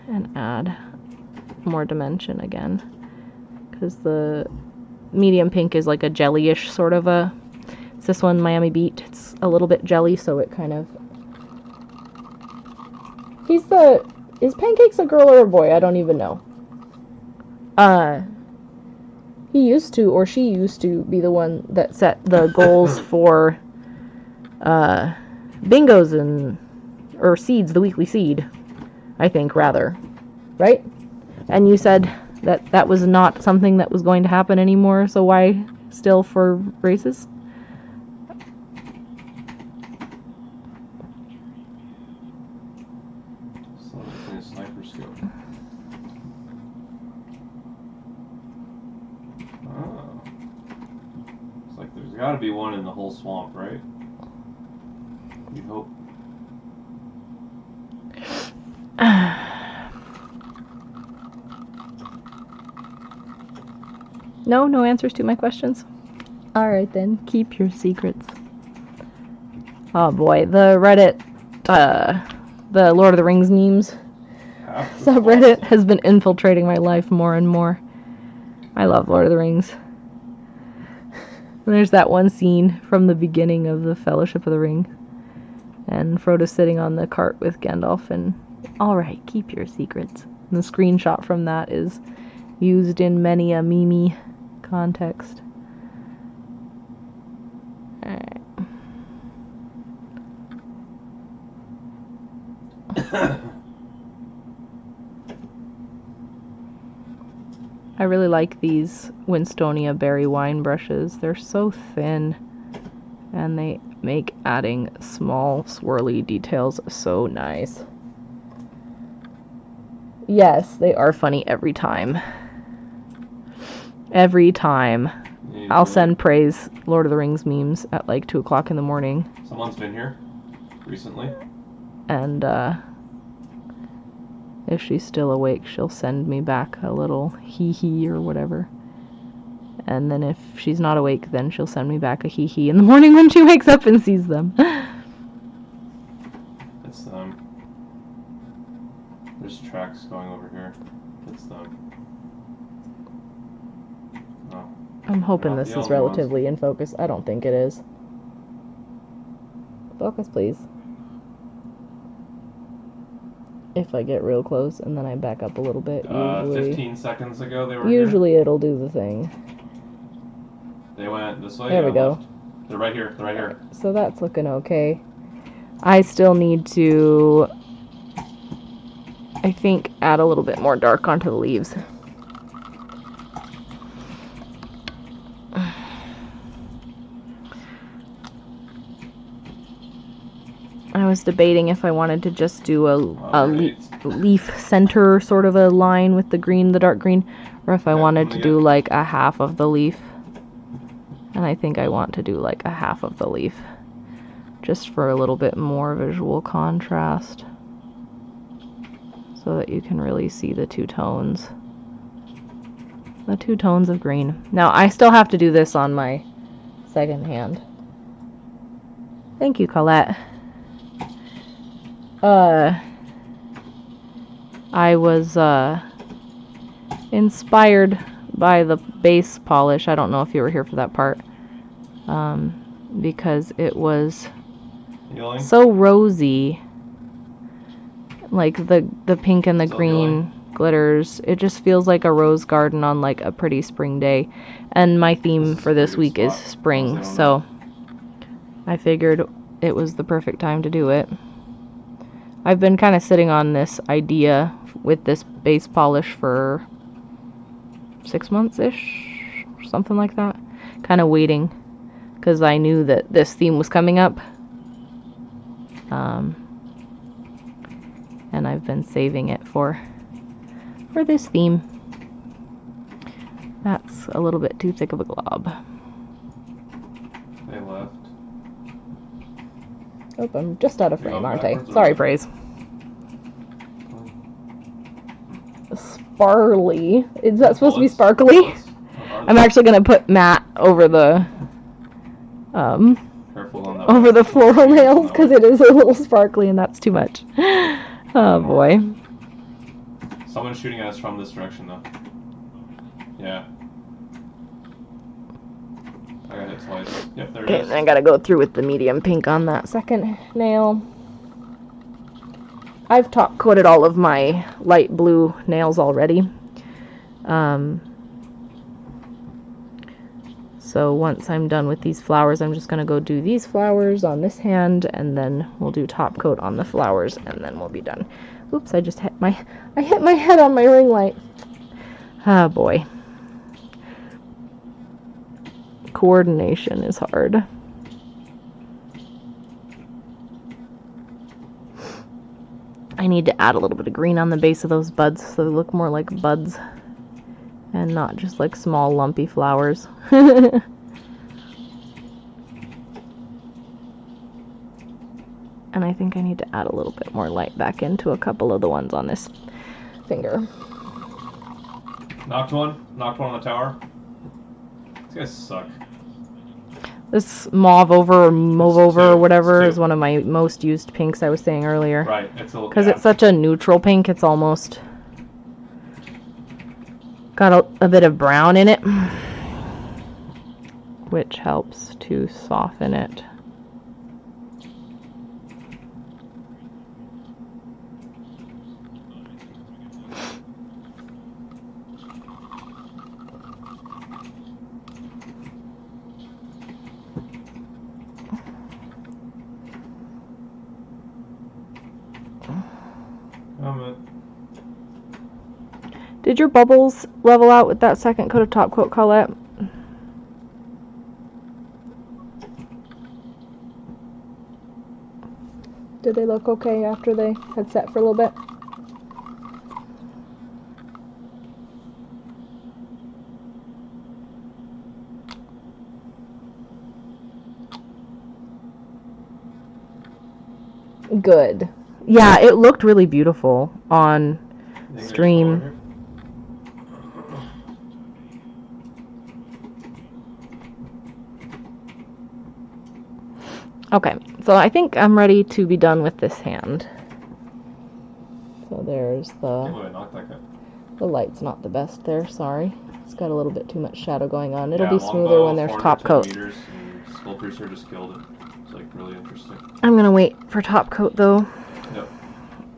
And add more dimension again. Because the medium pink is like a jellyish sort of a... It's this one, Miami Beet. It's a little bit jelly, so it kind of... Is Pancake's a girl or a boy? I don't even know. He used to, or she used to, be the one that set the goals for bingos or seeds, the weekly seed, I think, rather. Right? And you said that was not something that was going to happen anymore, so why still for races? Sniper scope. Oh. It's like there's got to be one in the whole swamp, right? You hope. No answers to my questions. Alright then, keep your secrets. Oh boy, the Reddit, the Lord of the Rings memes subreddit has been infiltrating my life more and more. I love Lord of the Rings. And there's that one scene from the beginning of the Fellowship of the Ring. And Frodo's sitting on the cart with Gandalf and, alright, keep your secrets. And the screenshot from that is used in many a meme context. Alright. I really like these Winstonia berry wine brushes. They're so thin and they make adding small swirly details so nice. Yes, they are funny every time. Every time. I'll send praise Lord of the Rings memes at like 2 o'clock in the morning. Someone's been here recently. And if she's still awake, she'll send me back a little hee-hee or whatever. And then if she's not awake, then she'll send me back a hee-hee in the morning when she wakes up and sees them. It's them. There's tracks going over here. It's them. Oh. I'm hoping this is relatively in focus. I don't think it is. Focus, please. If I get real close and then I back up a little bit, usually... 15 seconds ago they were Usually it'll do the thing. They went this way. There we go. Left. They're right here. They're right here. So that's looking okay. I still need to, I think, add a little bit more dark onto the leaves. I was debating if I wanted to just do a leaf center sort of a line with the green, the dark green, or if I wanted to do like a half of the leaf. And I think I want to do like a half of the leaf, just for a little bit more visual contrast, so that you can really see the two tones. The two tones of green. Now, I still have to do this on my second hand. Thank you, Colette. I was inspired by the base polish. I don't know if you were here for that part, because it was so rosy, like the pink and the green glitters. It just feels like a rose garden on like a pretty spring day, and my theme for this week is spring, so I figured it was the perfect time to do it. I've been kind of sitting on this idea with this base polish for 6 months-ish, or something like that. Kind of waiting, because I knew that this theme was coming up. And I've been saving it for this theme. That's a little bit too thick of a glob. They left. Oh, I'm just out of frame, aren't I? backwards or Sorry, what? Praise. Sparkly. Is that supposed to be sparkly? Bullets? Oh, I'm actually gonna put matte over the Careful on that over one. the floral nails because No. it is a little sparkly and that's too much. Oh boy. Someone's shooting at us from this direction though. Yeah. I got hit twice. Yep, there it Okay, is. I gotta go through with the medium pink on that second nail. I've top coated all of my light blue nails already. So once I'm done with these flowers, I'm just gonna go do these flowers on this hand, and then we'll do top coat on the flowers, and then we'll be done. Oops, I hit my head on my ring light. Ah, boy. Coordination is hard. I need to add a little bit of green on the base of those buds so they look more like buds and not just like small lumpy flowers. And I think I need to add a little bit more light back into a couple of the ones on this finger. Knocked one on the tower. These guys suck. This Mauve Over or Mauve It's Over two. or whatever It's is two. one of my most used pinks I was saying earlier. Right, it's a little. Because yeah. it's such a neutral pink, it's almost got a bit of brown in it, which helps to soften it. Did your bubbles level out with that second coat of top coat, Colette? Did they look okay after they had set for a little bit? Good. Yeah, it looked really beautiful on stream. Okay, so I think I'm ready to be done with this hand. So there's the light's not the best there, sorry. It's got a little bit too much shadow going on. It'll be smoother when there's top coat. Skull Piercer just killed it. It's like really interesting. I'm gonna wait for top coat though. Yep.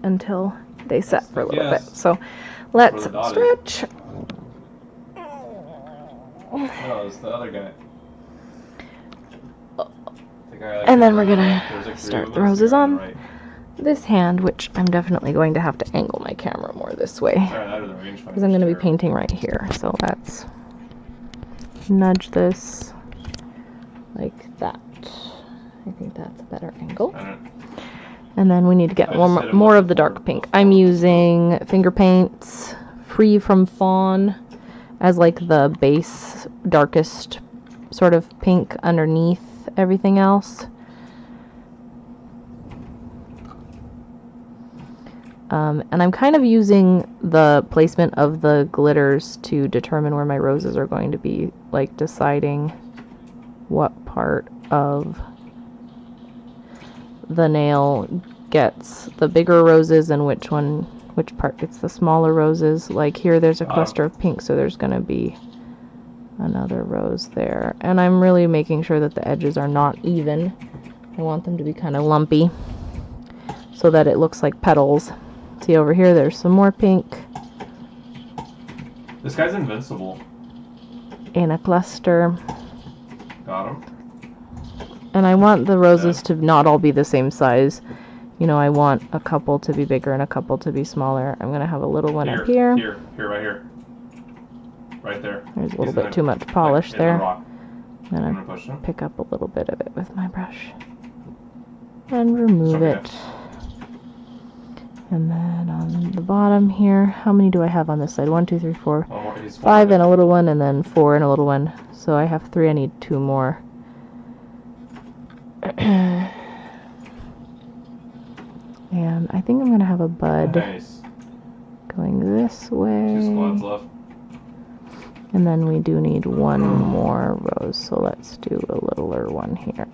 Until they set for a little bit. Yes. So let's For the stretch. No, it's the other guy. And then we're gonna start the roses on this hand, which I'm definitely going to have to angle my camera more this way because I'm going to be painting right here. So let's nudge this like that. I think that's a better angle. And then we need to get more of the dark pink. I'm using finger paints free from Fawn as like the base darkest sort of pink underneath everything else. And I'm kind of using the placement of the glitters to determine where my roses are going to be, like deciding what part of the nail gets the bigger roses and which part gets the smaller roses. Like here there's a cluster of pink, so there's going to be another rose there. And I'm really making sure that the edges are not even. I want them to be kind of lumpy so that it looks like petals. See over here, there's some more pink. This guy's invincible. In a cluster. Got him. And I want the roses to not all be the same size. You know, I want a couple to be bigger and a couple to be smaller. I'm going to have a little one up here. Right here. Right there. There's a little bit too much polish there. The And I pick up a little bit of it with my brush. and remove Okay. it. And then on the bottom here, how many do I have on this side? 1, 2, 3, 4, Oh, he's 5 and a little one, and then 4 and a little one. So I have 3, I need 2 more. And I think I'm going to have a bud Nice. going this way. 2 squads left. And then we do need 1 more rose, so let's do a littler one here.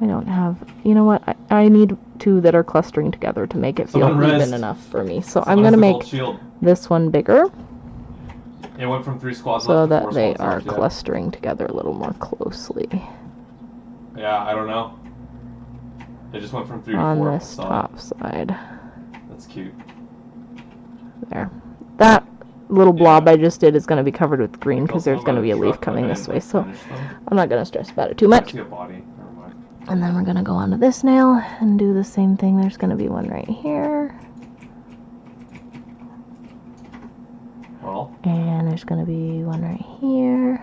I don't have, you know what, I need 2 that are clustering together to make it feel Someone even rezzed. enough for me. So Someone I'm has going to the make gold shield. this one bigger It went from 3 squads so left to that 4 they squads are left, yeah. clustering together a little more closely Yeah, I don't know. It just went from 3 to 4. on I this saw it. top side. That's cute. There. That little blob Yeah. I just did is going to be covered with green I because killed there's going to be a someone leaf by the truck, coming but I this didn't way, so finish them. I'm not going to stress about it too I much. see a body. Never mind. And then we're going to go on to this nail and do the same thing. There's going to be one right here. Well, And there's going to be one right here.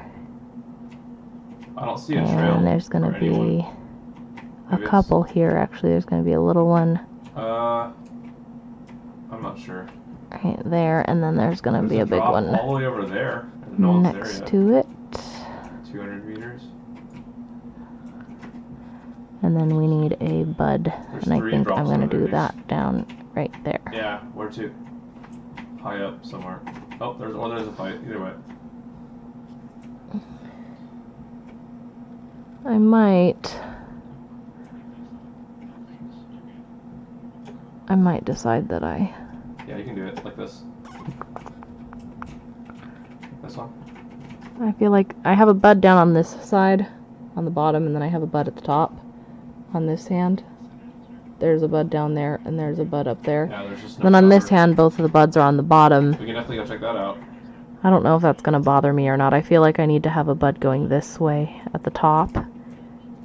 I don't see a trail. And there's going for to be anyone. a Maybe it's- couple here, actually. There's going to be a little one I'm not sure. right there. And then there's going to There's be a big drop one all the way over there, and no one's there next yet. to it. 200 meters. And then we need a bud. There's And I 3 think drops I'm going to over do there. that down right there. Yeah, where to? High up somewhere. Oh, there's a fight. Either way. I might decide that I... Yeah, you can do it like this. This one. I feel like I have a bud down on this side, on the bottom, and then I have a bud at the top on this hand. There's a bud down there, and there's a bud up there. Yeah, there's just no Then on this cover. hand, both of the buds are on the bottom. We can definitely go check that out. I don't know if that's going to bother me or not. I feel like I need to have a bud going this way at the top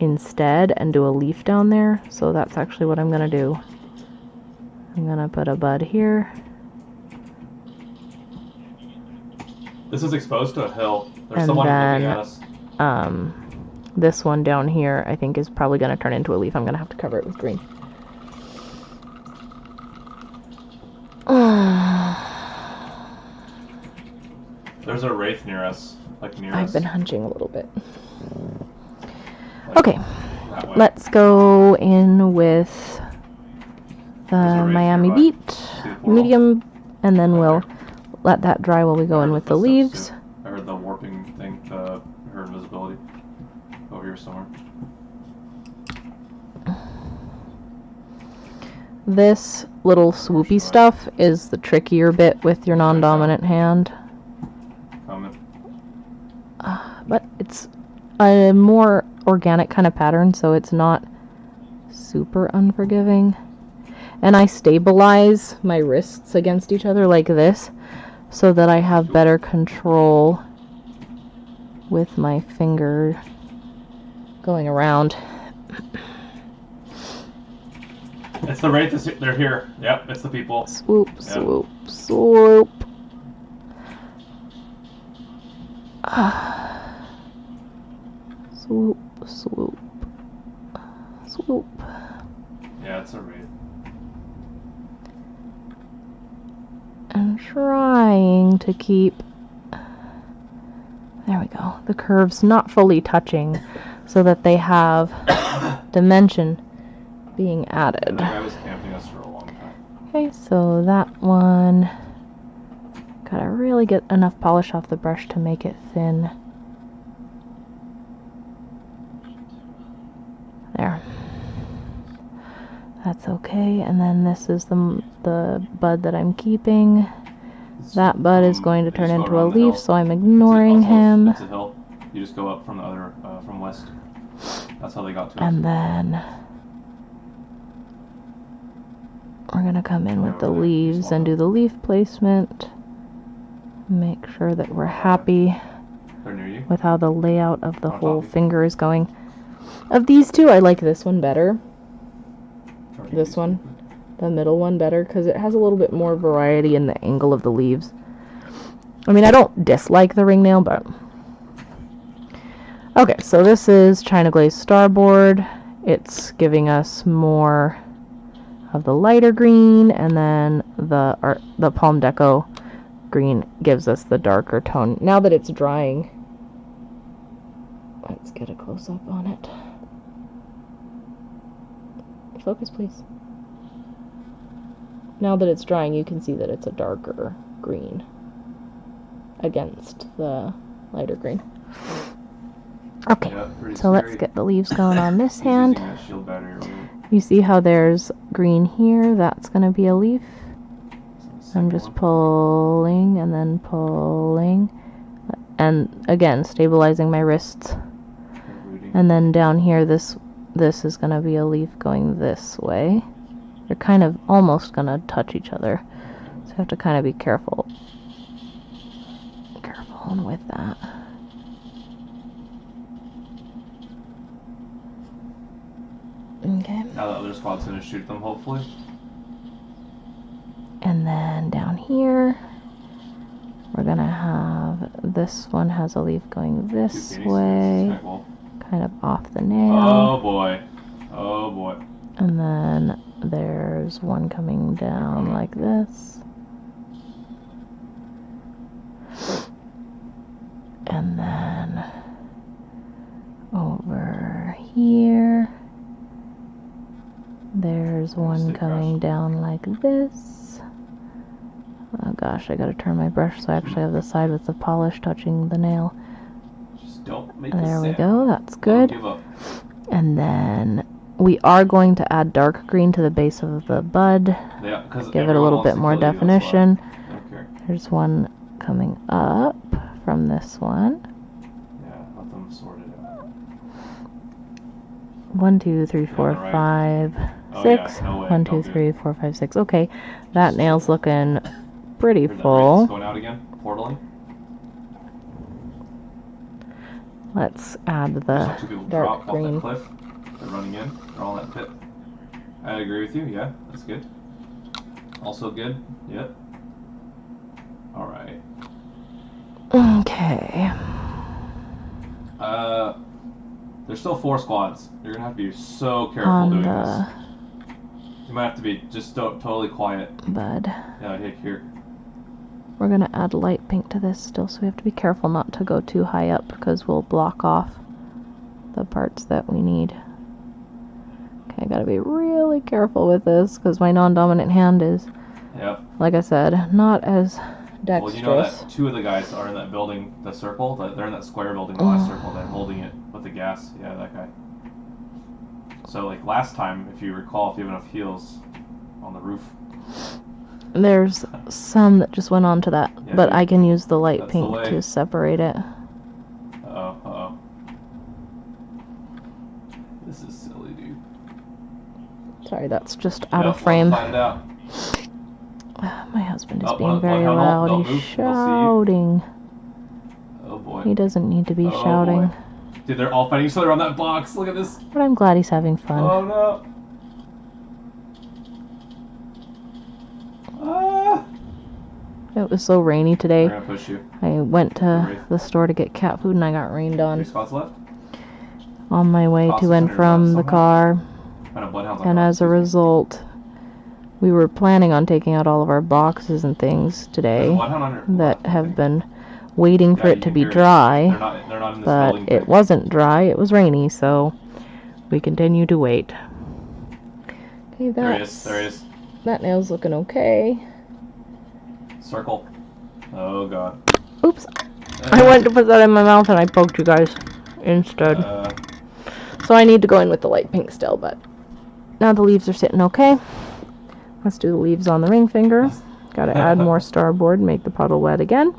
instead and do a leaf down there. So that's actually what I'm going to do. I'm going to put a bud here. This is exposed to a hill. There's And someone then, looking at us. This one down here I think is probably going to turn into a leaf. I'm going to have to cover it with green. There's a wraith near us. Like near us. I've been hunching a little bit. Like, Okay, that way. let's go in with the There's a wraith Miami nearby. Beet, See the portal? medium, and then Right we'll there. let that dry while we go I in heard with the footsteps, leaves. too. I heard the warping thing, her invisibility. Over here somewhere. This little swoopy stuff is the trickier bit with your non-dominant hand, Coming. but it's a more organic kind of pattern, so it's not super unforgiving. And I stabilize my wrists against each other like this so that I have better control with my finger going around. It's the wraith. They're here. Yep, it's the people. Swoop, Yeah. swoop, swoop. Swoop, swoop, swoop. Yeah, it's a wraith. And trying to keep, there we go, the curves not fully touching so that they have dimension being Yeah, added. that guy was camping us for a long time. Okay, so that one, gotta really get enough polish off the brush to make it thin. There. That's okay, and then this is the bud that I'm keeping. That bud is going to You turn just go into a around the leaf, hill. so I'm ignoring Also, him. It's a hill. You just go up from the other, from west. That's how they got to us. And then we're gonna come in with the Over there. leaves Just and walk do up. the leaf placement. Make sure that we're happy They're near you. with how the layout of the On whole top of you. finger is going. Of these two, I like this one better. This one, the middle one, better because it has a little bit more variety in the angle of the leaves. I mean, I don't dislike the ring nail, but Okay, so this is China Glaze Starboard. It's giving us more of the lighter green, and then the Palm Deco green gives us the darker tone. Now that it's drying, let's get a close-up on it. Focus, please. Now that it's drying, you can see that it's a darker green against the lighter green. Okay, Yeah, so let's get the leaves going on this hand. Using that shield battery. You see how there's green here? That's going to be a leaf. I'm just pulling and then pulling. And again, stabilizing my wrists. And then down here, this is going to be a leaf going this way. They're kind of almost going to touch each other. So you have to kind of be careful. Careful with that. Okay. Now the other spot's going to shoot them, hopefully. And then down here, we're going to have, this one has a leaf going this way, kind of off the nail. Oh boy. Oh boy. And then there's one coming down like this. And then over here, there's one coming down like this. Oh gosh, I gotta turn my brush so I actually have the side with the polish touching the nail. Just don't make There we go, that's good. Don't give up. And then we are going to add dark green to the base of the bud. Yeah, give it a little bit more definition. Okay. There's one coming up from this one. Yeah, let them sort it out. 1, 2, 3, 4, right. 5, Oh, 6. yeah, no way. 1, 2, Don't do 3, 4, 5, 6. Okay, that nail's looking pretty Here's that full. going out again, portaling. Let's add Just the let two people dark drop off green. that cliff. They're running in. They're all in that pit. I agree with you. Yeah, that's good. Also good. Yep. All right. Okay. There's still 4 squads. You're gonna have to be so careful On doing the this. You might have to be just totally quiet. bud. Yeah, here. We're gonna add light pink to this still, so we have to be careful not to go too high up because we'll block off the parts that we need. Okay, I gotta be really careful with this because my non-dominant hand is, Yep. like I said, not as dexterous. Well, you know that 2 of the guys are in that building, the circle. They're in that square building, the last circle. They're holding it with the gas. Yeah, that guy. So, like last time, if you recall, if you have enough heals on the roof. There's some that just went onto that, Yeah, but I can use the light that's the pink way. to separate it. Uh-oh. This is silly, dude. Sorry, that's just out Yep, of frame. Find it out. My husband is Oh, being one very helmet, loud. don't He's move, they'll see you. shouting. Oh boy. He doesn't need to be Oh, shouting. boy. Dude, they're all fighting each other on that box. Look at this. But I'm glad he's having fun. Oh no. Ah. It was so rainy today. We're gonna push you. I went to the store to get cat food and I got rained 3 on spots left. on my way Cost to and $100 from the somehow. car. I know bloodhounds are And not, as a excuse me. result, we were planning on taking out all of our boxes and things There's a today bloodhound on your that left, I have think. been waiting for Yeah, it you to can be hear it. dry. They're not in this But building. it wasn't dry, it was rainy, so we continue to wait. Okay, There he is. There he is. that nail's looking okay. Circle. Oh god. Oops, I went to put that in my mouth and I poked you guys instead. So I need to go in with the light pink still, but now the leaves are sitting okay. Let's do the leaves on the ring finger. Gotta add more Starboard, make the puddle wet again.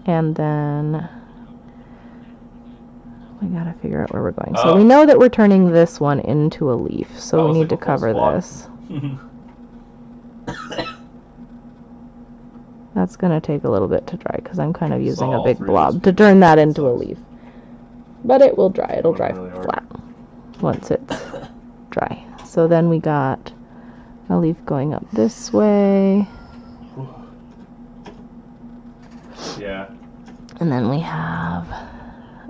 And then we gotta figure out where we're going. So we know that we're turning this one into a leaf, so we need to cover this. That's gonna take a little bit to dry because I'm kind of using a big blob to turn that into a leaf. But it will dry. It'll dry flat once it's dry. So then we got a leaf going up this way. Yeah. And then we have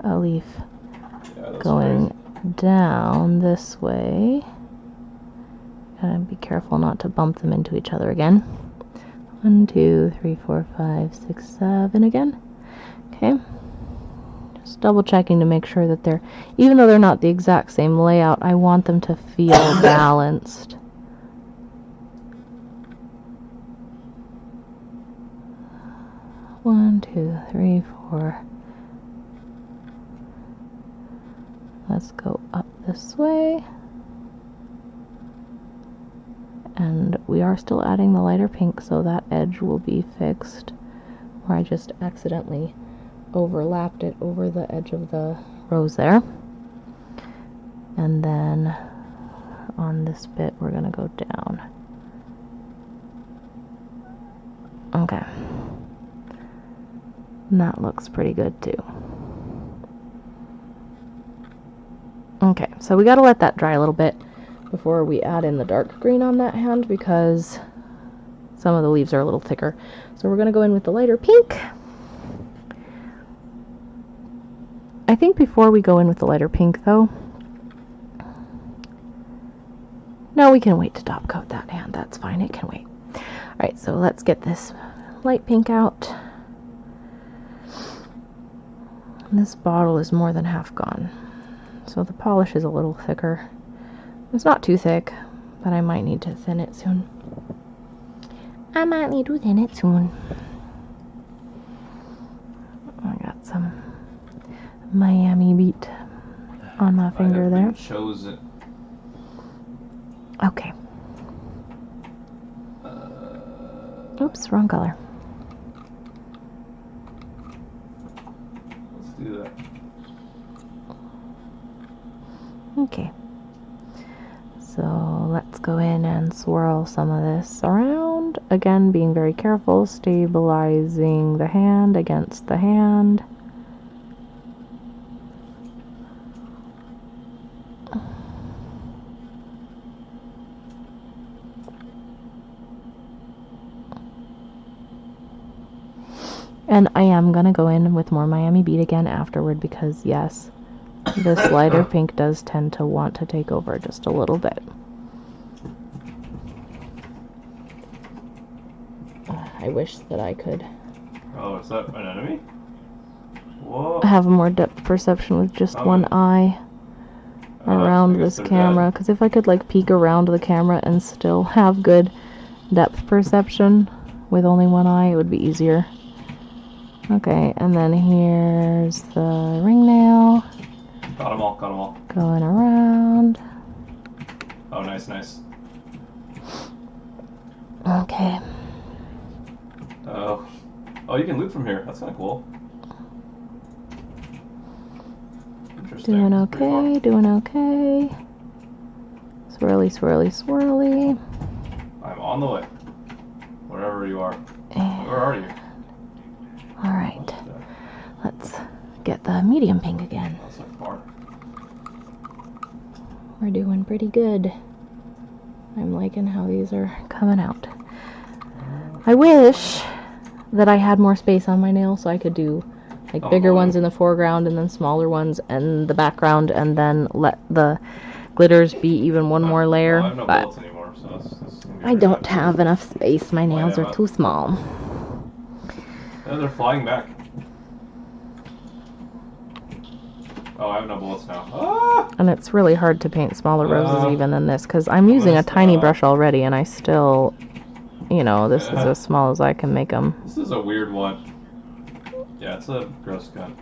a leaf Yeah, that's going crazy. down this way. Gotta be careful not to bump them into each other again. 1, 2, 3, 4, 5, 6, 7 again. Okay. Just double checking to make sure that they're, even though they're not the exact same layout, I want them to feel balanced. One, 2, 3, 4. Let's go up this way. And we are still adding the lighter pink, so that edge will be fixed. Or I just accidentally overlapped it over the edge of the rose there. And then on this bit, we're gonna go down. Okay. And that looks pretty good too. Okay, so we gotta let that dry a little bit before we add in the dark green on that hand, because some of the leaves are a little thicker. So we're going to go in with the lighter pink. I think before we go in with the lighter pink though, no, we can wait to top coat that hand. That's fine, it can wait. Alright, so let's get this light pink out. This bottle is more than half gone, so the polish is a little thicker. It's not too thick, but I might need to thin it soon. I got some Miami Beet on my finger there. Chose it. Okay. Oops, wrong color. Let's do that. Okay. So let's go in and swirl some of this around. Again, being very careful, stabilizing the hand against the hand. And I am going to go in with more Miami Beet again afterward because, yes, this lighter pink does tend to want to take over just a little bit. I wish that I could Oh, is that an enemy? Whoa. have more depth perception with just one eye around this camera. Because if I could like peek around the camera and still have good depth perception with only one eye, it would be easier. Okay, and then here's the ring nail. Got them all, got them all. Going around. Oh, nice, nice. Okay. Oh, you can loop from here. That's kind of cool. Interesting. Doing okay, doing okay. Swirly, swirly, swirly. I'm on the way. Wherever you are. Where are you? Alright. Let's get the medium pink again. That's like far. We're doing pretty good. I'm liking how these are coming out. I wish that I had more space on my nail so I could do like bigger ones in the foreground and then smaller ones in the background and then let the glitters be even one more layer. Well, I have no but bullets anymore, so that's I don't have enough space. My nails are too small. Yeah, they're flying back. Oh, I have no bullets now. Ah! And it's really hard to paint smaller roses even than this because I'm using a tiny brush already and I still, you know, this is as small as I can make them. This is a weird one. Yeah, it's a gross gun.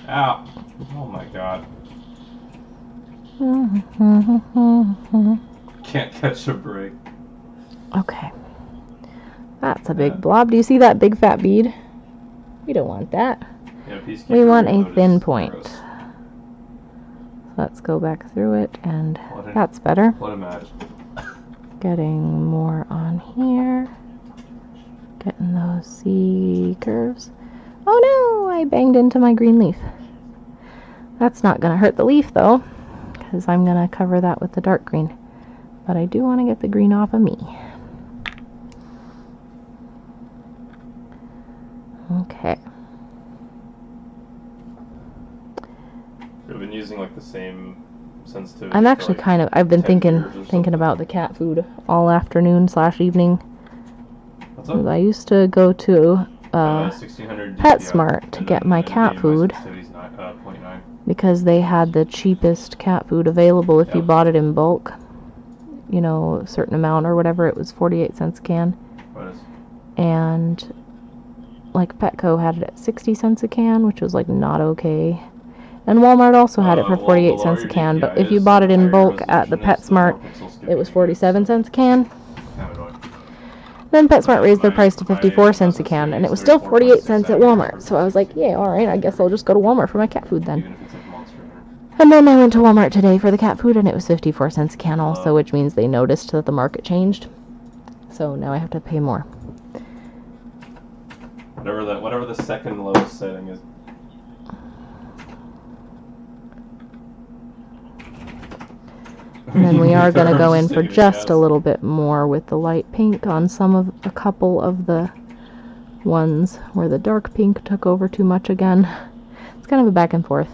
Ow! Oh my god. Can't catch a break. Okay. That's a big blob. Do you see that big fat bead? We don't want that. Yeah, we want a thin point. So let's go back through it, and that's better. What a magic. Getting more on here. Getting those C curves. Oh no! I banged into my green leaf. That's not going to hurt the leaf though, because I'm going to cover that with the dark green. but I do want to get the green off of me. Okay. You've been using like the same sensitivity. I'm actually for, like, I've been 10 years or thinking something. about the cat food all afternoon / evening. What's up? I used to go to 1600 PetSmart to and get then my in cat game, food. My sensitivity's 0.9. Because they had the cheapest cat food available if you Yep. bought it in bulk. You know, a certain amount or whatever. It was 48 cents a can. What is? And like Petco had it at 60 cents a can, which was like not okay. And Walmart also had it for 48 cents a can, but if you bought it in bulk at the PetSmart, it was 47 cents a can. Then PetSmart raised their price to 54 cents a can, and it was still 48 cents at Walmart. So I was like, yeah, alright, I guess I'll just go to Walmart for my cat food then. Even if it's like Monster Energy. And then I went to Walmart today for the cat food, and it was 54 cents a can also, which means they noticed that the market changed. So now I have to pay more. Whatever the second lowest setting is. And then we are going to go in for Taking a just guess. a little bit more with the light pink on a couple of the ones where the dark pink took over too much again. It's kind of a back and forth.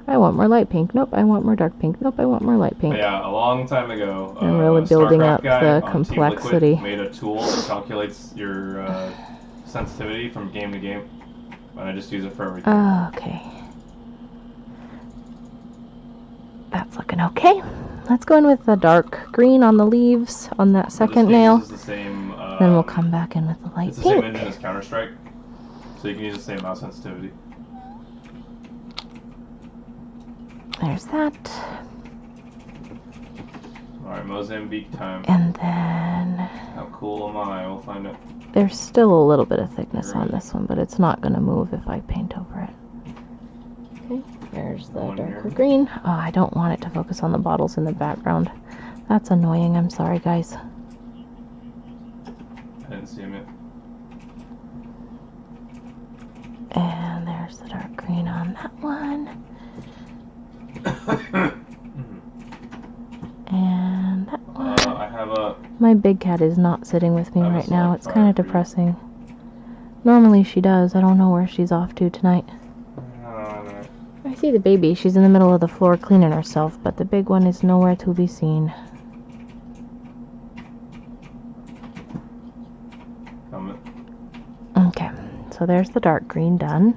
I want more light pink. Nope, I want more dark pink. Nope, I want more light pink. But yeah, a long time ago, And really building StarCraft up guy the on Team complexity. Liquid made a tool that calculates your sensitivity from game to game, and I just use it for everything. Okay. That's looking okay. Let's go in with the dark green on the leaves on that second This nail. uses the same, Then we'll come back in with the light it's the same pink. engine as Counter-Strike, so you can use the same mouse sensitivity. There's that. Alright, Mozambique time. And then How cool am I? We'll find out. there's still a little bit of thickness on this one, but it's not going to move if I paint over it. Okay, there's the One darker here. green. Oh, I don't want it to focus on the bottles in the background. That's annoying. I'm sorry, guys. I didn't see him yet. And there's the dark green on that one. And that one. I have a... My big cat is not sitting with me I have a right now. select It's fire kind of for you. depressing. Normally she does. I don't know where she's off to tonight. I see the baby. She's in the middle of the floor cleaning herself, but the big one is nowhere to be seen. Okay, so there's the dark green done.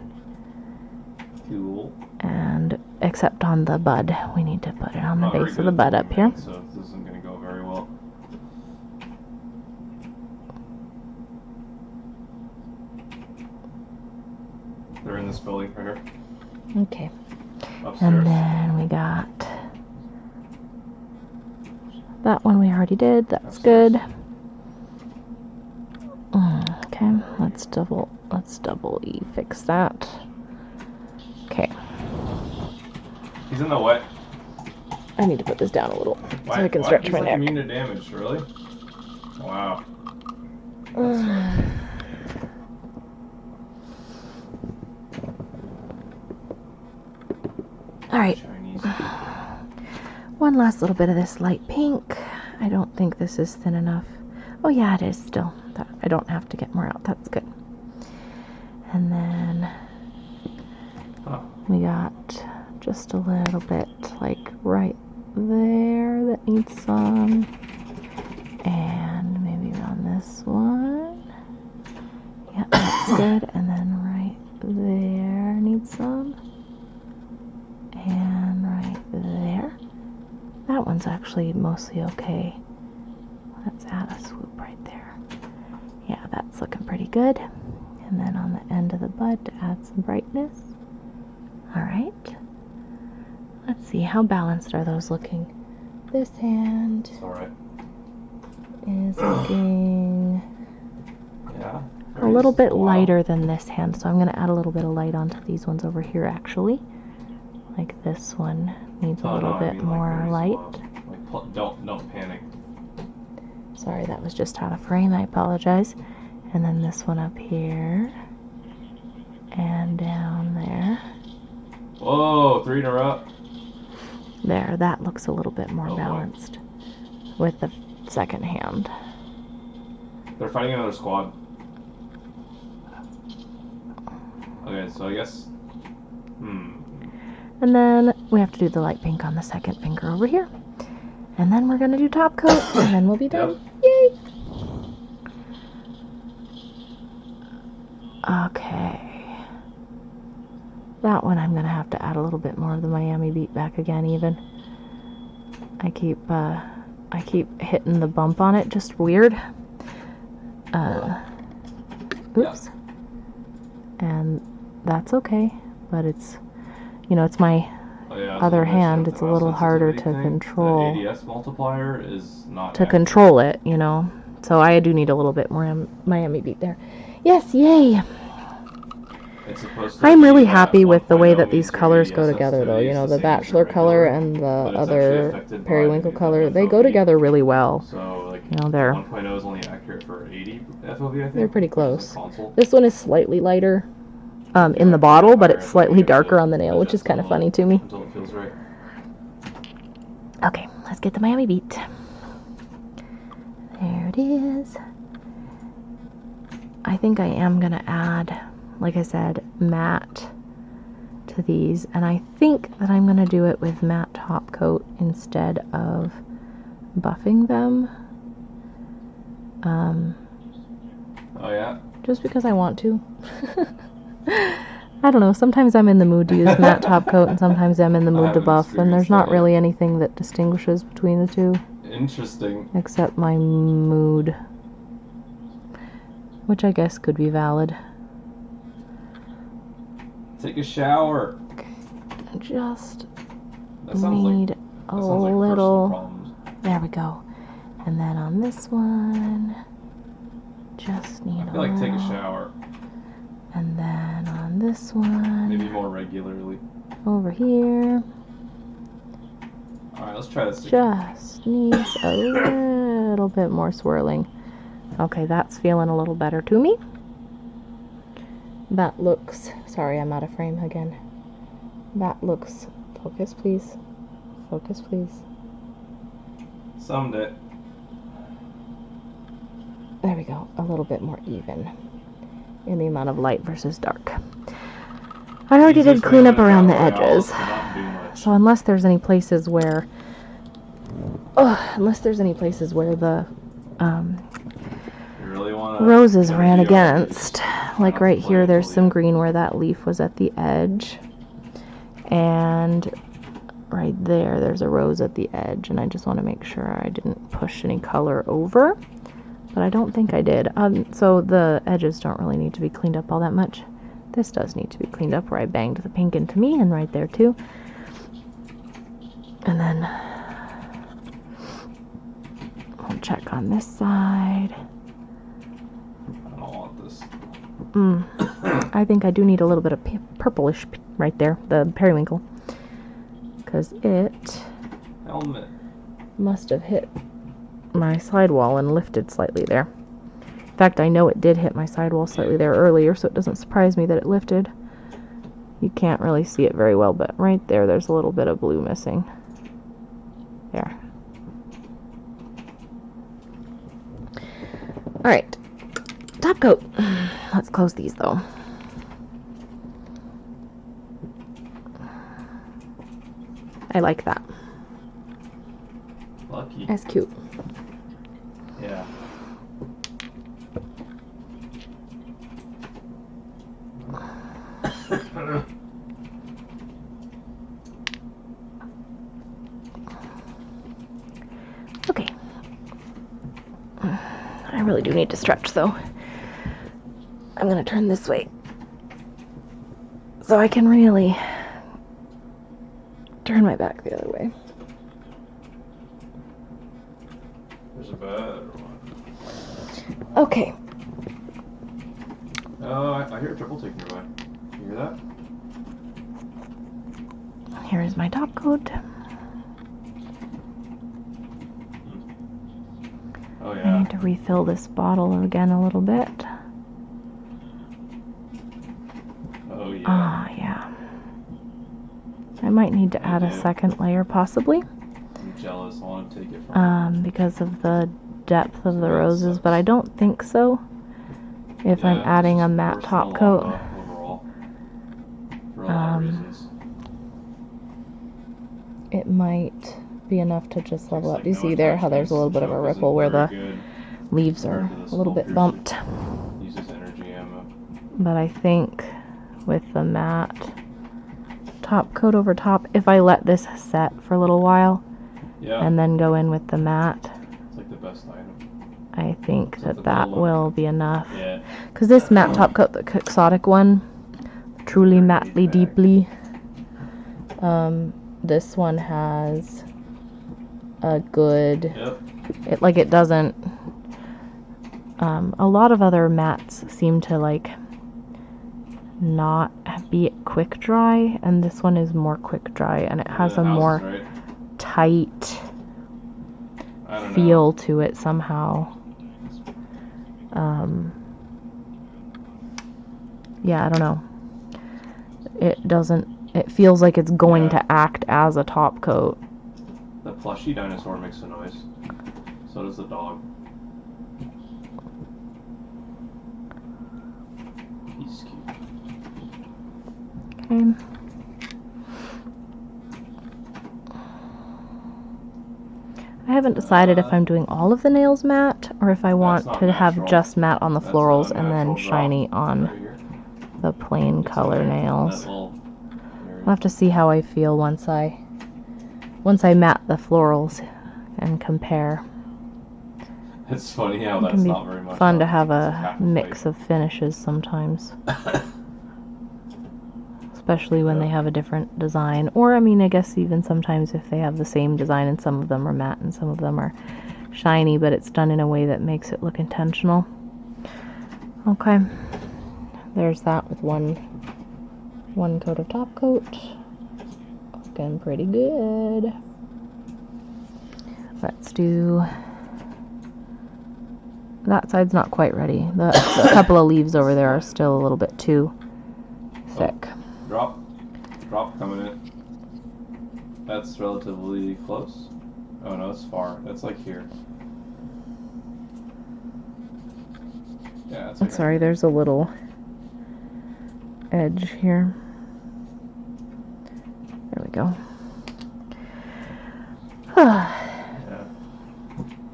Cool. And except on the bud, we need to put it on the Not very base of good the at bud the up here. moment, so this isn't going to go very well. They're in this building right here. Okay, Upstairs. and then we got that one we already did. That's Upstairs. good. Okay, let's double E fix that. Okay, He's in the wet. I need to put this down a little so I can Why? stretch He's my like neck. immune to damage, really? Wow. Alright, Chinese. one last little bit of this light pink. I don't think this is thin enough. Oh yeah, it is still. I don't have to get more out. That's good. And then we got just a little bit like right there that needs some. And maybe around this one. Yeah, that's good. And then right there needs some. And right there. That one's actually mostly okay. Let's add a swoop right there. Yeah, that's looking pretty good. And then on the end of the bud to add some brightness. Alright. Let's see, how balanced are those looking? This hand It's alright. is looking Yeah. a little bit lighter than this hand, so I'm going to add a little bit of light onto these ones over here actually. Like this one needs a little bit more light. Like, don't panic. Sorry, that was just out of frame. I apologize. And then this one up here. And down there. Whoa, 3 in a row. There, that looks a little bit more Oh, boy. balanced. with the second hand. They're fighting another squad. Okay, so I guess... And then we have to do the light pink on the second finger over here. And then we're going to do top coat, and then we'll be done. Yep. Yay! Okay. That one I'm going to have to add a little bit more of the Miami Beet back again even. I keep hitting the bump on it, just weird. Oops. And that's okay, but it's, you know, it's my other hand. It's a little harder to control. The ADS multiplier is not to control it, you know. So I do need a little bit more Miami Beet there. Yes, yay! It's supposed to I'm really happy with the way that these colors go together, though. You know, the Bachelor color and the other periwinkle color, they go together really well. So, like, you know, they're 1.0 is only accurate for 80 FOV, I think. They're pretty close. This one is slightly lighter in the bottle, but it's slightly darker on the nail, which is kind of funny to me. Until it feels right. Okay, let's get the Miami Beet. There it is. I think I am going to add, like I said, matte to these, and I think that I'm going to do it with matte top coat instead of buffing them. Oh yeah? Just because I want to. I don't know, sometimes I'm in the mood to use matte top coat and sometimes I'm in the mood to buff, and there's not really anything that distinguishes between the two. Interesting. Except my mood. Which I guess could be valid. Take a shower. Just That need a little. Problems. There we go. And then on this one, just need I feel like take a shower. And then on this one, maybe more regularly. Over here. Alright, let's try this again. Just needs a little bit more swirling. Okay, that's feeling a little better to me. That looks, sorry, I'm out of frame again. That looks, focus please. Focus please. Summed it. There we go, a little bit more even in the amount of light versus dark. I already did clean up around the edges. So unless there's any places where, the roses ran against, like right here there's some green where that leaf was at the edge, and right there's a rose at the edge, and I just want to make sure I didn't push any color over, but I don't think I did. So the edges don't really need to be cleaned up all that much. This does need to be cleaned up where I banged the pink into me, and right there too. And then I'll check on this side. I don't want this. I think I do need a little bit of purplish right there, the periwinkle, because it must have hit my sidewall and lifted slightly there. In fact, I know it did hit my sidewall slightly there earlier, so it doesn't surprise me that it lifted. You can't really see it very well, but right there, there's a little bit of blue missing. There. Alright. Top coat. Let's close these, though. I like that. Lucky. That's cute. Yeah. Okay. I really do need to stretch, though. I'm going to turn this way so I can really turn my back the other way. There's a better one. Okay. Oh, I hear a triple take nearby. You hear that? Here is my top coat. Oh yeah. I need to refill this bottle again a little bit. Oh yeah. Ah, yeah. I might need to add a second layer, possibly. jealous. I want to take it from you. because of the depth of the That roses, but sucks. I don't think so. If I'm Yeah, adding it's a just matte top personal coat. overall. For a lot of reasons. It might be enough to just level Looks up. like Do you no see there how there's a little attachments. bit of a Choke isn't ripple where very the good leaves are compared to the a little bit smoke bumped? piercer. Uses energy ammo. But I think with the matte top coat over top, if I let this set for a little while Yeah, and then go in with the matte, it's like the best item. I think Is that the that gold one? will be enough. Yeah. Because this matte top coat, the Quixotic one, Truly Very Mattely laid back. Deeply, this one has a good, Yep. it doesn't, a lot of other mattes seem to like not be quick dry, and this one is more quick dry, and it has The a houses, more right? tight I don't feel know. to it somehow. Yeah, I don't know. It feels like it's going Yeah. to act as a top coat. The plushy dinosaur makes a noise. So does the dog. He's cute. Okay. I haven't decided if I'm doing all of the nails matte or if I want not to have natural. just matte on the That's florals a and then natural drop shiny on right here. the plain It's color okay. nails. That little area. I'll have to see how I feel once I matte the florals and compare. It's funny how It that's can be not very much. fun to off. have It's a half mix of finishes sometimes, plate. especially when they have a different design. Or, I mean, I guess even sometimes if they have the same design and some of them are matte and some of them are shiny, but it's done in a way that makes it look intentional. Okay, there's that with one coat of top coat. Looking pretty good. Let's do... That side's not quite ready. The couple of leaves over there are still a little bit too thick. Drop coming in. That's relatively close. Oh no, it's far. That's like here. Yeah, it's like Sorry, there's a little edge here. There we go. Yeah.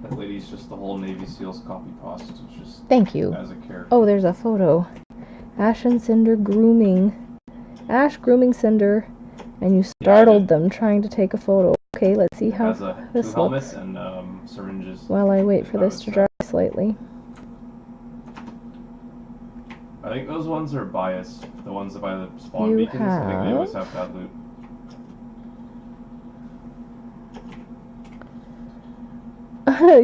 That lady's just the whole Navy SEALs copy pasta. It's just Thank you. as a character. Oh, there's a photo. Ash and Cinder grooming. Ash grooming Cinder, and you startled them trying to take a photo. Okay, let's see how It has this two helmets looks. and syringes. While I wait for this to dry slightly. I think those ones are biased. The ones by the spawn You beacons. I think they always have- have bad loot.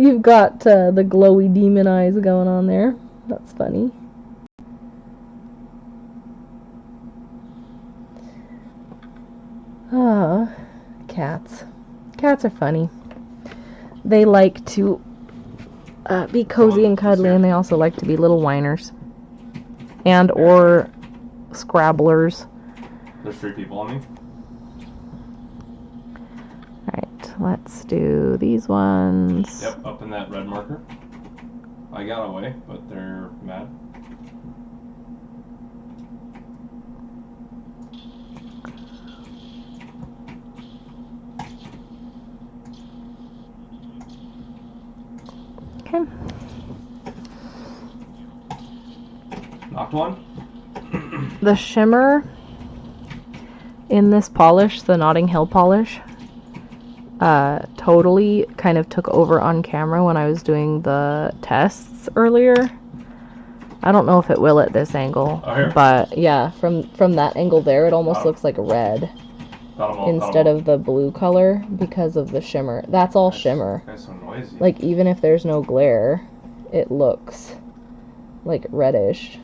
You've got the glowy demon eyes going on there. That's funny. Ah, cats. Cats are funny. They like to be cozy and cuddly, and they also like to be little whiners. And or scrabblers. There's 3 people on me. Alright, let's do these ones. Yep, up in that red marker. I got away, but they're mad. Okay. Knocked one. The shimmer in this polish, the Notting Hill polish, totally kind of took over on camera when I was doing the tests earlier. I don't know if it will at this angle, but yeah, from that angle there, it almost looks like red instead of the blue color because of the shimmer. That's all shimmer. That's so noisy. Like, even if there's no glare, it looks like reddish.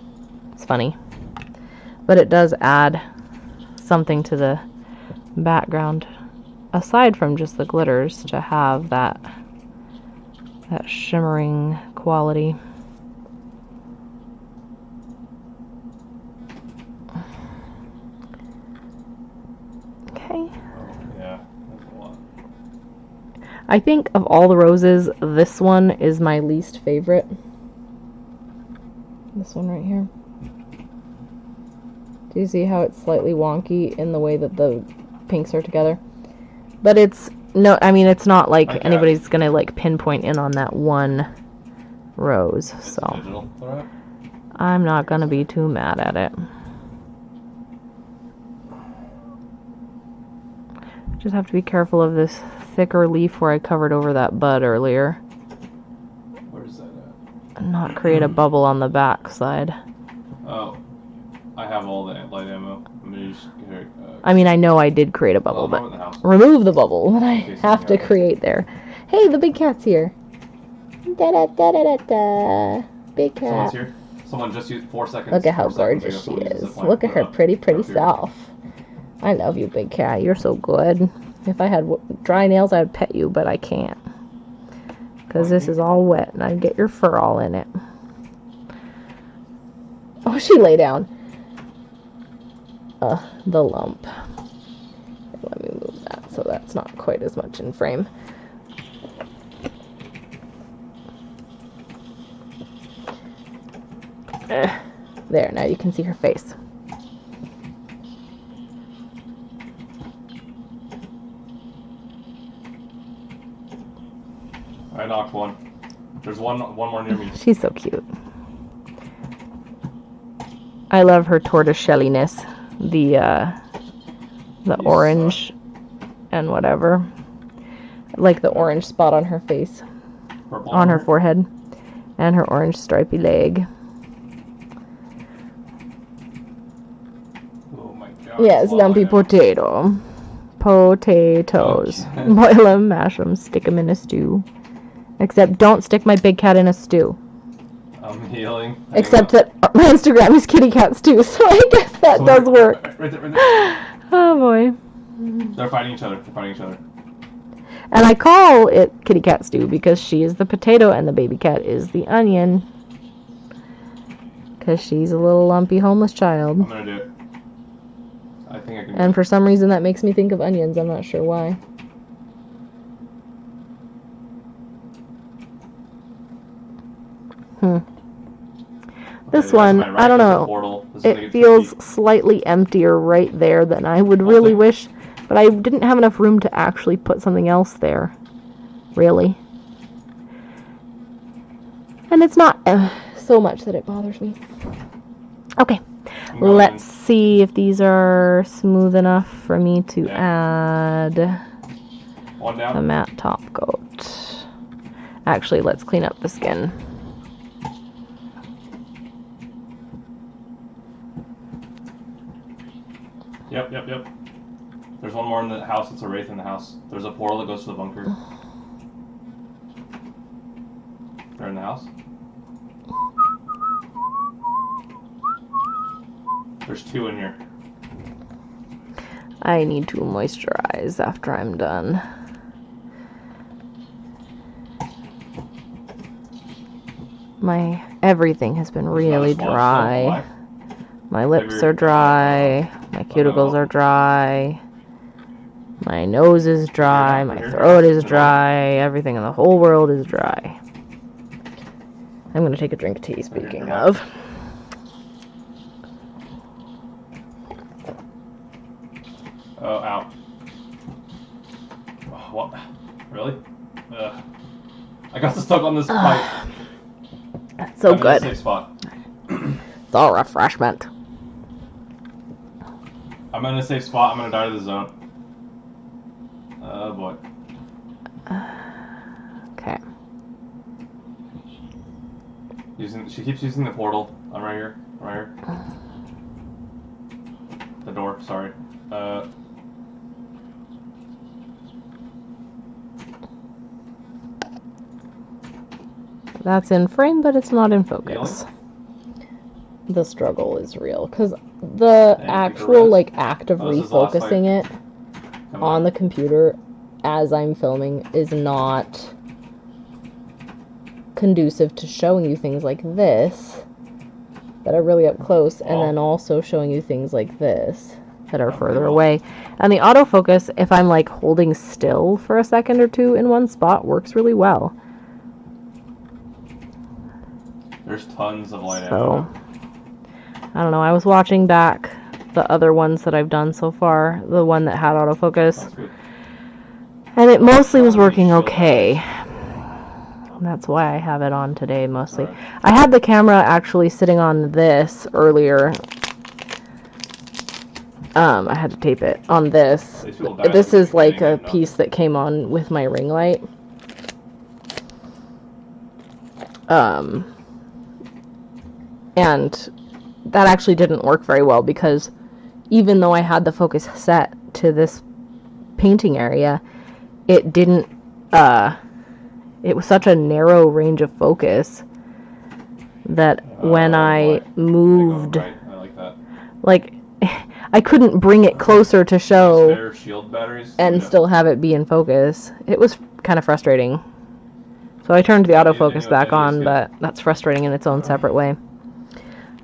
It's funny. But it does add something to the background, aside from just the glitters, to have that shimmering quality. Okay. Oh, yeah, that's a lot. I think of all the roses, this one is my least favorite. This one right here. Do you see how it's slightly wonky in the way that the pinks are together? But it's, no, I mean, it's not like anybody's going to like pinpoint in on that one rose, so I'm not going to be too mad at it. Just have to be careful of this thicker leaf where I covered over that bud earlier. Where's that at? And not create a bubble on the back side. Oh, I have all the light ammo. I'm gonna just I mean, I know I did create a bubble, but remove the bubble that I have to create there. Hey, the big cat's here. Da da da da da da. Big cat. Someone's here. Someone just used 4 seconds. Look at how gorgeous she is. Look at her pretty self. I love you, big cat. You're so good. If I had dry nails, I would pet you, but I can't. Because this is all wet, and I'd get your fur all in it. Oh, she lay down. The lump. Let me move that so that's not quite as much in frame. There, now you can see her face. I knocked one. There's one more near me. She's so cute. I love her tortoise-shelliness. The orange and whatever. Like the orange spot on her face. Purple on her forehead. And her orange stripy leg. Oh my god. Yes, lumpy potato. Potatoes. Oh, boil them, mash them, stick them in a stew. Except don't stick my big cat in a stew. I'm healing. Except that my Instagram is kitty cat stew, so I guess that does work. Right there. Oh boy. They're fighting each other. And I call it kitty cat stew because she is the potato and the baby cat is the onion. Because she's a little lumpy homeless child. I'm gonna do it. I think I can. And for some reason that makes me think of onions. I'm not sure why. This one, I don't know. It feels slightly emptier right there than I would really wish, but I didn't have enough room to actually put something else there. Really. And it's not so much that it bothers me. Okay. Let's see if these are smooth enough for me to add the matte top coat. Actually, let's clean up the skin. Yep. There's one more in the house. It's a wraith in the house. There's a portal that goes to the bunker. They're in the house. There's 2 in here. I need to moisturize after I'm done. My everything has been really dry. My lips are dry. My cuticles are dry. My nose is dry. My throat is dry. Everything in the whole world is dry. I'm going to take a drink of tea, speaking of. Oh, ow. What? Really? I got stuck on this pipe. That's so good. Safe spot. It's all refreshment. I'm in a safe spot. I'm gonna die to the zone. Oh boy. Okay. She keeps using the portal. I'm right here. The door. Sorry. That's in frame, but it's not in focus. The struggle is real because the actual act of refocusing it on the computer as I'm filming is not conducive to showing you things like this that are really up close, and then also showing you things like this that are further away. And the autofocus, if I'm like holding still for a second or two in one spot, works really well. There's tons of light So, I don't know, I was watching back the other ones that I've done so far, the one that had autofocus, That's good. and it mostly was working okay. That's why I have it on today mostly. Right. I had the camera actually sitting on this earlier. I had to tape it on this. This is like a piece that came on with my ring light. And that actually didn't work very well because even though I had the focus set to this painting area, it didn't, it was such a narrow range of focus that when I moved, Right. I like that. like, I couldn't bring it closer to show Spare shield batteries and still have it be in focus. It was kind of frustrating. So I turned the autofocus back on, but that's frustrating in its own separate way.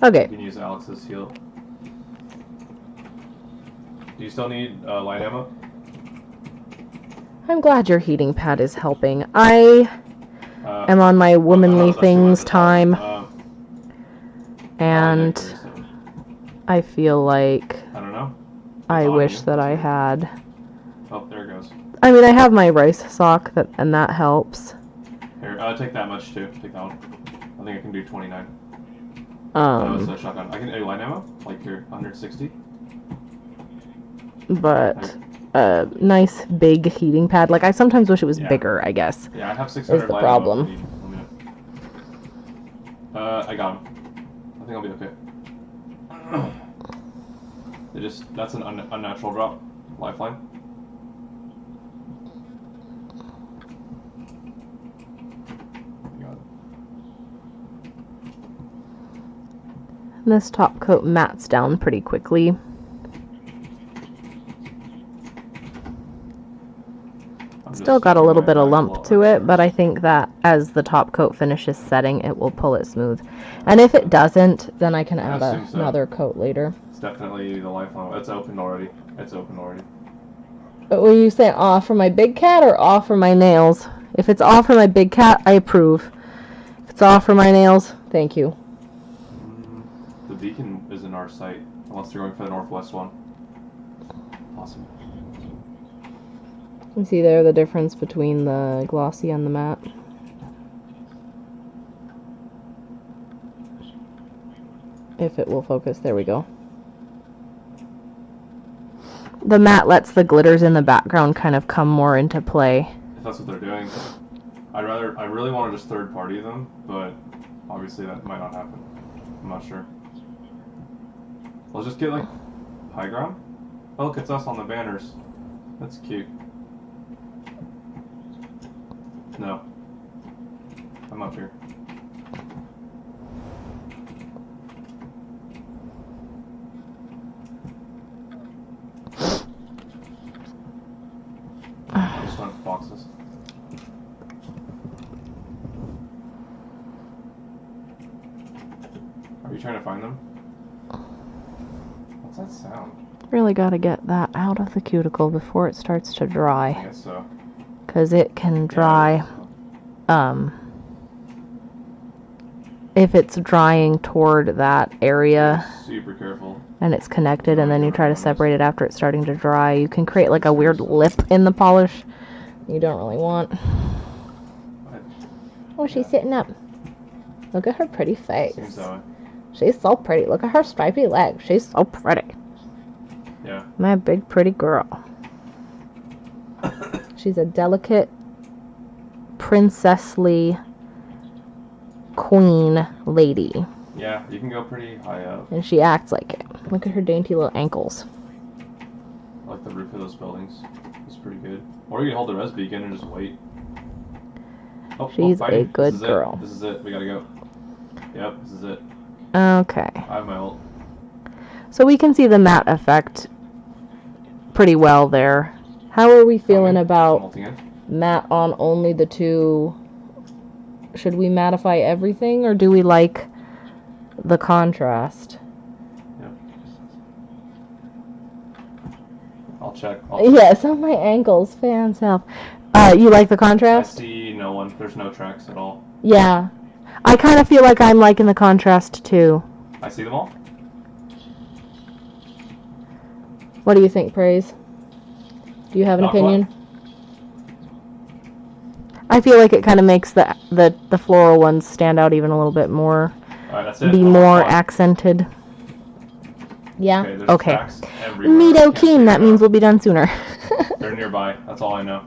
Okay. You can use Alex's heal. Do you still need light ammo? I'm glad your heating pad is helping. I am on my womanly things time, and I feel like I don't know. I wish that I had. Oh, there it goes. I mean, I have my rice sock, and that helps. Here, take that much too. Take that one. I think I can do 29. That was a shotgun. I can do light ammo, like here, 160. But a nice big heating pad. Like, I sometimes wish it was bigger, I guess. Yeah, I have 600 is the light problem. Ammo. I got him. I think I'll be okay. That's an unnatural drop. Lifeline. This top coat mattes down pretty quickly. Still got a little bit of lump to it, but I think that as the top coat finishes setting, it will pull it smooth. And if it doesn't, then I can add another coat later. It's definitely the lifeline. It's open already. It's open already. But will you say off for my big cat or off for my nails? If it's off for my big cat, I approve. If it's off for my nails, thank you. The beacon is in our sight, unless you're going for the northwest one. Awesome. You see there the difference between the glossy and the matte? If it will focus, there we go. The matte lets the glitters in the background kind of come more into play. If that's what they're doing, I really want to just third party them, but obviously that might not happen. I'm not sure. Let's just get like high ground. Oh, look, it's us on the banners. That's cute. No. I'm up here. I just want boxes. Are you trying to find them? What's that sound? Really gotta get that out of the cuticle before it starts to dry. I guess so. Because it can dry, if it's drying toward that area Super careful. and it's connected and then you try to separate it after it's starting to dry, you can create like a weird lip in the polish you don't really want. Oh, she's sitting up. Look at her pretty face. Seems that way. She's so pretty. Look at her stripy legs. She's so pretty. Yeah. My big pretty girl. She's a delicate, princessly queen lady. Yeah, you can go pretty high up. And she acts like it. Look at her dainty little ankles. I like the roof of those buildings. It's pretty good. Or you can hold the res beacon and just wait. Oh, she's a good girl. This is it. We gotta go. Yep, this is it. Okay. I have my ult. So we can see the matte effect pretty well there. How are we feeling about matte on only the two? Should we mattify everything, or do we like the contrast? Yep. check. Yes, on my ankles. Fan self. You like the I contrast? see no one. There's no tracks at all. Yeah. I kind of feel like I'm liking the contrast too. I see them all. What do you think, Praise? Do you have an Not opinion? I feel like it kind of makes the floral ones stand out even a little bit more. Alright, that's it. Be more accented. Yeah? Okay. There's Okay. tracks everywhere. Neato keen. That means we'll be done sooner. They're nearby. That's all I know.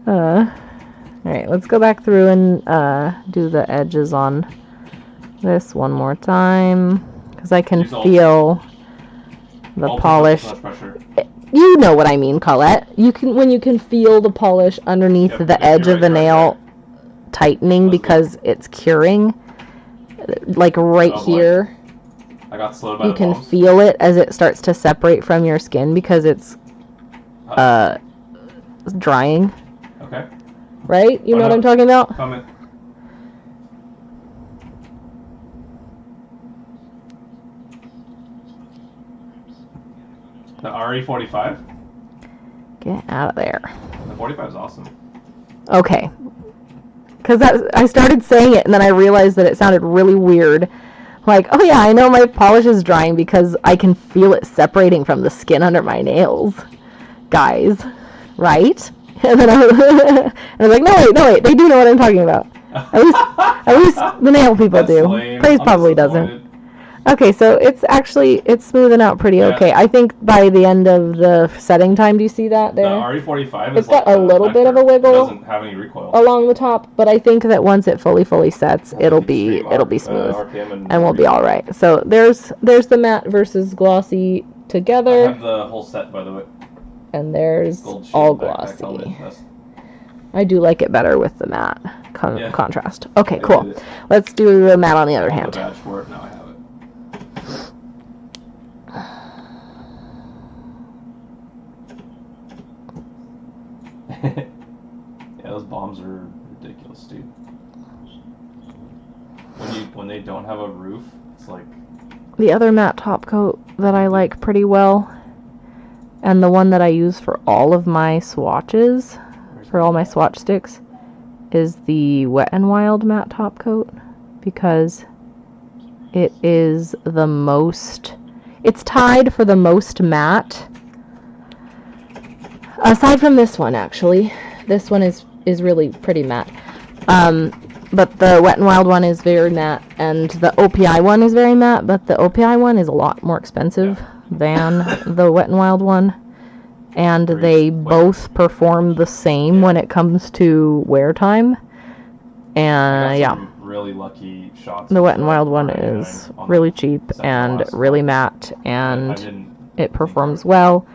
Alright, let's go back through and do the edges on this one more time. Because I can feel the polish. You know what I mean, Colette. When you can feel the polish underneath the edge of the nail tightening because it's curing. Like right here. I got slowed by you the can bombs. feel it as it starts to separate from your skin because it's drying. Okay. Right? You know what I'm talking about? Comment. The RE45? Get out of there. The 45 is awesome. Okay. Because I started saying it and then I realized that it sounded really weird. Like, oh yeah, I know my polish is drying because I can feel it separating from the skin under my nails. Guys. Right? And then I was like, no wait, they do know what I'm talking about. At least the nail people do. Lame. Praise probably doesn't. Okay, so it's smoothing out pretty okay. I think by the end of the setting time, do you see that there? The RE45 it's got a little bit of a wiggle. It doesn't have any recoil along the top, but I think that once it fully sets, it'll be smooth, and we'll be all right. So there's the matte versus glossy together. I have the whole set, by the way. And there's all glossy. I do like it better with the matte contrast. Okay, cool. Let's do the matte on the other hand. The badge for it. Now I have it. Yeah, those bombs are ridiculous, dude. When they don't have a roof, it's like the other matte top coat that I like pretty well, and the one that I use for all of my swatches, for all my swatch sticks, is the Wet n Wild matte top coat because it is the most. It's tied for the most matte. Aside from this one, actually. This one is really pretty matte. But the Wet n Wild one is very matte, and the OPI one is very matte, but the OPI one is a lot more expensive than the Wet n Wild one. And they both perform the same when it comes to wear time. And yeah. Really lucky shots. The Wet n Wild one is really cheap and really matte, and it performs well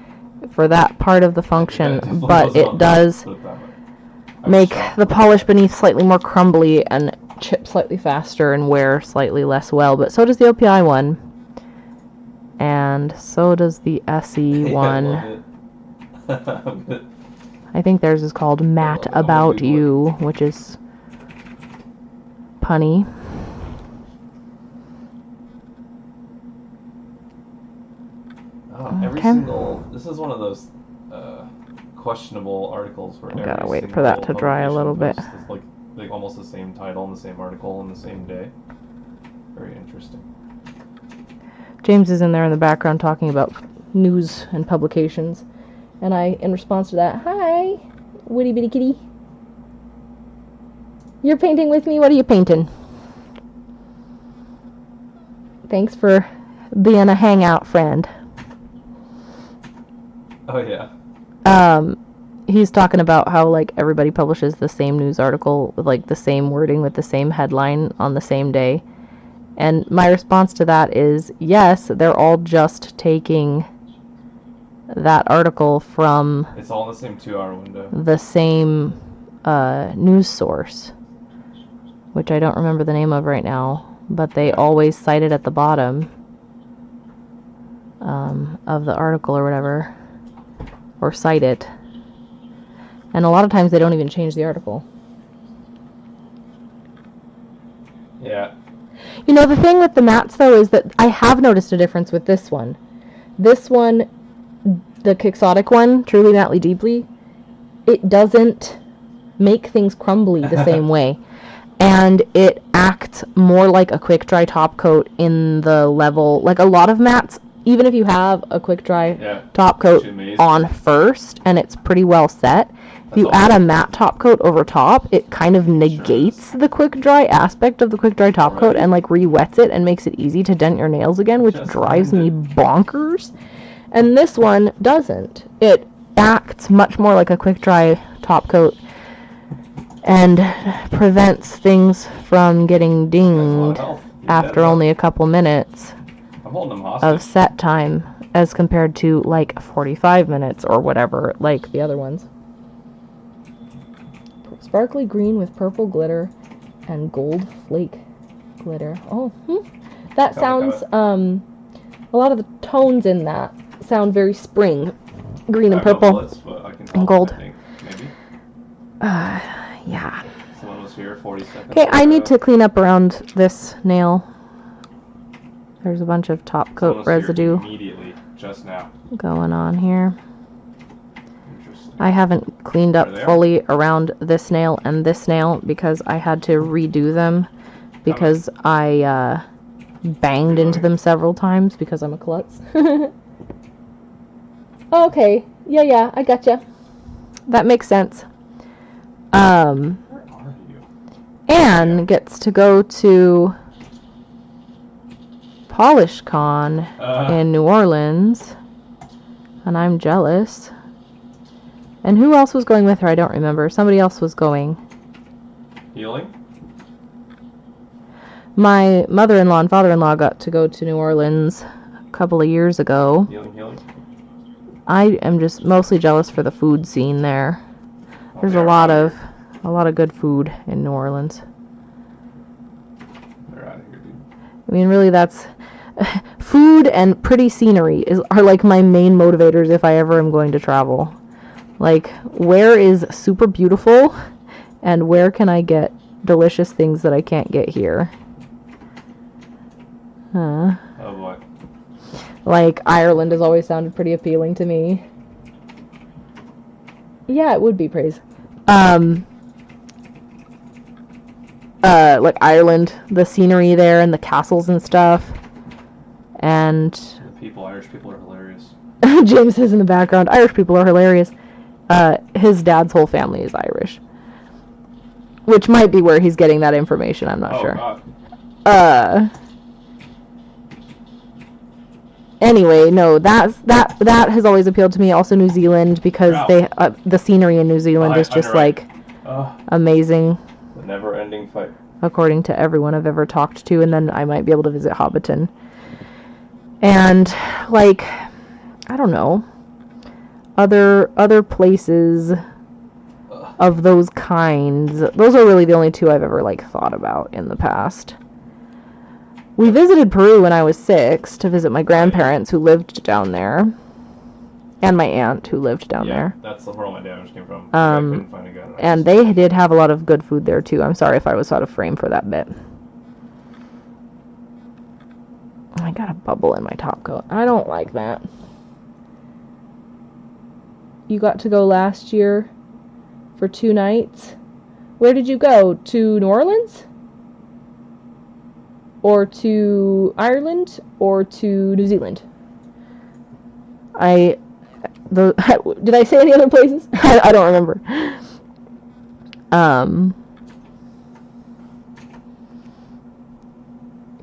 for that part of the function, but it does make the polish beneath slightly more crumbly and chip slightly faster and wear slightly less well, but so does the OPI one, and so does the SE one. I think theirs is called Matte About You, which is punny. Every single. This is one of those questionable articles where gotta wait for that to dry a little bit. Like almost the same title and the same article on the same day. Very interesting. James is in there in the background talking about news and publications, and I, in response to that, hi, witty bitty kitty. You're painting with me? What are you painting? Thanks for being a hangout friend. Oh, yeah. He's talking about how, like, everybody publishes the same news article with, like, the same wording with the same headline on the same day. And my response to that is, yes, they're all just taking that article from... It's all in the same 2-hour window. The same news source, which I don't remember the name of right now, but they always cite it at the bottom of the article or whatever, or cite it. And a lot of times they don't even change the article. Yeah. You know, the thing with the mattes, though, is that I have noticed a difference with this one. This one the Quixotic one, Truly Madly Deeply, it doesn't make things crumbly the same way. And it acts more like a quick dry top coat in the level. Like a lot of mattes, even if you have a quick dry top coat on first and it's pretty well set, if you add a matte top coat over top, it kind of negates the quick dry aspect of the quick dry top coat and like re-wets it and makes it easy to dent your nails again, which drives me bonkers. And this one doesn't. It acts much more like a quick dry top coat and prevents things from getting dinged after only a couple minutes of set time as compared to like 45 minutes or whatever like the other ones. Sparkly green with purple glitter and gold flake glitter. Oh, that sounds, a lot of the tones in that sound very spring. Green and purple and gold. Maybe. Yeah. Someone was here 40 seconds. Okay, I need to clean up around this nail. There's a bunch of top coat residue immediately, just now. Going on here. I haven't cleaned up fully around this nail and this nail because I had to redo them because I banged into them several times because I'm a klutz. Okay, yeah, I gotcha. That makes sense. Where are you? Anne gets to go to PolishCon in New Orleans, and I'm jealous. And who else was going with her? I don't remember. Somebody else was going. Healing? My mother-in-law and father-in-law got to go to New Orleans a couple of years ago. Healing. I am just mostly jealous for the food scene there. There's a lot of good food in New Orleans. They're out of here, dude. I mean, really, that's food and pretty scenery are like my main motivators if I ever am going to travel. Like, where is super beautiful, and where can I get delicious things that I can't get here? Oh boy. Like, Ireland has always sounded pretty appealing to me. Yeah, it would be praise. Like Ireland, the scenery there and the castles and stuff. And Irish people are hilarious. James says in the background, Irish people are hilarious. His dad's whole family is Irish. Which might be where he's getting that information, I'm not sure. God. Anyway, no, that has always appealed to me. Also New Zealand, because the scenery in New Zealand is just like amazing. The never-ending fight. According to everyone I've ever talked to, and then I might be able to visit Hobbiton. And like, I don't know, other places of those kinds. Those are really the only two I've ever like thought about in the past. We visited Peru when I was 6 to visit my grandparents who lived down there, and my aunt who lived down there. Yeah, that's where all my damage came from. I couldn't find a gun. And they did have a lot of good food there too. I'm sorry if I was out of frame for that bit. I got a bubble in my top coat. I don't like that. You got to go last year for 2 nights. Where did you go? To New Orleans? Or to Ireland? Or to New Zealand? Did I say any other places? I don't remember.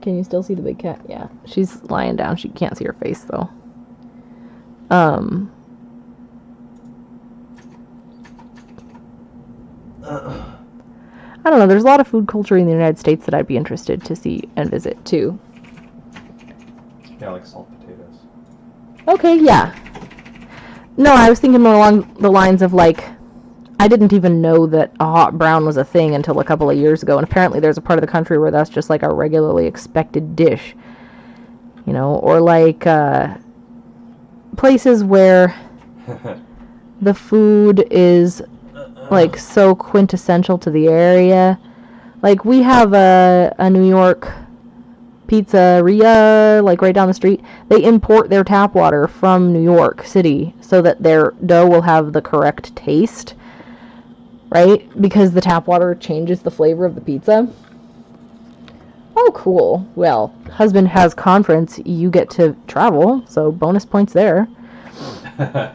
Can you still see the big cat? Yeah. She's lying down. She can't see her face, though. I don't know. There's a lot of food culture in the United States that I'd be interested to see and visit, too. Yeah, like salt potatoes. Okay, yeah. No, I was thinking more along the lines of, like, I didn't even know that a hot brown was a thing until a couple of years ago, and apparently there's a part of the country where that's just, like, a regularly expected dish. You know, or, like, places where the food is, like, so quintessential to the area. Like, we have a New York pizzeria, like right down the street, they import their tap water from New York City so that their dough will have the correct taste, right? Because the tap water changes the flavor of the pizza. Oh, cool. Well, husband has conference, you get to travel, so bonus points there.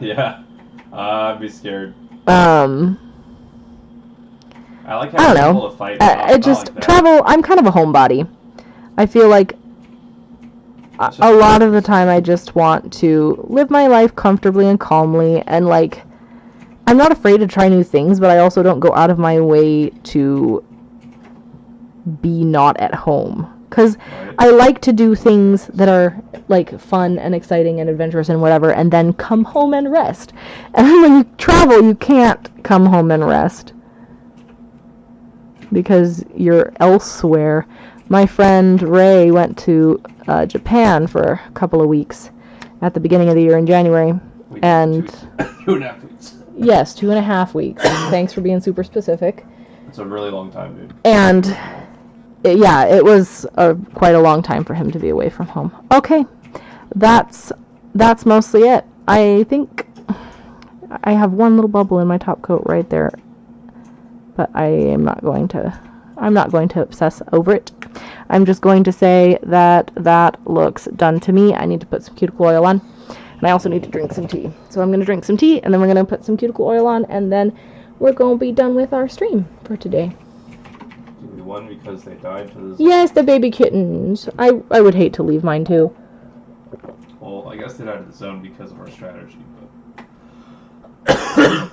Yeah. I'd be scared. I like I don't having know. people to fight. It just travel. I'm kind of a homebody. I feel like a lot of the time I just want to live my life comfortably and calmly, and like I'm not afraid to try new things, but I also don't go out of my way to be not at home. Because I like to do things that are like fun and exciting and adventurous and whatever, and then come home and rest. And when you travel, you can't come home and rest because you're elsewhere. My friend Ray went to Japan for a couple of weeks at the beginning of the year in January. And 2.5 weeks. Yes, 2.5 weeks. Thanks for being super specific. It's a really long time, dude. And yeah, it was quite a long time for him to be away from home. Okay, that's mostly it. I think I have one little bubble in my top coat right there, but I'm not going to obsess over it. I'm just going to say that looks done to me. I need to put some cuticle oil on, and I also need to drink some tea. So I'm going to drink some tea, and then we're going to put some cuticle oil on, and then we're going to be done with our stream for today. Do we won because they died to this? Yes, the baby kittens. I would hate to leave mine too. Well, I guess they died to the zone because of our strategy, but...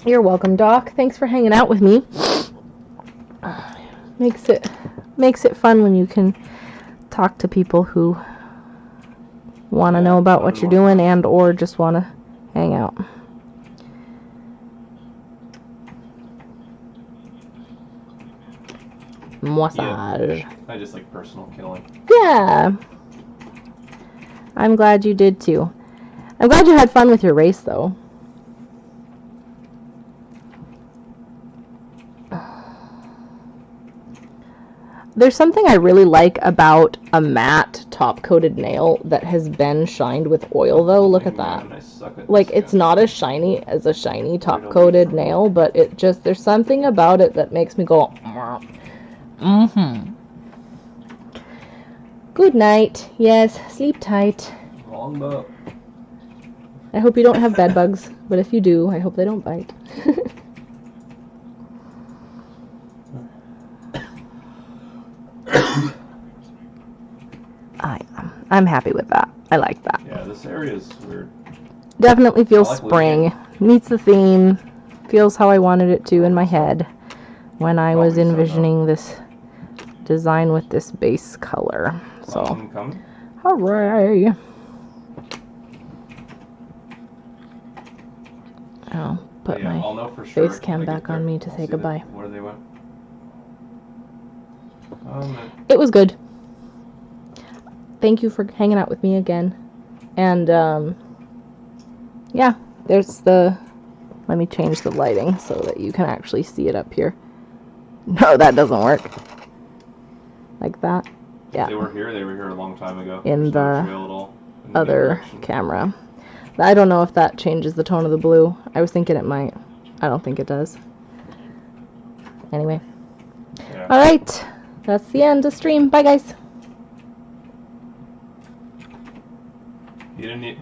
You're welcome, Doc. Thanks for hanging out with me. Makes it fun when you can talk to people who want to know about what you're doing and or just want to hang out. Massage. Yeah, I just like personal killing. Yeah. I'm glad you did too. I'm glad you had fun with your race though. There's something I really like about a matte top-coated nail that has been shined with oil, though. Look at that. Like, it's not as shiny as a shiny top-coated nail, but it just, there's something about it that makes me go, mm-hmm. Good night. Yes, sleep tight. Long boat. I hope you don't have bed bugs, but if you do, I hope they don't bite. I'm happy with that. I like that. Yeah, this area is weird. Definitely feels like spring. Meets the theme. Feels how I wanted it to in my head when I was envisioning this design with this base color. So, hooray! I'll put my face cam back on me to say goodbye. Where they went? It was good. Thank you for hanging out with me again. And, yeah, there's the... Let me change the lighting so that you can actually see it up here. No, that doesn't work. Like that. Yeah. They were here a long time ago. In the other camera. I don't know if that changes the tone of the blue. I was thinking it might. I don't think it does. Anyway. Yeah. Alright. That's the end of the stream. Bye, guys. You didn't need...